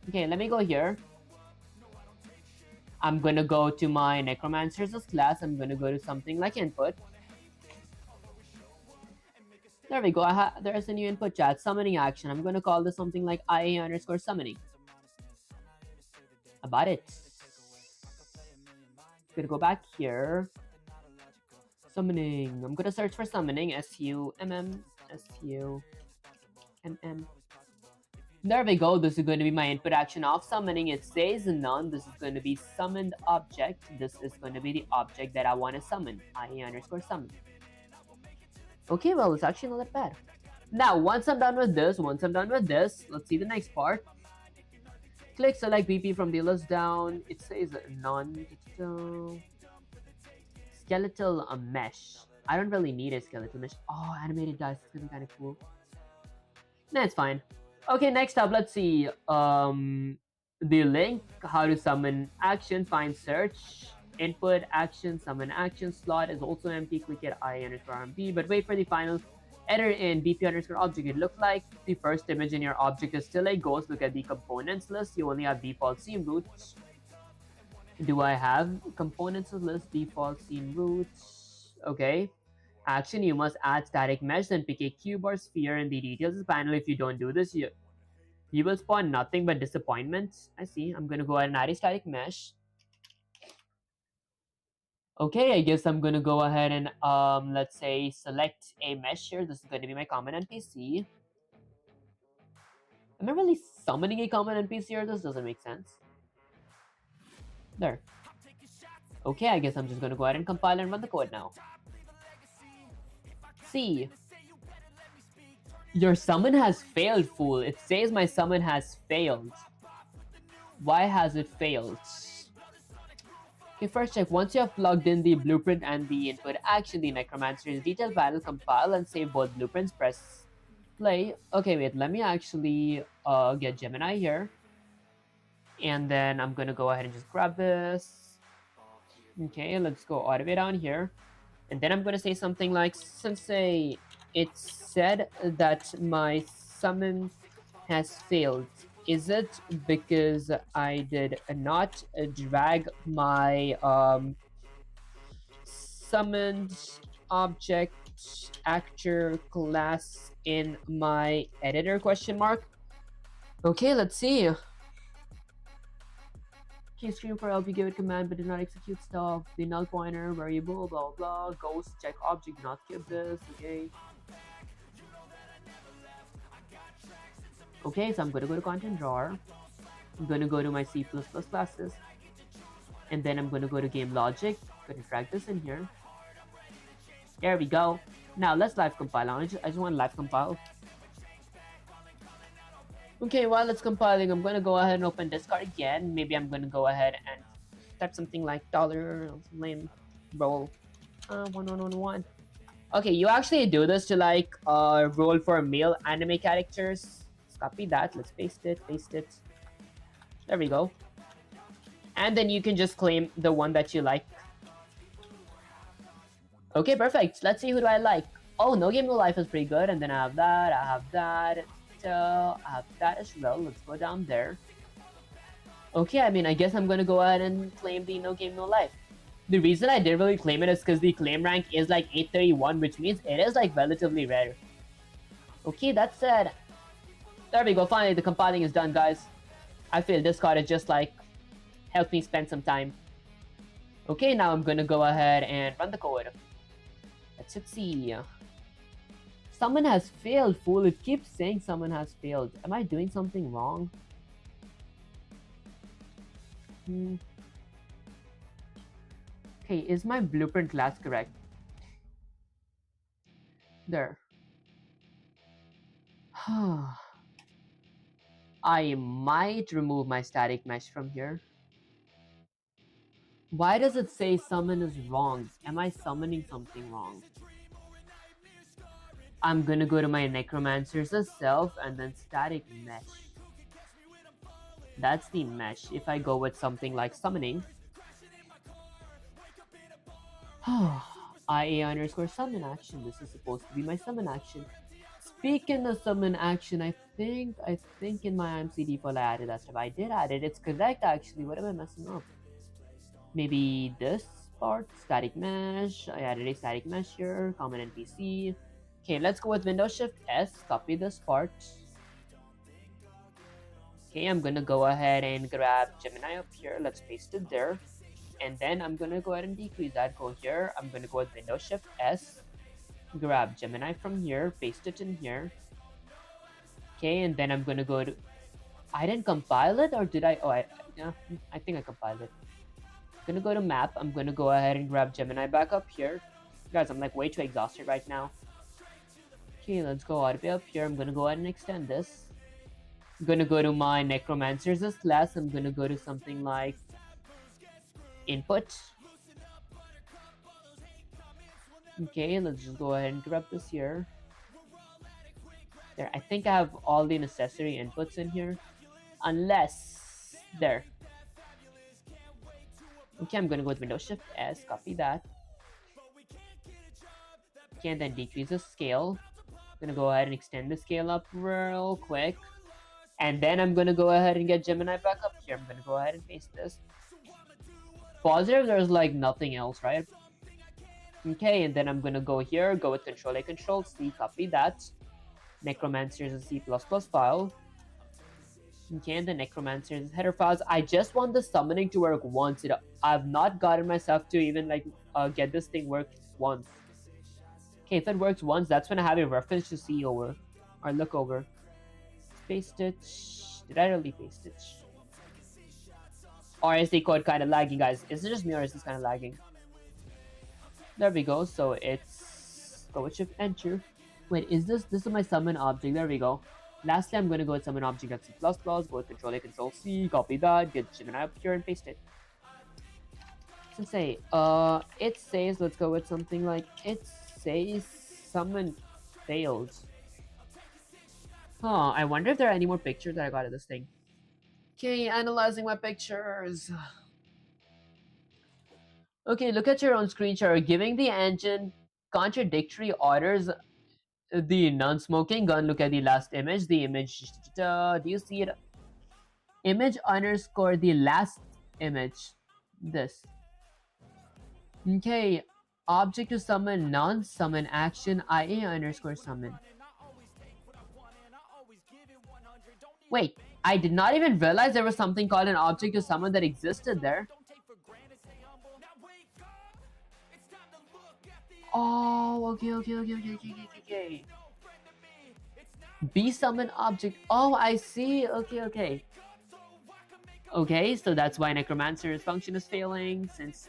Okay, let me go here. I'm gonna go to my Necromancer's class. I'm gonna go to something like input. There we go. There's a new input chat. Summoning action. I'm gonna call this something like IA underscore summoning. About it. Gonna go back here. Summoning. I'm gonna search for summoning. SUMM. SUMM. There we go. This is going to be my input action of summoning. It says none. This is going to be summoned object. This is going to be the object that I want to summon. IA underscore summon. Okay, well, it's actually not that bad. Now, once I'm done with this, let's see the next part. Click select BP from the list down. It says none. Skeletal mesh. I don't really need a skeletal mesh. Oh, animated dice. It's gonna be kind of cool. Nah, it's fine. Okay, next up, let's see. The link, how to summon action, find search, input action, summon action slot is also empty. Click it I underscore RMB, but wait for the final. Enter in BP underscore object. It looks like the first image in your object is still a ghost. Look at the components list. You only have default scene roots. Do I have components list, default scene roots? Okay. Action, you must add static mesh, then pick a cube or sphere in the details panel. If you don't do this, you will spawn nothing but disappointments. I see. I'm gonna go ahead and add a static mesh. Okay, I guess I'm gonna go ahead and let's say select a mesh here. This is going to be my common NPC. Am I really summoning a common NPC here? This doesn't make sense. There. Okay, I guess I'm just gonna go ahead and compile and run the code now. See. Your summon has failed, fool. It says my summon has failed. Why has it failed? Okay, first check. Once you have plugged in the blueprint and the input action, the Necromancer's detail panel, compile and save both blueprints. Press play. Okay, wait. Let me actually get Gemini here. And then I'm gonna go ahead and just grab this. Okay, let's go all the way down here. And then I'm gonna say something like, Sensei, it said that my summon has failed. Is it because I did not drag my summoned object actor class in my editor, question mark? Okay, let's see. Okay, stream for help, you give it command but do not execute stuff. The null pointer, variable, blah blah, ghost, check object, do not skip this, okay. Okay, so I'm gonna go to content drawer. I'm gonna go to my C++ classes. And then I'm gonna go to game logic. Gonna drag this in here. There we go. Now let's live compile. I just want live compile. Okay, while it's compiling, I'm gonna go ahead and open Discord again. Maybe I'm gonna go ahead and type something like dollar lame roll 1111. Okay, you actually do this to like roll for male anime characters. Let's copy that. Let's paste it. Paste it. There we go. And then you can just claim the one that you like. Okay, perfect. Let's see who do I like. Oh, No Game No Life is pretty good. And then I have that. I have that. I have that as well. Let's go down there. Okay, I mean, I guess I'm gonna go ahead and claim the No Game No Life. The reason I didn't really claim it is because the claim rank is like 831, which means it is like relatively rare. Okay, that said, there we go. Finally, the compiling is done, guys. I feel Discord is just like helped me spend some time. Okay, now I'm gonna go ahead and run the code. Let's see. Someone has failed, fool. It keeps saying someone has failed. Am I doing something wrong? Okay, is my blueprint class correct? There. I might remove my static mesh from here. Why does it say summon is wrong? Am I summoning something wrong? I'm gonna go to my necromancer's self and then static mesh. That's the mesh. If I go with something like summoning, IA underscore summon action. This is supposed to be my summon action. Speaking of summon action, I think in my IMC default I added that stuff. I did add it. It's correct actually. What am I messing up? Maybe this part, static mesh. I added a static mesh here. Common NPC. Okay, let's go with Windows Shift S. Copy this part. Okay, I'm gonna go ahead and grab Gemini up here. Let's paste it there. And then I'm gonna go ahead and decrease that. Go here. I'm gonna go with Windows Shift S. Grab Gemini from here. Paste it in here. Okay, and then I'm gonna go to. I didn't compile it, or did I? Oh, yeah, I think I compiled it. I'm gonna go to map. I'm gonna go ahead and grab Gemini back up here. Guys, I'm like way too exhausted right now. Okay, let's go all the way up here. I'm gonna go ahead and extend this. I'm gonna go to my necromancer's class. I'm gonna go to something like input. Okay, let's just go ahead and grab this here. There, I think I have all the necessary inputs in here. Unless, there. Okay, I'm gonna go with Windows Shift S, copy that. Okay, and then decrease the scale. I'm gonna go ahead and extend the scale up real quick. And then I'm gonna go ahead and get Gemini back up here. I'm gonna go ahead and paste this. Positive, there's like nothing else, right? Okay, and then I'm gonna go here, go with Control A, Control C, copy that. Necromancer is a C++ file. Okay, and the Necromancer is header files. I just want the summoning to work once. I've not gotten myself to even like get this thing work once. Okay, if it works once, that's when I have a reference to see over or look over. Paste it. Did I really paste it? Or is the code kind of lagging, guys? Is it just me or is this kind of lagging? There we go. So it's go with Shift Enter. Wait, is this is my summon object? There we go. Lastly, I'm going to go with summon object at C++, go with Control A, Control C, copy that, get Gemini up here and paste it. Let's say, it says, let's go with something like, it says summon failed. Huh, I wonder if there are any more pictures that I got of this thing. Okay, analyzing my pictures. Okay, look at your own screen share. Giving the engine contradictory orders. The non-smoking gun, look at the last image. The image, do you see it? Image underscore the last image. This. Okay, object to summon, non-summon action, IA underscore summon. Wait, I did not even realize there was something called an object to summon that existed there. Oh, okay. Be summon object. Oh, I see. Okay. Okay, so that's why Necromancer's function is failing, since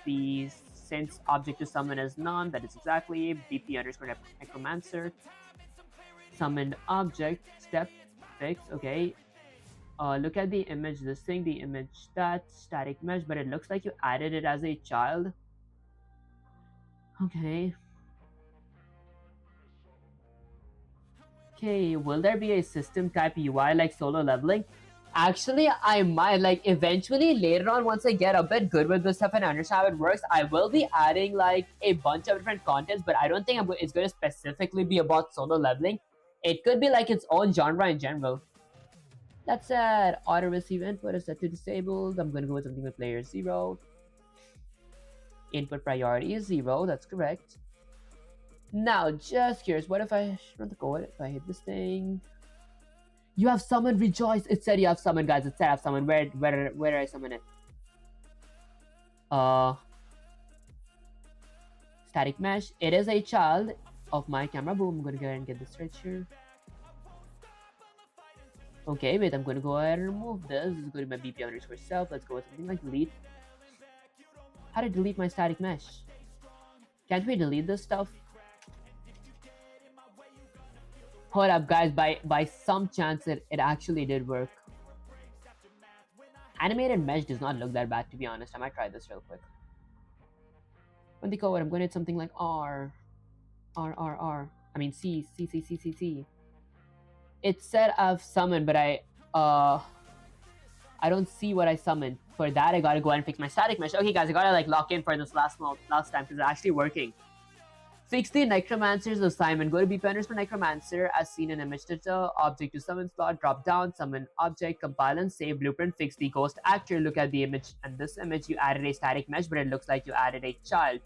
object to summon is none. That is exactly BP underscore Necromancer. Summoned object, step fix, okay. look at the image, this thing, the image, that static mesh, but it looks like you added it as a child. Okay. Okay, will there be a system type UI like solo leveling? Actually, I might, like, eventually later on, once I get a bit good with this stuff and understand how it works, I will be adding like a bunch of different contents, but I don't think it's going to specifically be about solo leveling. It could be like its own genre in general. That said, auto receive input is set to disabled. I'm going to go with something with player 0. Input priority is 0, that's correct. Now, just curious, what if I run the code? If I hit this thing, you have summoned Rejoice. It said you have summoned, guys. It said I have summoned. Where did I summon it? Static mesh. It is a child of my camera. Boom. I'm gonna go ahead and get this right here. Okay, wait. I'm gonna go ahead and remove this. This is going to be my BP underscore self. Let's go with something like delete. How to delete my static mesh? Can't we delete this stuff? Hold up, guys. By some chance, it actually did work. Animated mesh does not look that bad, to be honest. I might try this real quick. When the code, I'm going to hit something like R. I mean C. It said I've summoned, but I don't see what I summoned. For that, I gotta go ahead and fix my static mesh. Okay, guys, I gotta like lock in for this last time because it's actually working. Fix the Necromancer's assignment. Go to BP underscore Necromancer as seen in image editor. Object to summon slot. Drop down. Summon object. Compile and save. Blueprint. Fix the ghost actor. Look at the image. And this image, you added a static mesh, but it looks like you added a child.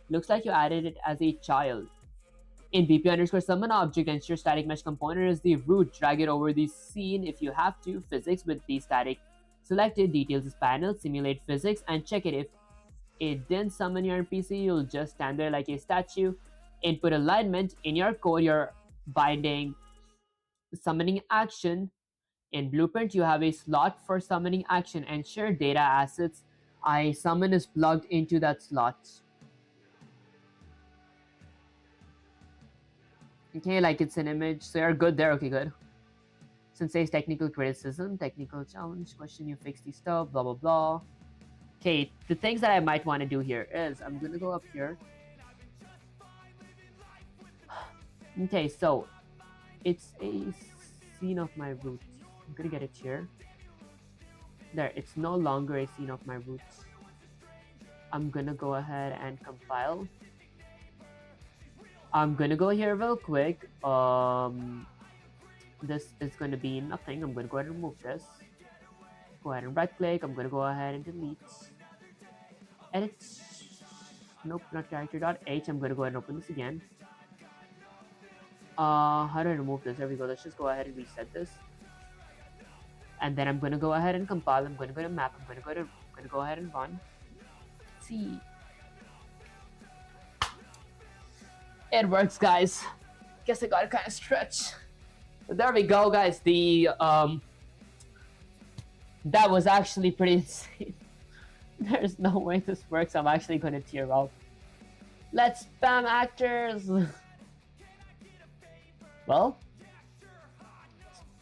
Looks like you added it as a child. In BP underscore summon object, ensure static mesh component is the root. Drag it over the scene if you have to. Physics with the static selected. Details is panel. Simulate physics and check it. If it didn't summon your NPC, you'll just stand there like a statue. Input alignment. In your code, you're binding summoning action. In Blueprint, you have a slot for summoning action. Ensure data assets I summon is plugged into that slot. Okay, like it's an image, so you're good there. Okay, good. Sensei's technical criticism, technical challenge, question you fix the stuff, blah blah blah. Okay, the things that I might want to do here is I'm gonna go up here. Okay, so it's a scene of my roots. I'm gonna get it here. There, it's no longer a scene of my roots. I'm gonna go ahead and compile. I'm gonna go here real quick. This is gonna be nothing. I'm gonna go ahead and remove this. Go ahead and right click. I'm gonna go ahead and delete. Edit. Nope, not character.h. I'm gonna go ahead and open this again. How do I remove this? There we go. Let's just go ahead and reset this. And then I'm gonna go ahead and compile. I'm gonna go to map. I'm gonna go ahead and run. Let's see. It works, guys. Guess I gotta kind of stretch. But there we go, guys. That was actually pretty insane. There's no way this works. I'm actually gonna tear up. Let's spam actors. Well,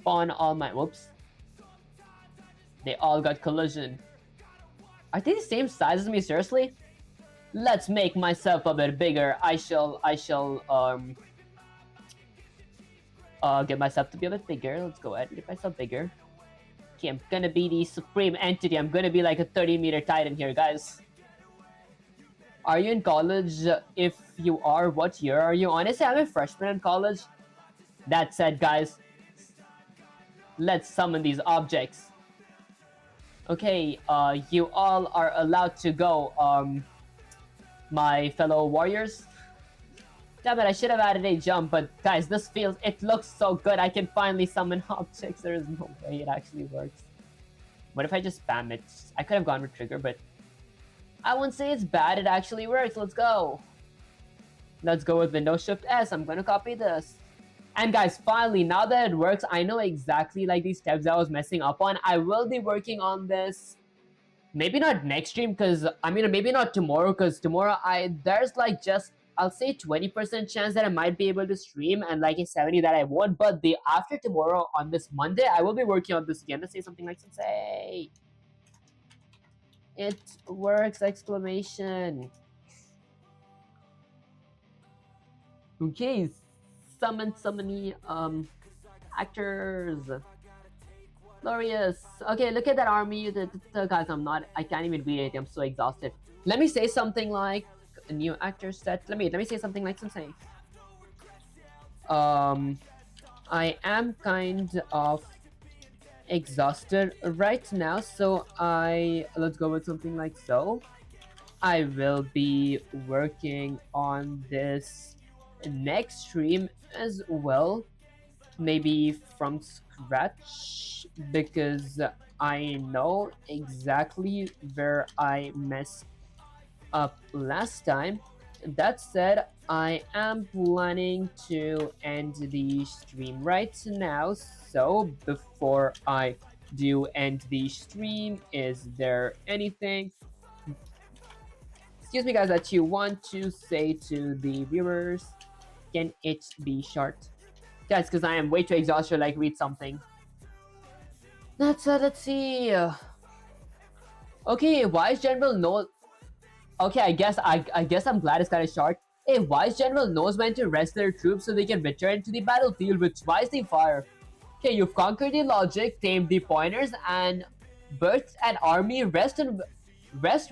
spawn all my whoops. They all got collision. Are they the same size as me? Seriously? Let's make myself a bit bigger. I shall get myself to be a bit bigger. Let's go ahead and get myself bigger. Okay, I'm gonna be the supreme entity. I'm gonna be like a 30-meter titan here, guys. Are you in college? If you are, what year are you? Honestly, I'm a freshman in college. That said, guys, let's summon these objects. Okay, you all are allowed to go, my fellow warriors. Damn it, I should have added a jump, but guys, it looks so good. I can finally summon objects. There is no way it actually works. What if I just spam it? I could have gone with trigger, but I wouldn't say it's bad. It actually works. Let's go. Let's go with Windows Shift S. I'm gonna copy this. And guys, finally, now that it works, I know exactly like these steps I was messing up on. I will be working on this. Maybe not next stream, because I mean, maybe not tomorrow, because tomorrow there's like just I'll say 20% chance that I might be able to stream and like a 70 that I won't. But the after tomorrow on this Monday, I will be working on this again. Let's say something like Sensei. It works! Exclamation. Okay, summony actors. Glorious. Okay, look at that army. Guys, I can't even read it. I'm so exhausted. Let me say something like a new actor set. Let me say something like Sensei. I am kind of exhausted right now, so let's go with something like so. I will be working on this next stream as well, maybe from scratch, because I know exactly where I messed up last time. That said, I am planning to end the stream right now, so before I do end the stream, is there anything, excuse me guys, that you want to say to the viewers? Can it be short? Guys, because I am way too exhausted to like read something. Let's see. Okay, wise general knows. Okay, I guess I'm glad it's kind of short. A wise general knows when to rest their troops so they can return to the battlefield with wisely fire. Okay, you've conquered the logic, tamed the pointers, and birthed an army. Rest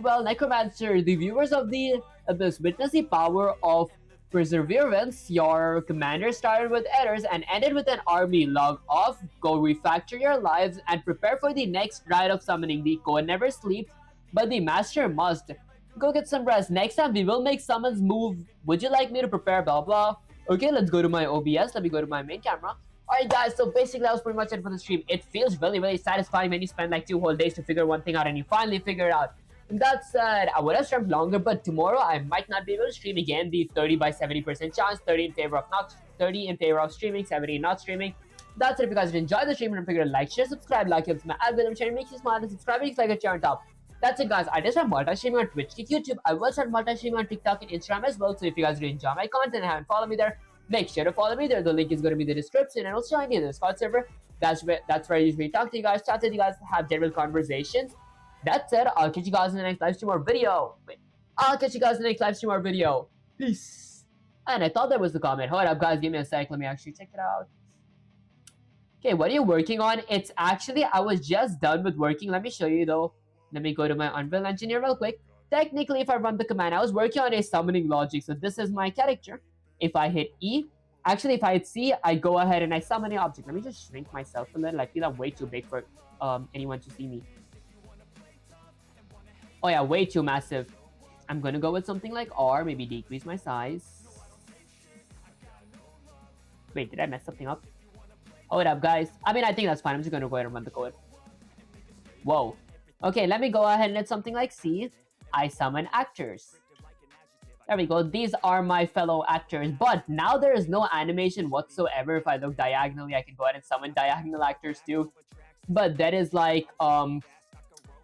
well, Necromancer. The viewers of the Abyss witness the power of perseverance. Your commander started with errors and ended with an army. Log off, go refactor your lives, and prepare for the next rite of summoning. The code never sleeps, but the master must. Go get some rest. Next time we will make summons move. Would you like me to prepare blah blah? Okay, let's go to my OBS. Let me go to my main camera. Alright guys, so basically that was pretty much it for the stream. It feels really satisfying when you spend like 2 whole days to figure one thing out and you finally figure it out. And that said, I would have streamed longer, but tomorrow I might not be able to stream again. The 30 by 70% chance, 30 in favor of streaming, 70 not streaming. That's it. If you guys enjoyed the stream, don't forget to like, share, subscribe, like it, my algorithm channel makes you smile, and subscribing is like a chair on top. That's it guys, I just have multi-streaming on Twitch, YouTube. I will start multi-streaming on TikTok and Instagram as well, so if you guys really enjoy my content and haven't followed me there, make sure to follow me there. The link is going to be in the description, and also join me in the Discord server. That's where I usually talk to you guys, chat with you guys, have general conversations. That said, I'll catch you guys in the next live stream or video. I'll catch you guys in the next live stream or video. Peace. And I thought that was the comment. Hold up guys, give me a sec, let me actually check it out. Okay, what are you working on? It's actually, I was just done with working. Let me show you though. Let me go to my Unreal Engineer real quick. Technically, if I run the command, I was working on a summoning logic. So this is my character. If I hit E, actually if I hit C, I go ahead and I summon an object. Let me just shrink myself a little. I feel I'm way too big for anyone to see me. Oh yeah, way too massive. I'm gonna go with something like R, maybe decrease my size. Wait, did I mess something up? Hold up, guys. I mean, I think that's fine. I'm just gonna go ahead and run the code. Whoa. Okay, let me go ahead and hit something like C. I summon actors. There we go. These are my fellow actors. But now there is no animation whatsoever. If I look diagonally, I can go ahead and summon diagonal actors too. But that is like,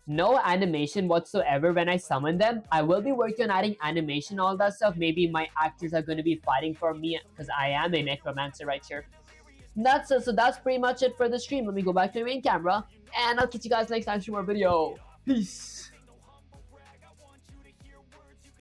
no animation whatsoever when I summon them. I will be working on adding animation, all that stuff. Maybe my actors are going to be fighting for me because I am a necromancer right here. That's it. So that's pretty much it for the stream. Let me go back to the main camera and I'll catch you guys next time for more video. Peace.